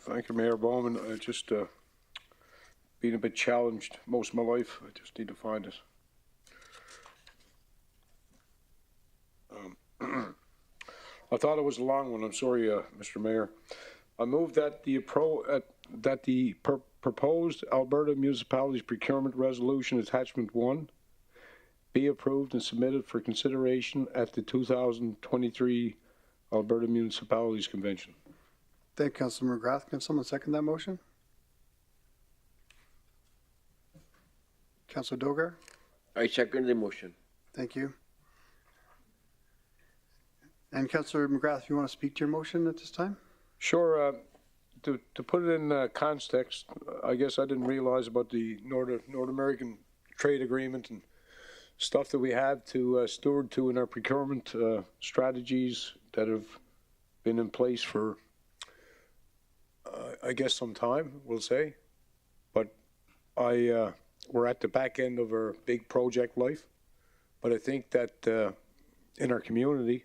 Thank you, Mayor Bowman. I just been a bit challenged most of my life. I just need to find it. I thought it was a long one. I'm sorry, Mr. Mayor. I move that the proposed Alberta Municipalities Procurement Resolution Attachment 1 be approved and submitted for consideration at the 2023 Alberta Municipalities Convention. Thank you, Councillor McGrath. Can someone second that motion? Councillor Dogar? I second the motion. Thank you. And Councillor McGrath, if you want to speak to your motion at this time? Sure. To put it in context, I guess I didn't realize about the North American trade agreement and stuff that we have to steward to in our procurement strategies that have been in place for, I guess, some time, we'll say. But we're at the back end of our big project life. But I think that in our community,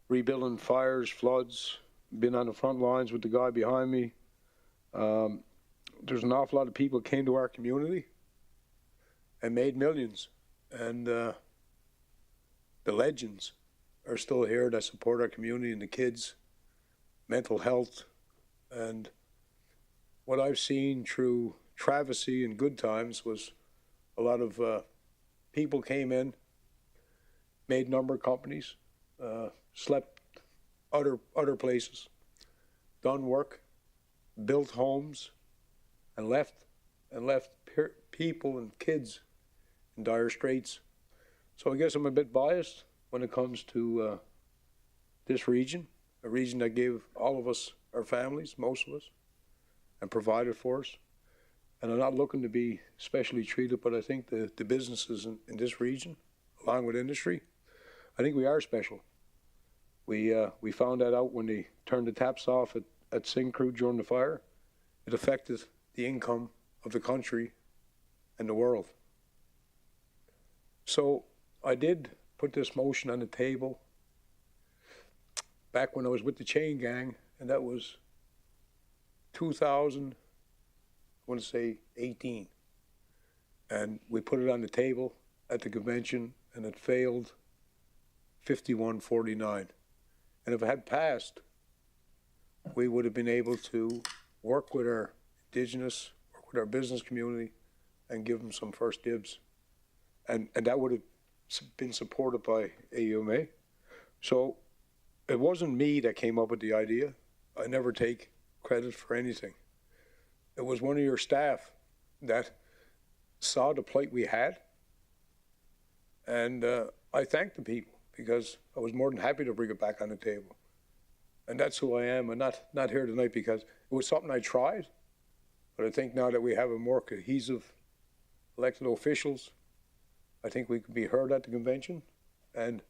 rebuilding fires, floods, been on the front lines with the guy behind me. There's an awful lot of people came to our community and made millions. And the legends are still here that support our community and the kids, mental health. And what I've seen through Travesty and Good Times was a lot of people came in, made number companies, slept other places, done work, built homes, and left people and kids in dire straits. So I guess I'm a bit biased when it comes to this region, a region that gave all of us our families, most of us, and provided for us. And I'm not looking to be specially treated, but I think the businesses in this region, along with industry, I think we are special. We found that out when they turned the taps off at Syncrude during the fire. It affected the income of the country and the world. So I did put this motion on the table back when I was with the chain gang, and that was 2000, I want to say 18. And we put it on the table at the convention, and it failed 51-49. And if it had passed, we would have been able to work with our Indigenous, work with our business community, and give them some first dibs. And that would have been supported by AUMA. So it wasn't me that came up with the idea. I never take credit for anything. It was one of your staff that saw the plight we had. And I thank the people because I was more than happy to bring it back on the table. And that's who I am. I'm not here tonight because it was something I tried. But I think now that we have a more cohesive elected officials, I think we can be heard at the convention. And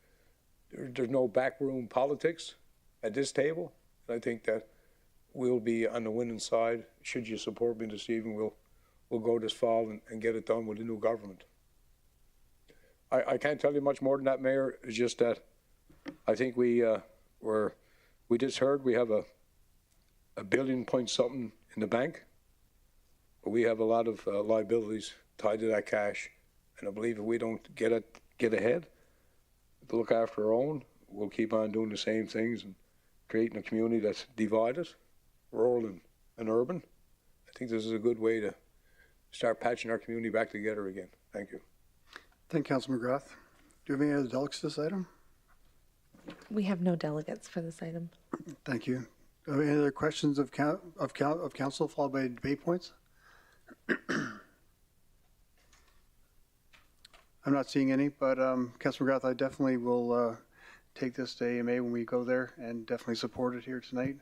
there's no backroom politics at this table. And I think that we'll be on the winning side. Should you support me this evening, we'll go this fall and get it done with the new government. I can't tell you much more than that, Mayor. It's just that I think we just heard we have a billion point something in the bank, but we have a lot of liabilities tied to that cash. And I believe if we don't get ahead, to look after our own, we'll keep on doing the same things and creating a community that's divided, rural and urban. I think this is a good way to start patching our community back together again. Thank you. Thank you, Councilor McGrath. Do you have any other delegates to this item? We have no delegates for this item. Thank you. Any other questions of council followed by debate points? I'm not seeing any, but Councilor McGrath, I definitely will take this to AMA when we go there and definitely support it here tonight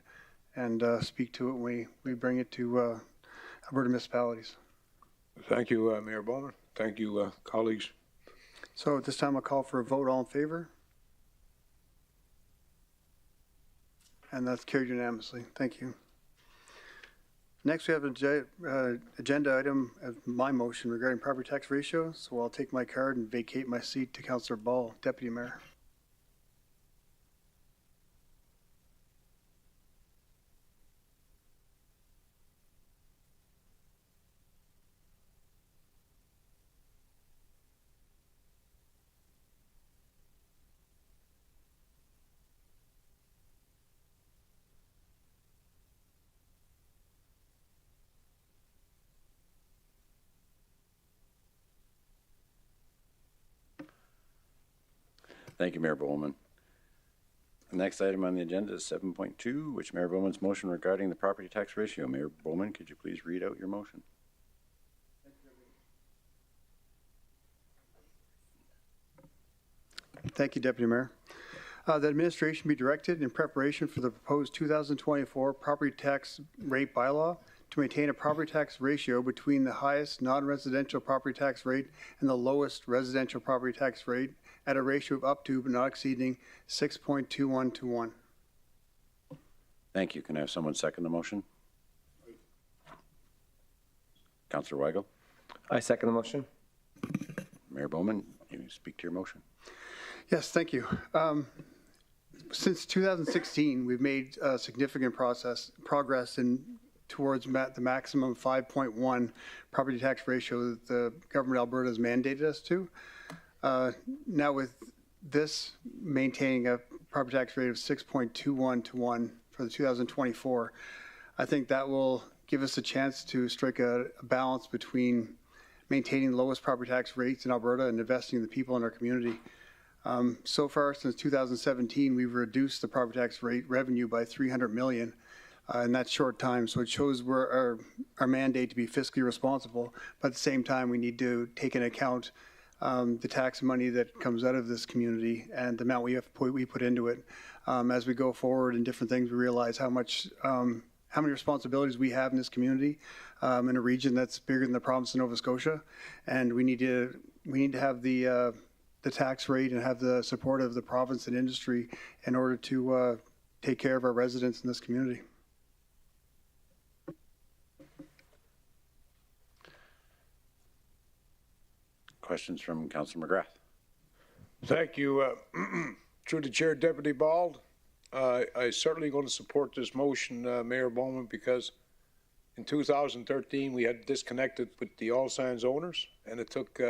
and speak to it when we bring it to Alberta municipalities. Thank you, Mayor Bowman. Thank you, colleagues. So at this time, I'll call for a vote. All in favor? And that's carried unanimously. Thank you. Next, we have an agenda item of my motion regarding property tax ratio. So I'll take my card and vacate my seat to Councillor Ball, Deputy Mayor. Thank you, Mayor Bowman. The next item on the agenda is 7.2, which Mayor Bowman's motion regarding the property tax ratio. Mayor Bowman, could you please read out your motion? Thank you, Deputy Mayor. The administration be directed in preparation for the proposed 2024 property tax rate bylaw to maintain a property tax ratio between the highest non-residential property tax rate and the lowest residential property tax rate at a ratio of up to but not exceeding 6.21 to 1. Thank you. Can I have someone second the motion? Councillor Weigel. I second the motion. Mayor Bowman, you speak to your motion. Yes, thank you. Since 2016, we've made significant progress towards the maximum 5.1 property tax ratio that the government of Alberta has mandated us to. Now with this maintaining a property tax rate of 6.21 to 1 for the 2024, I think that will give us a chance to strike a balance between maintaining the lowest property tax rates in Alberta and investing in the people in our community. So far, since 2017, we've reduced the property tax rate revenue by $300 million in that short time. So it shows we're our mandate to be fiscally responsible, but at the same time, we need to take into account the tax money that comes out of this community and the amount we put into it. As we go forward in different things, we realize how many responsibilities we have in this community in a region that's bigger than the province of Nova Scotia, and we need to have the tax rate and have the support of the province and industry in order to take care of our residents in this community. Questions from Councillor McGrath. Thank you. Through the chair, Deputy Bald, I certainly going to support this motion, Mayor Bowman, because in 2013 we had disconnected with the All Sands owners, and it took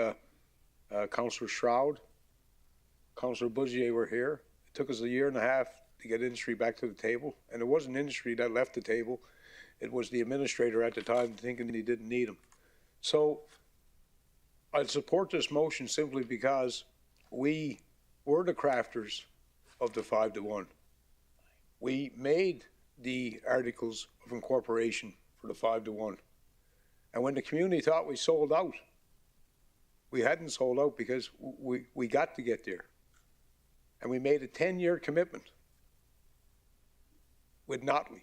Councillor Shroud, Councillor Budgier were here. It took us a year and a half to get industry back to the table, and it wasn't industry that left the table. It was the administrator at the time thinking he didn't need them. So I'd support this motion simply because we were the crafters of the 5-to-1. We made the articles of incorporation for the 5-to-1. And when the community thought we sold out, we hadn't sold out because we got to get there. And we made a 10-year commitment with Notley,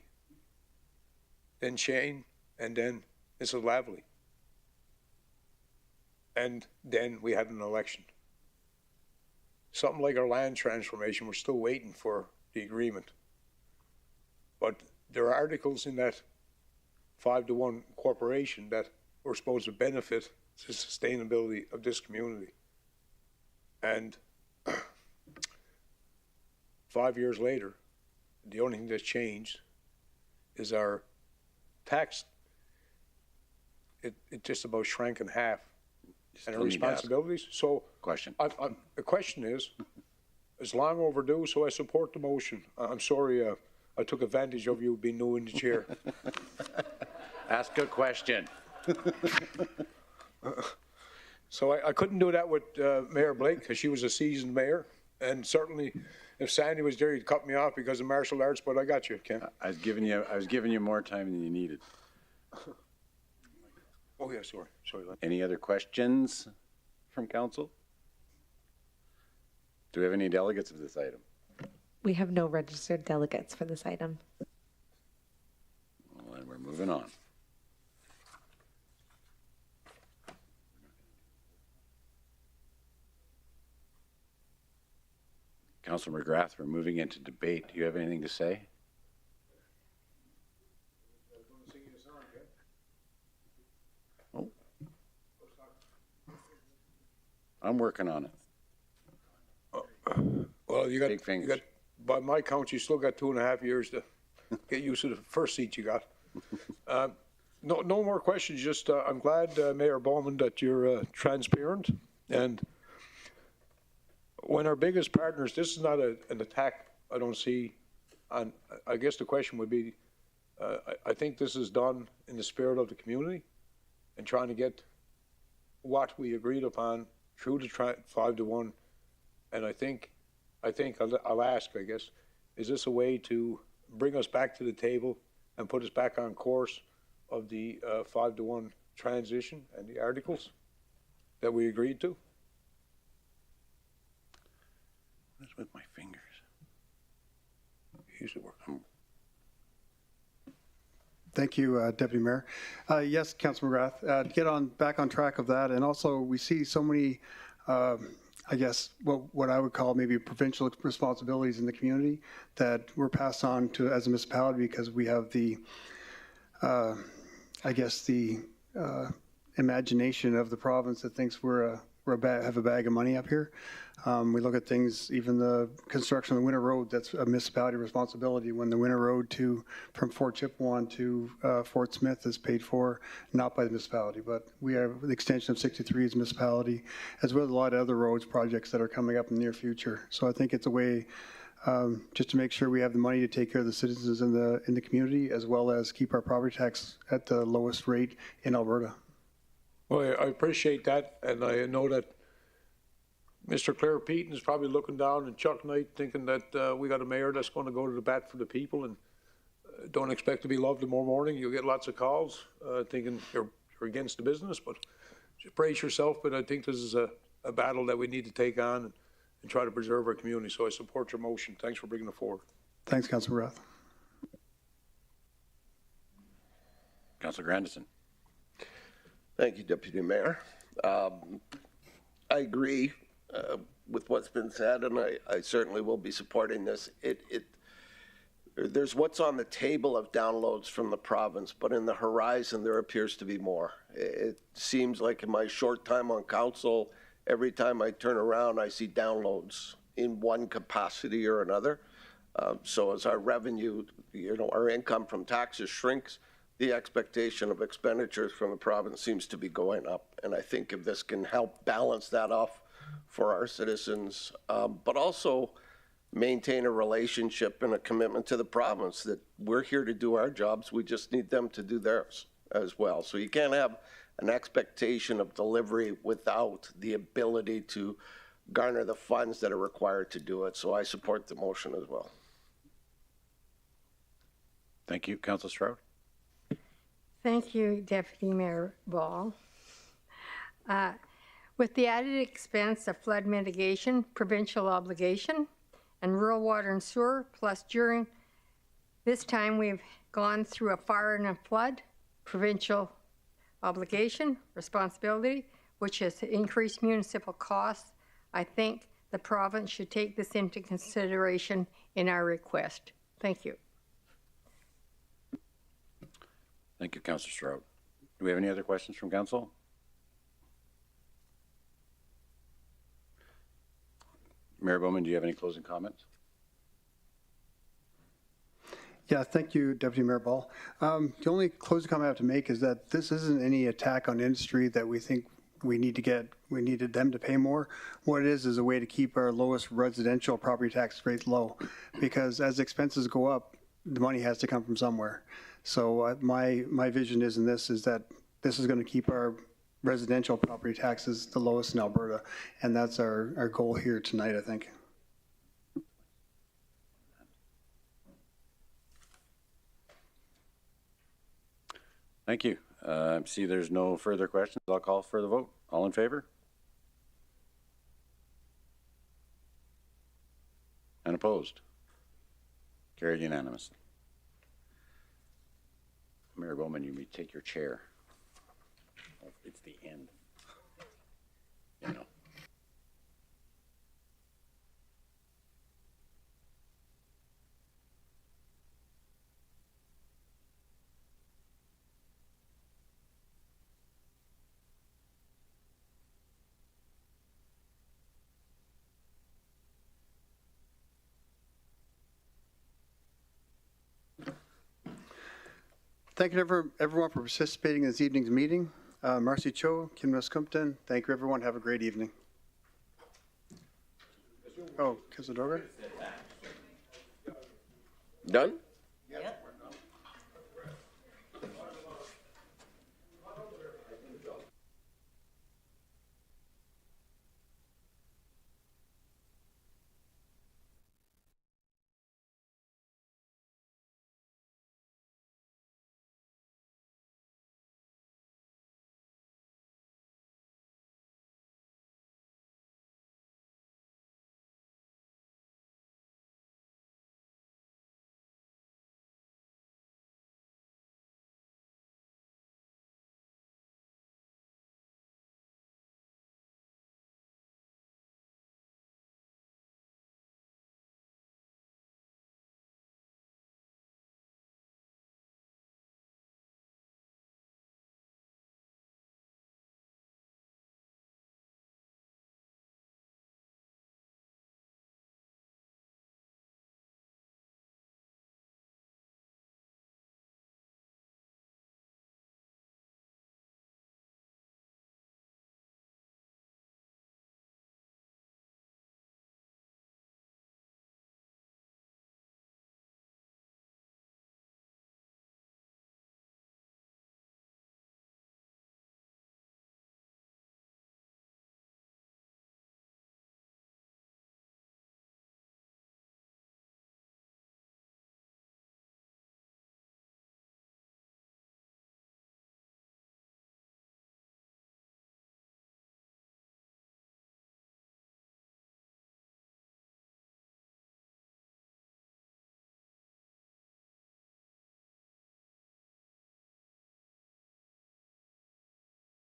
then Shane, and then Mrs. Lavely. And then we had an election. Something like our land transformation, we're still waiting for the agreement. But there are articles in that 5-to-1 corporation that were supposed to benefit the sustainability of this community. And 5 years later, the only thing that's changed is our tax. It just about shrank in half. And our responsibilities. So the question is long overdue, so I support the motion. I'm sorry I took advantage of you being new in the chair. Ask a question. So I couldn't do that with Mayor Blake because she was a seasoned mayor. And certainly if Sandy was there, he'd cut me off because of martial arts, but I got you, Ken. I was giving you more time than you needed. Oh, yeah, sorry. Any other questions from council? Do we have any delegates of this item? We have no registered delegates for this item. Well, then we're moving on. Councilor McGrath, we're moving into debate. Do you have anything to say? Oh. I'm working on it. Well, you got, Big fingers. by my count, you still got 2.5 years to get used to the first seat you got. No more questions. Just I'm glad, Mayor Bowman, that you're transparent. And when our biggest partners, this is not an attack I don't see. On, I guess the question would be, I think this is done in the spirit of the community and trying to get what we agreed upon through the 5-to-1. And I think I'll ask, I guess, is this a way to bring us back to the table and put us back on course of the 5-to-1 transition and the articles that we agreed to? What's with my fingers? Usually work. Thank you, Deputy Mayor. Yes, Councilor McGrath, to get back on track of that. And also we see so many, I guess, what I would call maybe provincial responsibilities in the community that were passed on to as a municipality because we have the, I guess, the imagination of the province that thinks have a bag of money up here. We look at things, even the construction of the Winter Road, that's a municipality responsibility when the Winter Road from Fort Chipewyan to Fort Smith is paid for, not by the municipality, but we have the extension of 63 as municipality, as well as a lot of other roads projects that are coming up in the near future. So I think it's a way just to make sure we have the money to take care of the citizens in the community, as well as keep our property tax at the lowest rate in Alberta. Well, I appreciate that, and I know that Mr. Claire Peaton is probably looking down and Chuck Knight thinking that we got a mayor that's going to go to the bat for the people and don't expect to be loved tomorrow morning. You'll get lots of calls thinking you're against the business, but just brace yourself. But I think this is a battle that we need to take on and try to preserve our community. So I support your motion. Thanks for bringing it forward. Thanks, Councilor McGrath. Councilor Grandison. Thank you, Deputy Mayor. I agree with what's been said, and I certainly will be supporting this. There's what's on the table of downloads from the province, but in the horizon there appears to be more. It seems like in my short time on council, every time I turn around, I see downloads in one capacity or another. So as our revenue, our income from taxes shrinks, the expectation of expenditures from the province seems to be going up. And I think if this can help balance that off for our citizens, but also maintain a relationship and a commitment to the province that we're here to do our jobs. We just need them to do theirs as well. So you can't have an expectation of delivery without the ability to garner the funds that are required to do it. So I support the motion as well. Thank you. Councilor Stroud. Thank you, Deputy Mayor Ball. With the added expense of flood mitigation, provincial obligation, and rural water and sewer, plus during this time we've gone through a fire and a flood, provincial obligation, responsibility, which has increased municipal costs, I think the province should take this into consideration in our request. Thank you. Thank you, Councillor Stroud. Do we have any other questions from council? Mayor Bowman, do you have any closing comments? Yeah, thank you, Deputy Mayor Ball. The only closing comment I have to make is that this isn't any attack on industry that we think we needed them to pay more. What it is a way to keep our lowest residential property tax rate low, because as expenses go up, the money has to come from somewhere. So my vision is that this is going to keep our residential property taxes the lowest in Alberta, and that's our goal here tonight, I think. Thank you. See, there's no further questions. I'll call for the vote. All in favor? And opposed? Carried unanimously. Mayor Bowman, you may take your chair. Oh, it's the end. You know. Thank you everyone for participating in this evening's meeting. Marcy Cho, Kim Neskumpton, thank you everyone. Have a great evening. Oh, Kisadorga? Done?